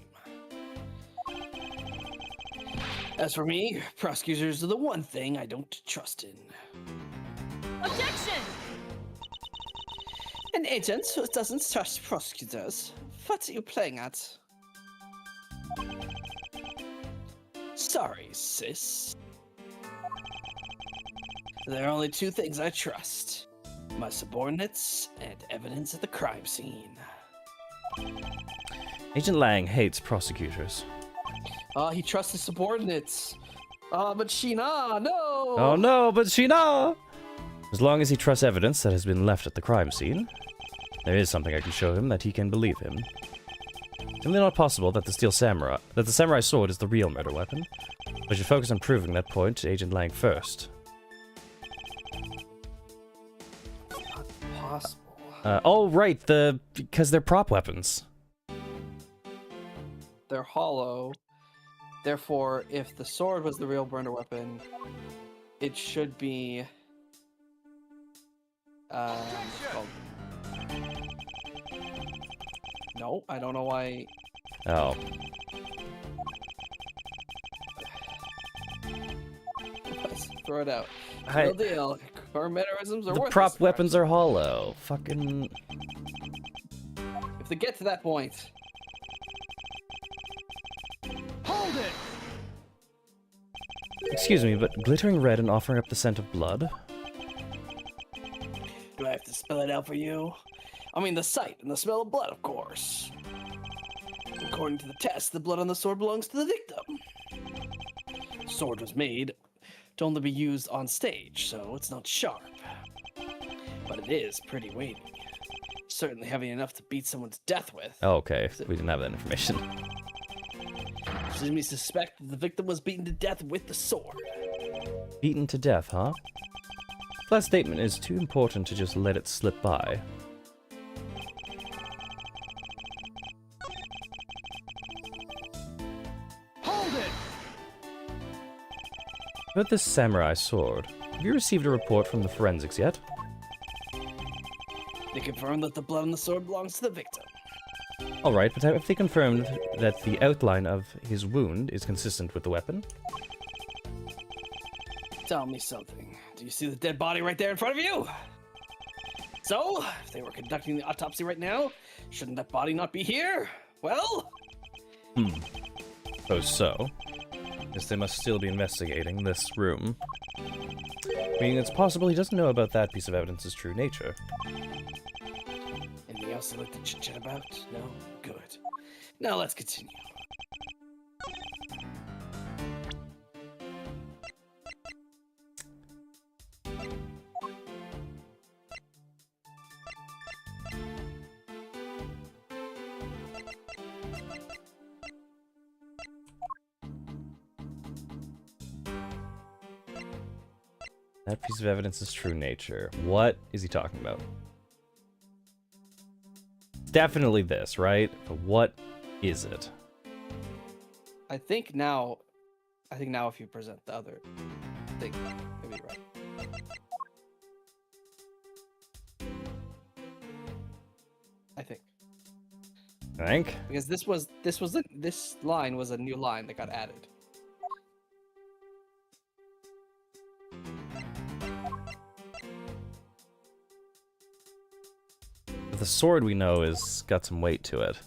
As for me, prosecutors are the one thing I don't trust in. Objection! An agent who doesn't trust prosecutors. What are you playing at? Sorry, sis. There are only two things I trust. My subordinates and evidence at the crime scene. Agent Lang hates prosecutors. He trusts his subordinates. But Sheena, no! Oh no, but Sheena! As long as he trusts evidence that has been left at the crime scene, there is something I can show him that he can believe him. It's simply not possible that the samurai sword is the real murder weapon. We should focus on proving that point to Agent Lang first. Possible. Oh right, because they're prop weapons. They're hollow. Therefore, if the sword was the real burner weapon, it should be what's it called? No, I don't know why. Oh. Let's throw it out. I- Real deal. Core mannerisms are The worthless. prop weapons are hollow. Fucking... If they get to that point, Hold it! Excuse me, but glittering red and offering up the scent of blood? Do I have to spell it out for you? I mean, the sight and the smell of blood, of course. According to the test, the blood on the sword belongs to the victim. The sword was made to only be used on stage, so it's not sharp. But it is pretty weighty. Certainly heavy enough to beat someone to death with. Oh, okay. We didn't have that information. Which leads me to suspect that the victim was beaten to death with the sword. Beaten to death, huh? That statement is too important to just let it slip by. Hold it! About this samurai sword, have you received a report from the forensics yet? They confirmed that the blood on the sword belongs to the victim. Alright, but have they confirmed that the outline of his wound is consistent with the weapon? Tell me something. Do you see the dead body right there in front of you? So, if they were conducting the autopsy right now, shouldn't that body not be here? Well, Suppose so. Yes, they must still be investigating this room. Meaning it's possible he doesn't know about that piece of evidence's true nature. anything else you'd like to chit-chat about? No? Good. Now let's continue. That piece of evidence's true nature. What is he talking about? Definitely this, right? But what is it? I think now if you present the other thing, maybe you're right. I think I think? because this line was a new line that got added. The sword we know is got some weight to it.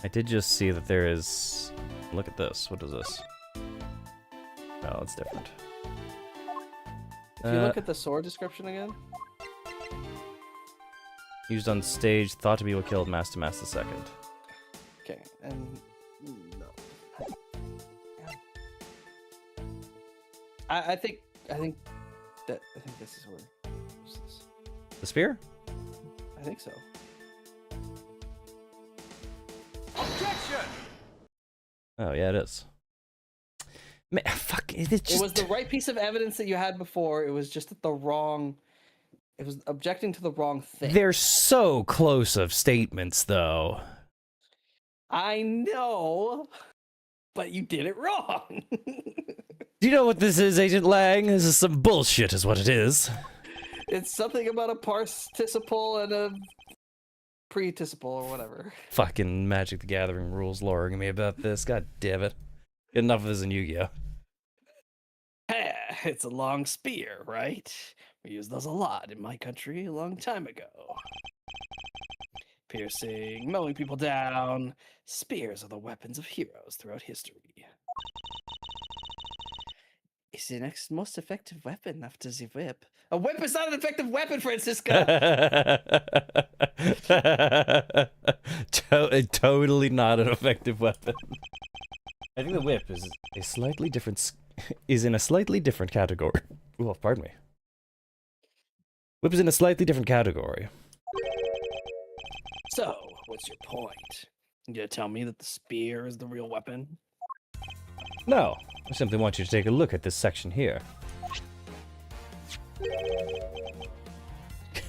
I did just see that there is... Look at this. What is this? Oh, it's different. If you look at the sword description again, Used on stage, thought to be what killed Master II. okay, and no, I think this is where. What's this? The spear? I think so. Objection! Oh, yeah, it is. Man, fuck, it's just... It was the right piece of evidence that you had before. It was just at the wrong. It was objecting to the wrong thing. They're so close of statements, though. I know, but you did it wrong. Do you know what this is, Agent Lang? This is some bullshit, is what it is. It's something about a participle and a participle or whatever. Fucking Magic the Gathering rules luring me about this. God damn it. Get enough of this in Yu-Gi-Oh! It's a long spear, right? We used those a lot in my country a long time ago. Piercing, mowing people down. Spears are the weapons of heroes throughout history. It's the next most effective weapon after the whip. A whip is not an effective weapon, Francisco! Totally not an effective weapon. I think the whip is a slightly different... is in a slightly different category. Oh, pardon me. Whip is in a slightly different category. So, what's your point? You gonna tell me that the spear is the real weapon? No, I simply want you to take a look at this section here.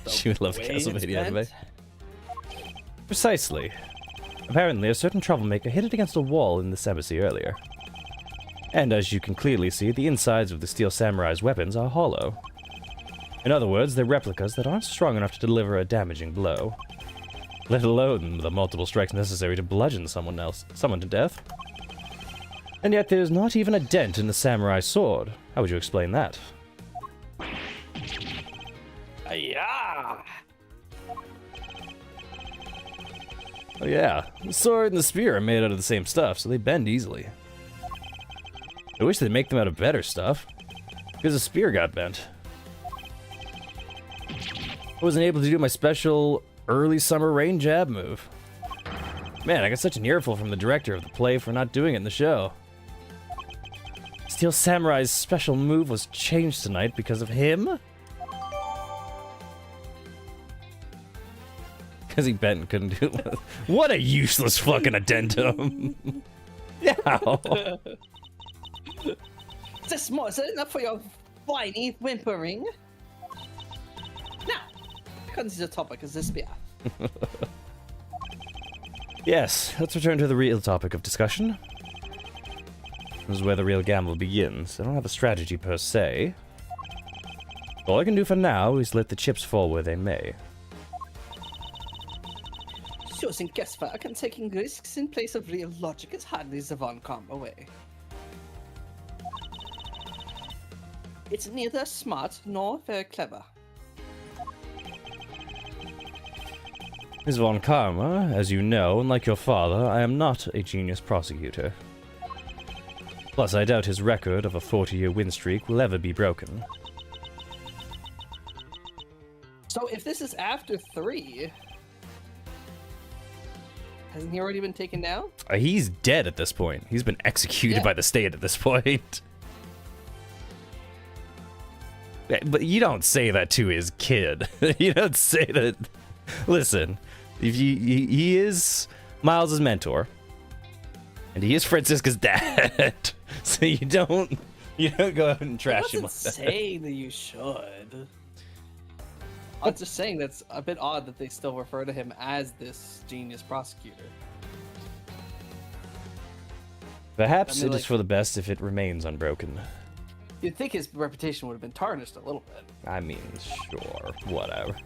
She would love way it's Castlevania anime. bent? Precisely. Apparently, a certain troublemaker hit it against a wall in this embassy earlier. And as you can clearly see, the insides of the Steel Samurai's weapons are hollow. In other words, they're replicas that aren't strong enough to deliver a damaging blow. Let alone the multiple strikes necessary to bludgeon someone to death. And yet there's not even a dent in the samurai sword. How would you explain that? Yeah. Oh yeah, the sword and the spear are made out of the same stuff, so they bend easily. I wish they'd make them out of better stuff, because the spear got bent. I wasn't able to do my special early summer rain jab move. Man, I got such an earful from the director of the play for not doing it in the show. Steel Samurai's special move was changed tonight because of him? Because he bent and couldn't do it. What a useless fucking addendum. Yeah. This more is enough for your whiny whimpering. Now, comes to the topic of the spear. Yes, let's return to the real topic of discussion. This is where the real gamble begins. I don't have a strategy per se. All I can do for now is let the chips fall where they may. Choosing guesswork and taking risks in place of real logic is hardly the Von Karma way. It's neither smart nor very clever. Ms. Von Karma, as you know, unlike your father, I am not a genius prosecutor. Plus, I doubt his record of a 40-year win streak will ever be broken. So if this is after 3, hasn't he already been taken down? He's dead at this point. He's been executed by the state at this point. But you don't say that to his kid. You don't say that. Listen, if he is Miles' mentor, and he is Francisca's dad, so you don't go out and trash him I'm like that. saying that you should. I'm just saying that's a bit odd that they still refer to him as this genius prosecutor. Perhaps I mean, it is like- for the best if it remains unbroken. You'd think his reputation would have been tarnished a little bit. I mean, sure, whatever.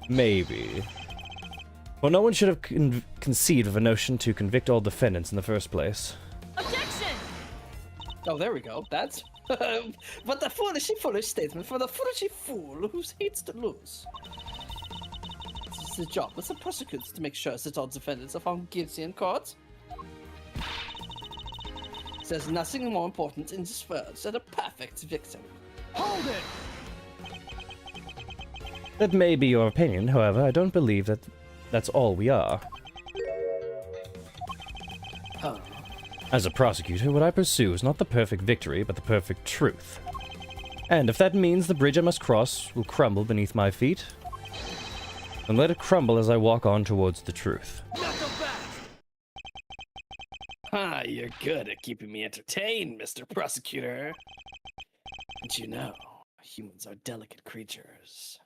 Maybe. Well, no one should have conceived of a notion to convict all defendants in the first place. Objection! Oh, there we go. That's. But the foolish statement for the foolish fool who hates to lose. It's the job of the prosecutors to make sure that all defendants are found guilty in court. There's nothing more important in this world than a perfect victim. Hold it! That may be your opinion, however, I don't believe that that's all we are. Oh. As a prosecutor, what I pursue is not the perfect victory, but the perfect truth. And if that means the bridge I must cross will crumble beneath my feet, then let it crumble as I walk on towards the truth. Ah, you're good at keeping me entertained, Mr. Prosecutor. But you know, humans are delicate creatures.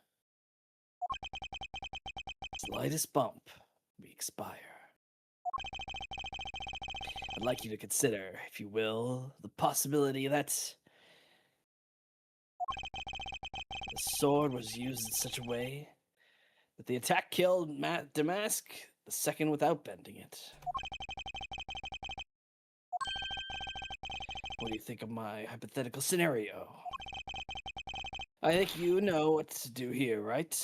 Slightest bump, we expire. I'd like you to consider, if you will, the possibility that the sword was used in such a way that the attack killed Damask the second without bending it. What do you think of my hypothetical scenario? I think you know what to do here, right?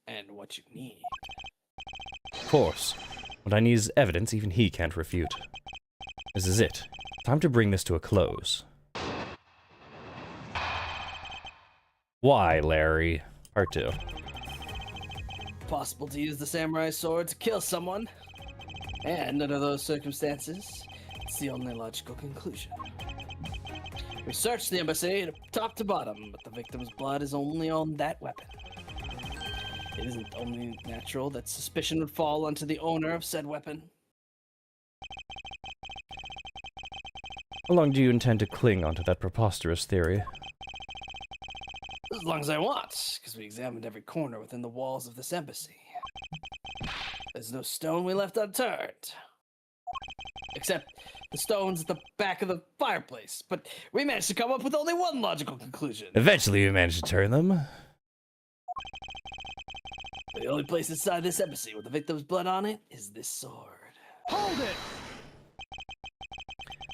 And what you need. Of course. What I need is evidence even he can't refute. This is it. Time to bring this to a close. Why, Larry? Part 2. Possible to use the samurai sword to kill someone. And under those circumstances, it's the only logical conclusion. We searched the embassy top to bottom, but the victim's blood is only on that weapon. It isn't only natural that suspicion would fall onto the owner of said weapon. How long do you intend to cling onto that preposterous theory? As long as I want, because we examined every corner within the walls of this embassy. There's no stone we left unturned. Except the stones at the back of the fireplace, but we managed to come up with only one logical conclusion. Eventually you managed to turn them. The only place inside this embassy with the victim's blood on it is this sword. Hold it!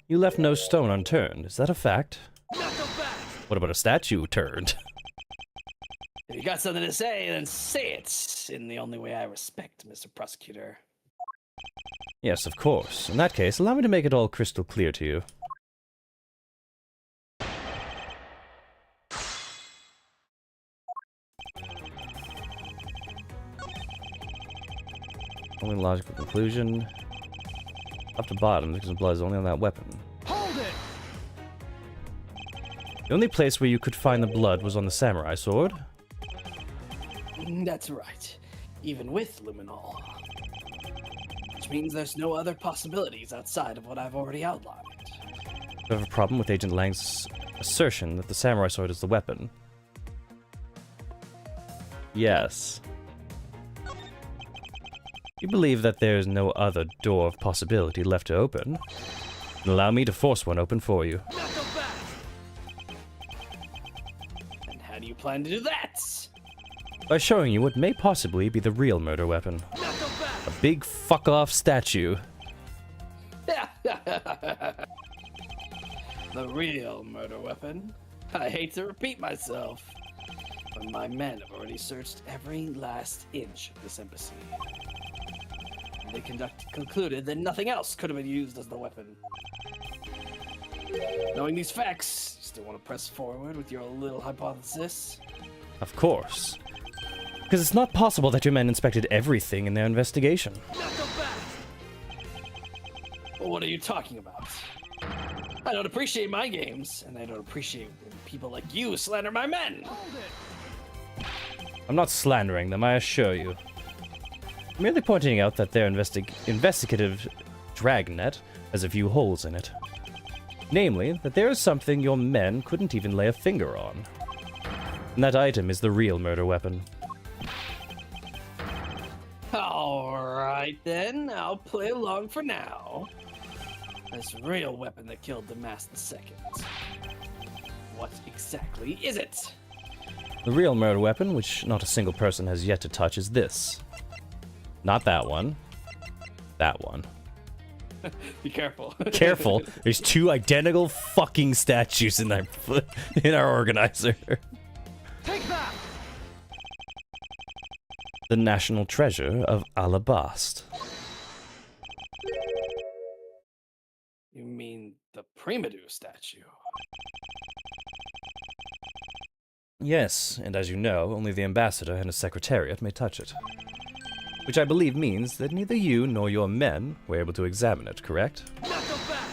You left no stone unturned. Is that a fact? Knuckle back! What about a statue turned? If you got something to say, then say it in the only way I respect, Mr. Prosecutor. Yes, of course. In that case, allow me to make it all crystal clear to you. Only logical conclusion. Top to bottom, because the blood is only on that weapon. Hold it! The only place where you could find the blood was on the samurai sword. That's right. Even with luminol. Which means there's no other possibilities outside of what I've already outlined. You have a problem with Agent Lang's assertion that the samurai sword is the weapon. Yes. You believe that there is no other door of possibility left to open? Then allow me to force one open for you. Not so fast! And how do you plan to do that? By showing you what may possibly be the real murder weapon. Not so fast! A big fuck-off statue. The real murder weapon. I hate to repeat myself, but my men have already searched every last inch of this embassy. They concluded that nothing else could have been used as the weapon. Knowing these facts, you still want to press forward with your little hypothesis? Of course. Because it's not possible that your men inspected everything in their investigation. Not so fast! Well, what are you talking about? I don't appreciate my games, and I don't appreciate when people like you slander my men. Hold it! I'm not slandering them, I assure you. I'm merely pointing out that their investigative dragnet has a few holes in it. Namely, that there is something your men couldn't even lay a finger on. And that item is the real murder weapon. Alright then, I'll play along for now. This real weapon that killed Damas II. What exactly is it? The real murder weapon, which not a single person has yet to touch, is this. Not that one. That one. Be careful. Careful, there's two identical fucking statues in our organizer. Take that! The national treasure of Alabast. You mean the Primadou statue? Yes, and as you know, only the ambassador and his secretariat may touch it. Which I believe means that neither you nor your men were able to examine it, correct? Not so fast!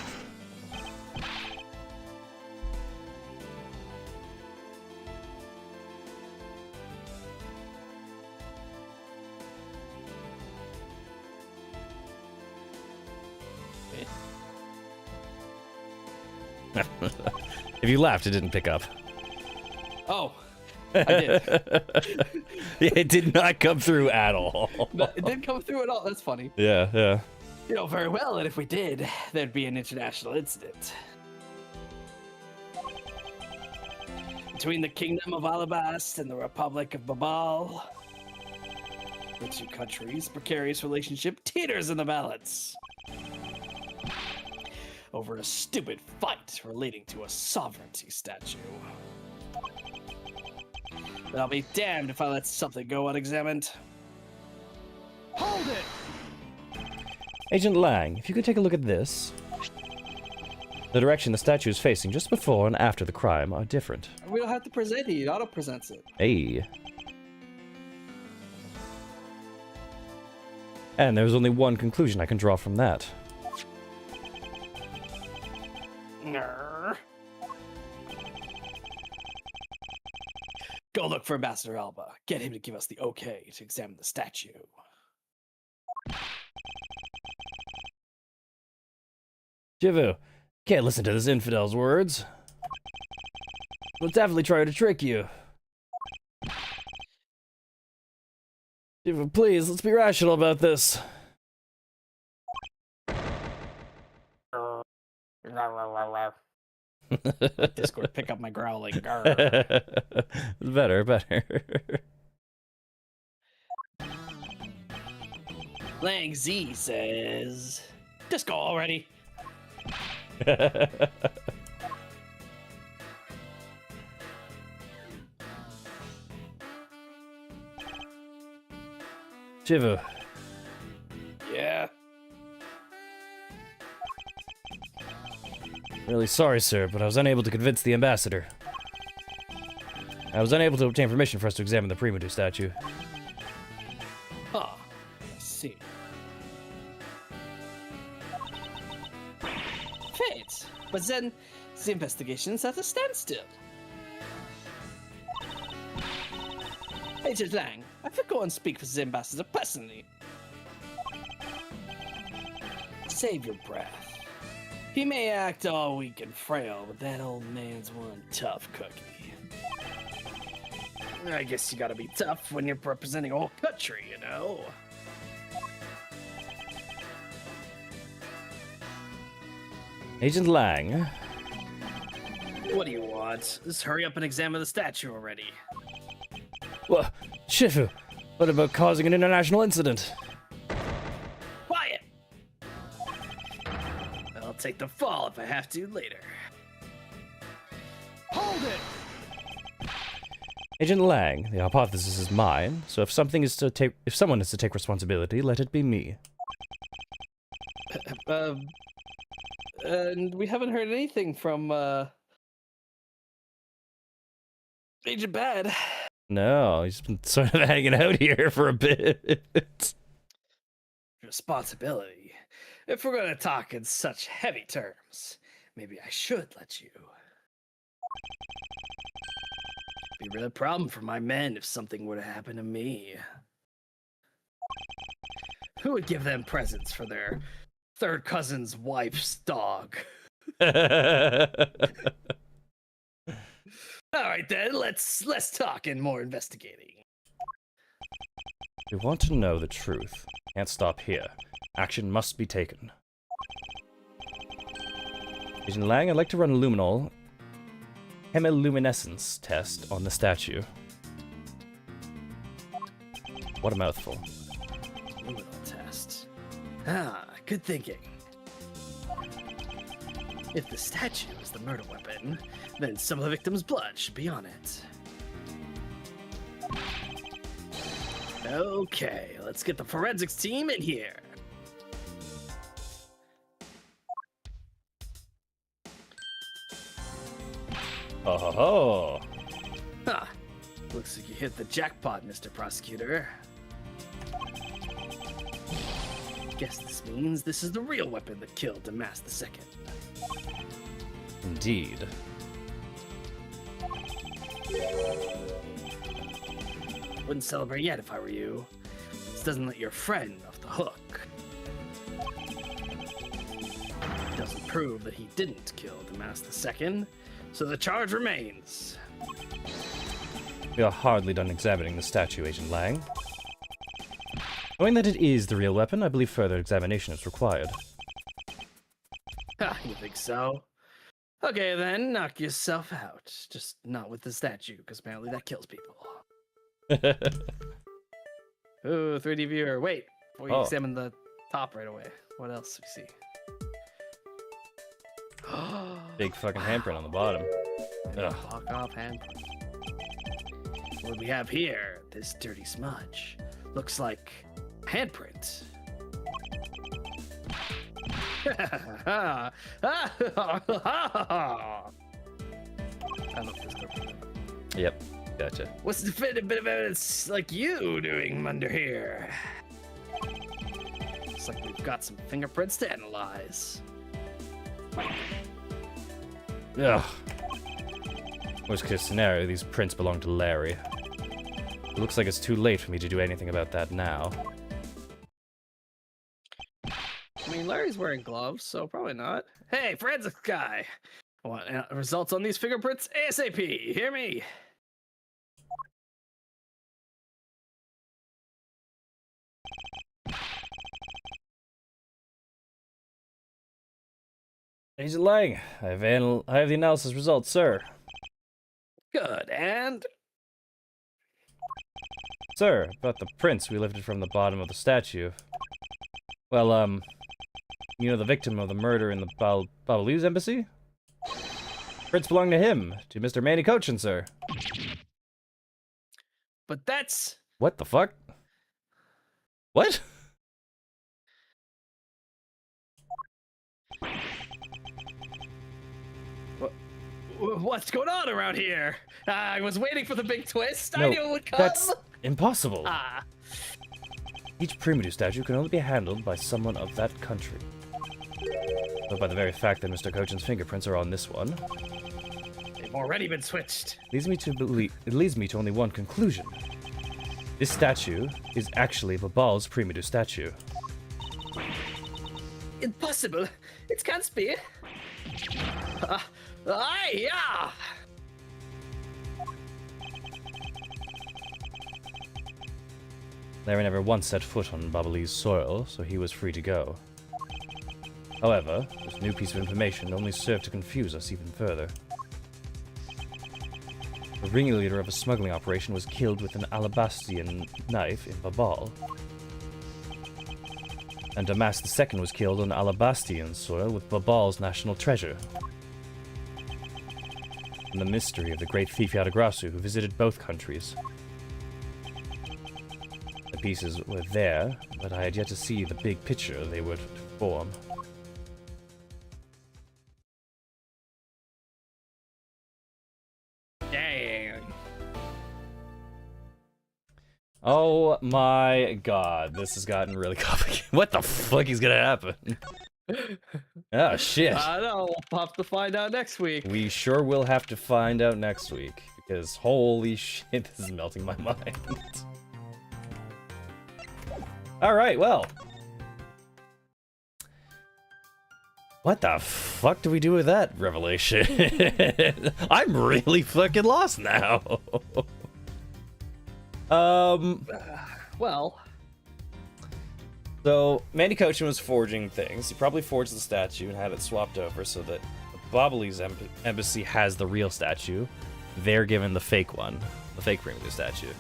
If you laughed, it didn't pick up. Oh, I did. It did not come through at all. But it didn't come through at all. That's funny. Yeah, yeah. You know very well that if we did, there'd be an international incident. Between the Kingdom of Alabast and the Republic of Babal, the two countries' precarious relationship teeters in the balance. Over a stupid fight relating to a sovereignty statue. But I'll be damned if I let something go unexamined. Hold it! Agent Lang, if you could take a look at this. The direction the statue is facing just before and after the crime are different. We don't have to present it. It auto-presents it. Hey. And there's only one conclusion I can draw from that. Grr. Go look for Ambassador Alba. Get him to give us the okay to examine the statue. Jivu, can't listen to this infidel's words. We'll definitely try to trick you. Jivu, please, let's be rational about this. Discord, pick up my growling. Grr. Better. Lang Z says, Disco already. Jivu, Yeah. Really sorry, sir, but I was unable to convince the ambassador. I was unable to obtain permission for us to examine the Primadou statue. Ah, I see. Fate, but then the investigation's at a standstill. Agent Lang, I will go and speak with the ambassador personally. Save your breath. He may act all weak and frail, but that old man's one tough cookie. I guess you gotta be tough when you're representing a whole country, you know? Agent Lang. What do you want? Just hurry up and examine the statue already. What? Shifu, what about causing an international incident? Quiet! I'll take the fall if I have to later. Hold it! Agent Lang, the hypothesis is mine, so if someone is to take responsibility, let it be me. And we haven't heard anything from, Agent Bad. No, he's been sort of hanging out here for a bit. Responsibility. If we're gonna talk in such heavy terms, maybe I should let you. Be a real problem for my men if something were to happen to me. Who would give them presents for their third cousin's wife's dog? All right then, let's talk and more investigating. We want to know the truth. Can't stop here. Action must be taken. Agent Lang, I'd like to run a luminol chemiluminescence test on the statue. What a mouthful. Luminal test. Ah, good thinking. If the statue is the murder weapon, then some of the victim's blood should be on it. Okay, let's get the forensics team in here. Oh ho ho! Huh. Looks like you hit the jackpot, Mr. Prosecutor. Guess this means this is the real weapon that killed Damas II. Indeed. Wouldn't celebrate yet if I were you. This doesn't let your friend off the hook. Doesn't prove that he didn't kill Damas II, so the charge remains. We are hardly done examining the statue, Agent Lang. Knowing that it is the real weapon, I believe further examination is required. Ha, you think so? Okay then, knock yourself out. Just not with the statue, because apparently that kills people. Ooh, 3D viewer. Wait, before you Oh. examine the top right away. What else do we see? Big fucking handprint on the bottom. Ugh. Fuck off handprint. What do we have here? This dirty smudge. Looks like handprint. I love this cartoon. Yep, gotcha. What's the definitive bit of evidence like you doing under here? Looks like we've got some fingerprints to analyze. Ugh. Worst case scenario, these prints belong to Larry. It looks like it's too late for me to do anything about that now. I mean, Larry's wearing gloves, so probably not. Hey, forensics guy! I want results on these fingerprints ASAP. Hear me? Agent Lang, I have the analysis results, sir. Good, and Sir, about the prints we lifted from the bottom of the statue. Well, you know the victim of the murder in the Babalu's embassy? Prints belong to him, to Mr. Manny Cochin, sir. but that's What the fuck? What? What's going on around here? I was waiting for the big twist. I No, knew it would come. that's impossible. Ah, Each Primidu statue can only be handled by someone of that country. But by the very fact that Mr. Kochin's fingerprints are on this one, They've already been switched. it leads me to only one conclusion. This statue is actually Babal's Primidu statue. impossible. It can't be. Yeah. Larry never once set foot on Babali's soil, so he was free to go. However, this new piece of information only served to confuse us even further. The ringleader of a smuggling operation was killed with an Alabastian knife in Babal. And Damas II was killed on Alabastian soil with Babal's national treasure. And the mystery of the great thief Yadagrasu who visited both countries. The pieces were there, but I had yet to see the big picture they would form. Dang. Oh my god, this has gotten really complicated. What the fuck is gonna happen? Oh shit. I know. We'll have to find out next week. We sure will have to find out next week, because holy shit, this is melting my mind. Alright, well. What the fuck do we do with that revelation? I'm really fucking lost now. Well, So, Mandy Kochin was forging things. He probably forged the statue and had it swapped over so that Babali's embassy has the real statue. They're given the fake one, the fake Primitive statue.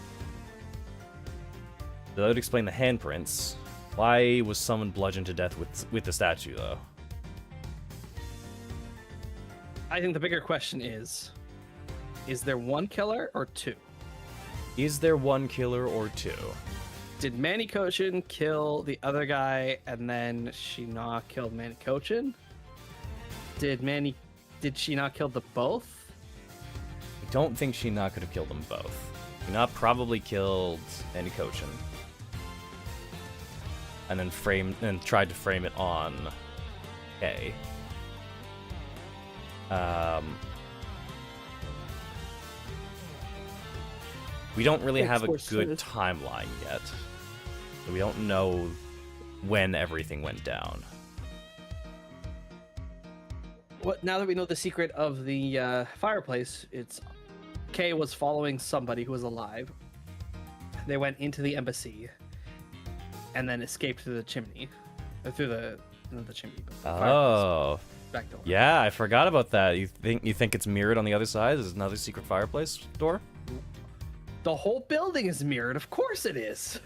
So that would explain the handprints. Why was someone bludgeoned to death with the statue, though? I think the bigger question is there one killer or two? Is there one killer or two? Did Manny Kochin kill the other guy and then Shinnah killed Manny Kochin? Did she not kill the both? I don't think Shinnah could have killed them both. Shinnah probably killed Mandy Kochin. And then tried to frame it on Kay. We don't really have a good timeline yet. So we don't know when everything went down. What? Now that we know the secret of the fireplace, it's Kay was following somebody who was alive. They went into the embassy and then escaped through the chimney, or through not the chimney, but the fireplace Oh, back door. yeah, I forgot about that. You think it's mirrored on the other side? There's another secret fireplace door? The whole building is mirrored. Of course it is.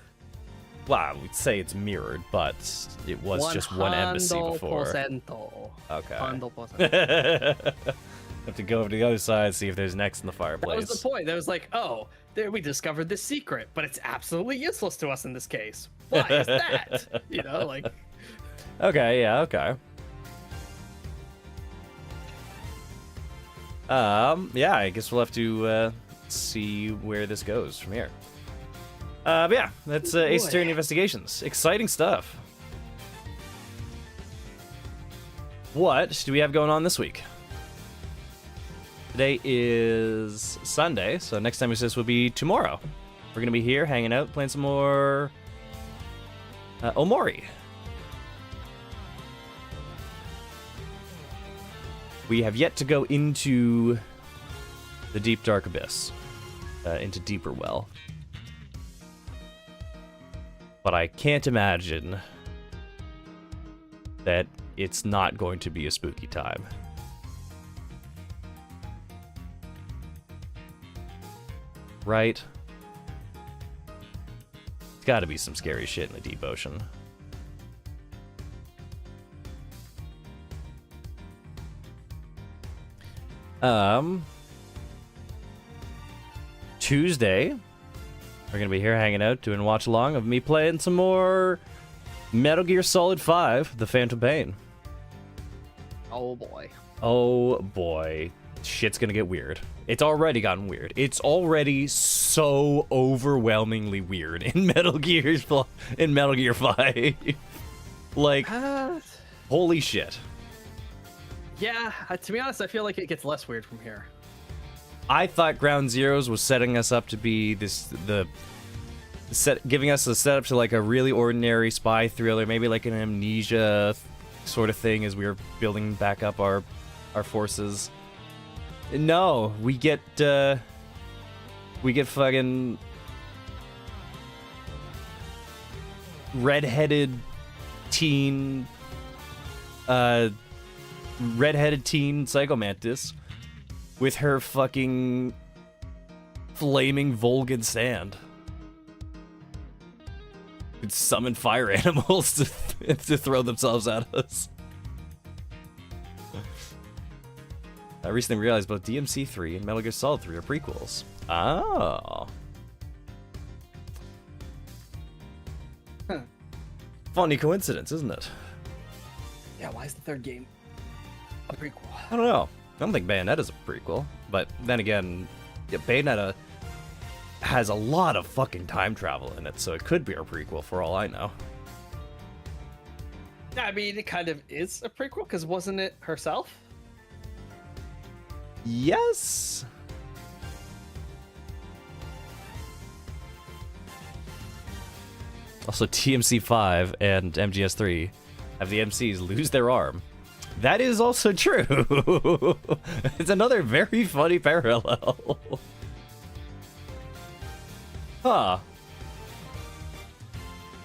Well, we'd say it's mirrored, but it was just one embassy before. 100%. Okay. 100%. Have to go over to the other side, see if there's next in the fireplace. That was the point. That was like, oh, there we discovered this secret, but it's absolutely useless to us in this case. Why is that? You know, like. Okay, yeah, okay. Yeah, I guess we'll have to see where this goes from here. But yeah, that's Ace Attorney Investigations. Exciting stuff. What do we have going on this week? Today is Sunday, so next time we see this will be tomorrow. We're gonna be here hanging out, playing some more Omori. We have yet to go into the deep dark abyss, into Deeper Well. But I can't imagine that it's not going to be a spooky time. Right? There's gotta be some scary shit in the deep ocean. Tuesday, we're gonna be here hanging out, doing a watch along of me playing some more Metal Gear Solid 5, The Phantom Pain. Oh boy. Oh boy. shit's gonna get weird. It's already gotten weird. It's already so overwhelmingly weird in Metal Gear 5. Like, holy shit. Yeah, to be honest, I feel like it gets less weird from here. I thought Ground Zeroes was setting us up to be giving us a setup to like a really ordinary spy thriller, maybe like an Amnesia sort of thing as we were building back up our forces. No, we get fucking redheaded teen Psychomantis with her fucking flaming Volgan sand. Could summon fire animals to throw themselves at us. I recently realized both DMC 3 and Metal Gear Solid 3 are prequels. Oh. Funny coincidence, isn't it? Yeah, why is the third game a prequel? I don't know. I don't think Bayonetta's a prequel, but then again, yeah, Bayonetta has a lot of fucking time travel in it, so it could be a prequel for all I know. Yeah, I mean, it kind of is a prequel, because wasn't it herself? Yes. Also, TMC5 and MGS3 have the MCs lose their arm. That is also true. It's another very funny parallel. Huh.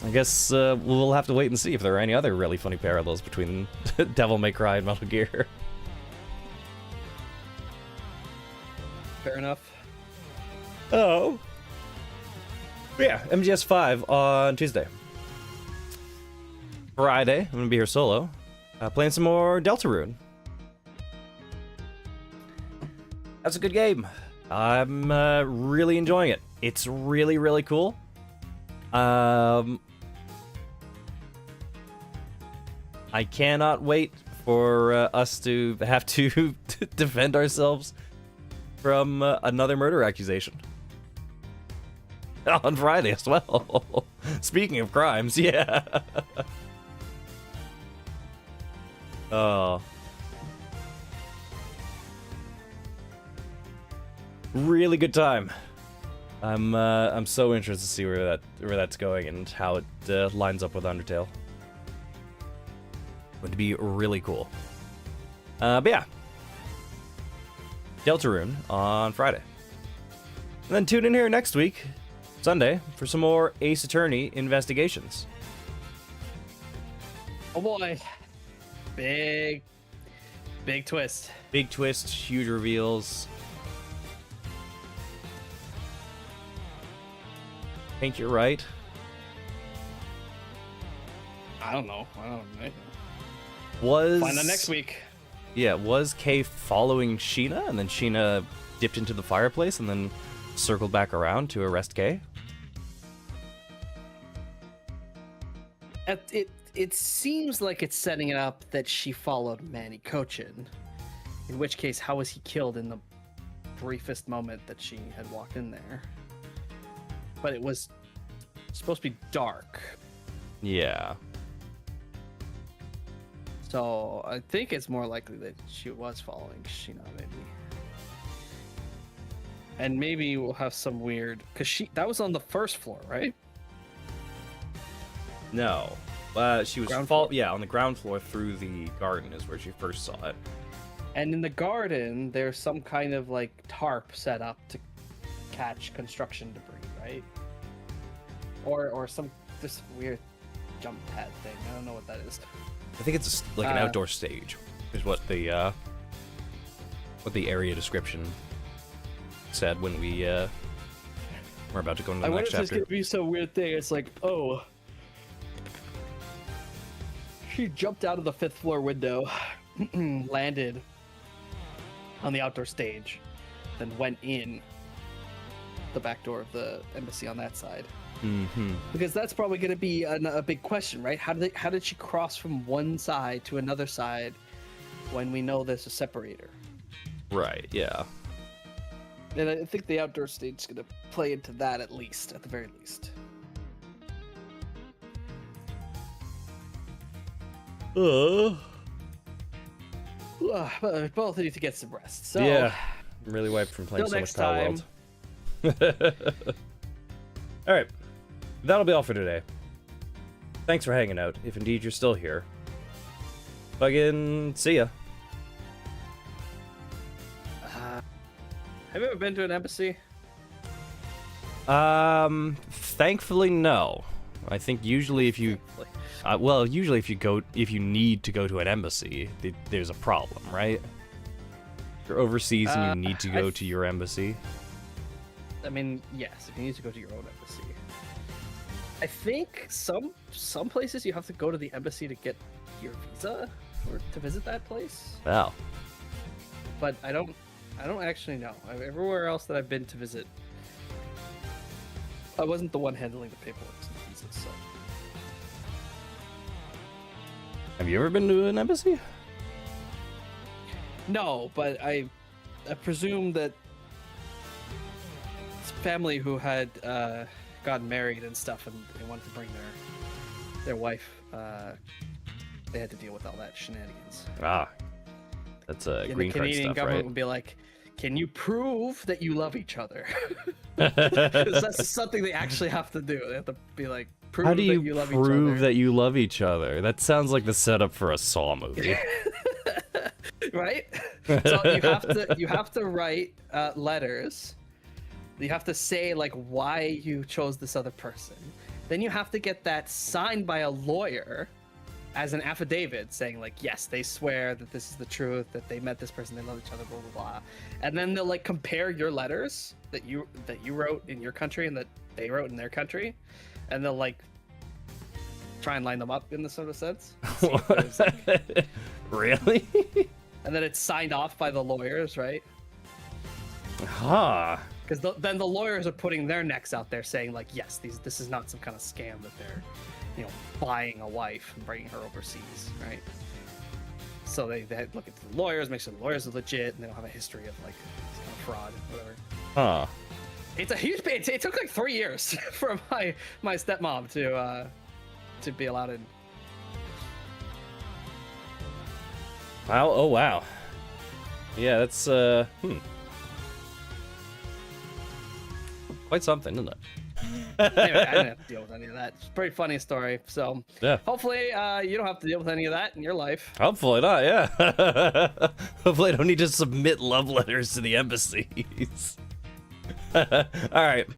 I guess we'll have to wait and see if there are any other really funny parallels between Devil May Cry and Metal Gear. Fair enough. Oh. But yeah, MGS5 on Tuesday. Friday, I'm gonna be here solo, playing some more Deltarune. That's a good game. I'm really enjoying it. It's really, really cool. I cannot wait for us to have to defend ourselves from another murder accusation. On Friday as well. Speaking of crimes, yeah. Oh. Really good time. I'm so interested to see where that's going and how it lines up with Undertale. Would be really cool. But yeah. Deltarune on Friday. And then tune in here next week, Sunday, for some more Ace Attorney investigations. Oh boy. Big twist. Big twist, huge reveals. I think you're right. I don't know. Was Find out next week. Yeah, was Kay following Sheena, and then Sheena dipped into the fireplace and then circled back around to arrest Kay? It seems like it's setting it up that she followed Manny Kochin. In which case, how was he killed in the briefest moment that she had walked in there? But it was supposed to be dark. Yeah. So I think it's more likely that she was following Sheena, maybe. And maybe we'll have some weird... Because that was on the first floor, right? No. She was on the ground floor through the garden is where she first saw it. And in the garden, there's some kind of like tarp set up to catch construction debris, right? Or some this weird jump pad thing. I don't know what that is. I think it's like an outdoor stage, is what the area description said when we we're about to go into the next chapter. I wonder if there's gonna be some weird thing. It's like, oh, she jumped out of the 5th floor window, landed on the outdoor stage, then went in the back door of the embassy on that side. Mm-hmm. Because that's probably going to be a big question, right? How did she cross from one side to another side when we know there's a separator? Right, yeah. And I think the outdoor stage is going to play into that at least, at the very least. But we both need to get some rest. So, Yeah. I'm really wiped from playing till so much next Power time. World. Alright. That'll be all for today. Thanks for hanging out, if indeed you're still here. Fucking see ya. Have you ever been to an embassy? Thankfully, no. I think usually if you, usually if you need to go to an embassy, there's a problem, right? If you're overseas and you need to go to your embassy. I mean, yes, if you need to go to your own embassy. I think some places you have to go to the embassy to get your visa or to visit that place. Wow. But I don't actually know. Everywhere else that I've been to visit, I wasn't the one handling the paperwork and the visas, so. Have you ever been to an embassy? No, but I presume that family who had gotten married and stuff, and they wanted to bring their wife, they had to deal with all that shenanigans. Ah. That's a And green the card Canadian stuff, government right? would be like, "Can you prove that you love each other?" 'Cause that's something they actually have to do. They have to be like, "Prove How do that you you love prove each other." that you love each other? That sounds like the setup for a Saw movie. Right? So you have to write letters. You have to say like why you chose this other person. Then you have to get that signed by a lawyer as an affidavit saying like, yes, they swear that this is the truth, that they met this person, they love each other, blah blah blah. And then they'll like compare your letters that you wrote in your country and that they wrote in their country, and they'll like try and line them up in this sort of sense. See if there's, like- Really? and then it's signed off by the lawyers, right? Huh. Because then the lawyers are putting their necks out there saying like, yes, this is not some kind of scam that they're, buying a wife and bringing her overseas, right? So they look into the lawyers, make sure the lawyers are legit, and they don't have a history of like some kind of fraud, whatever. Huh. It's a huge. It took like 3 years for my stepmom to be allowed in. Wow. Oh, wow. Yeah, that's, quite something, isn't it? Anyway, I didn't have to deal with any of that. It's a pretty funny story. So Yeah. hopefully you don't have to deal with any of that in your life. Hopefully not, yeah. Hopefully I don't need to submit love letters to the embassies. Alright.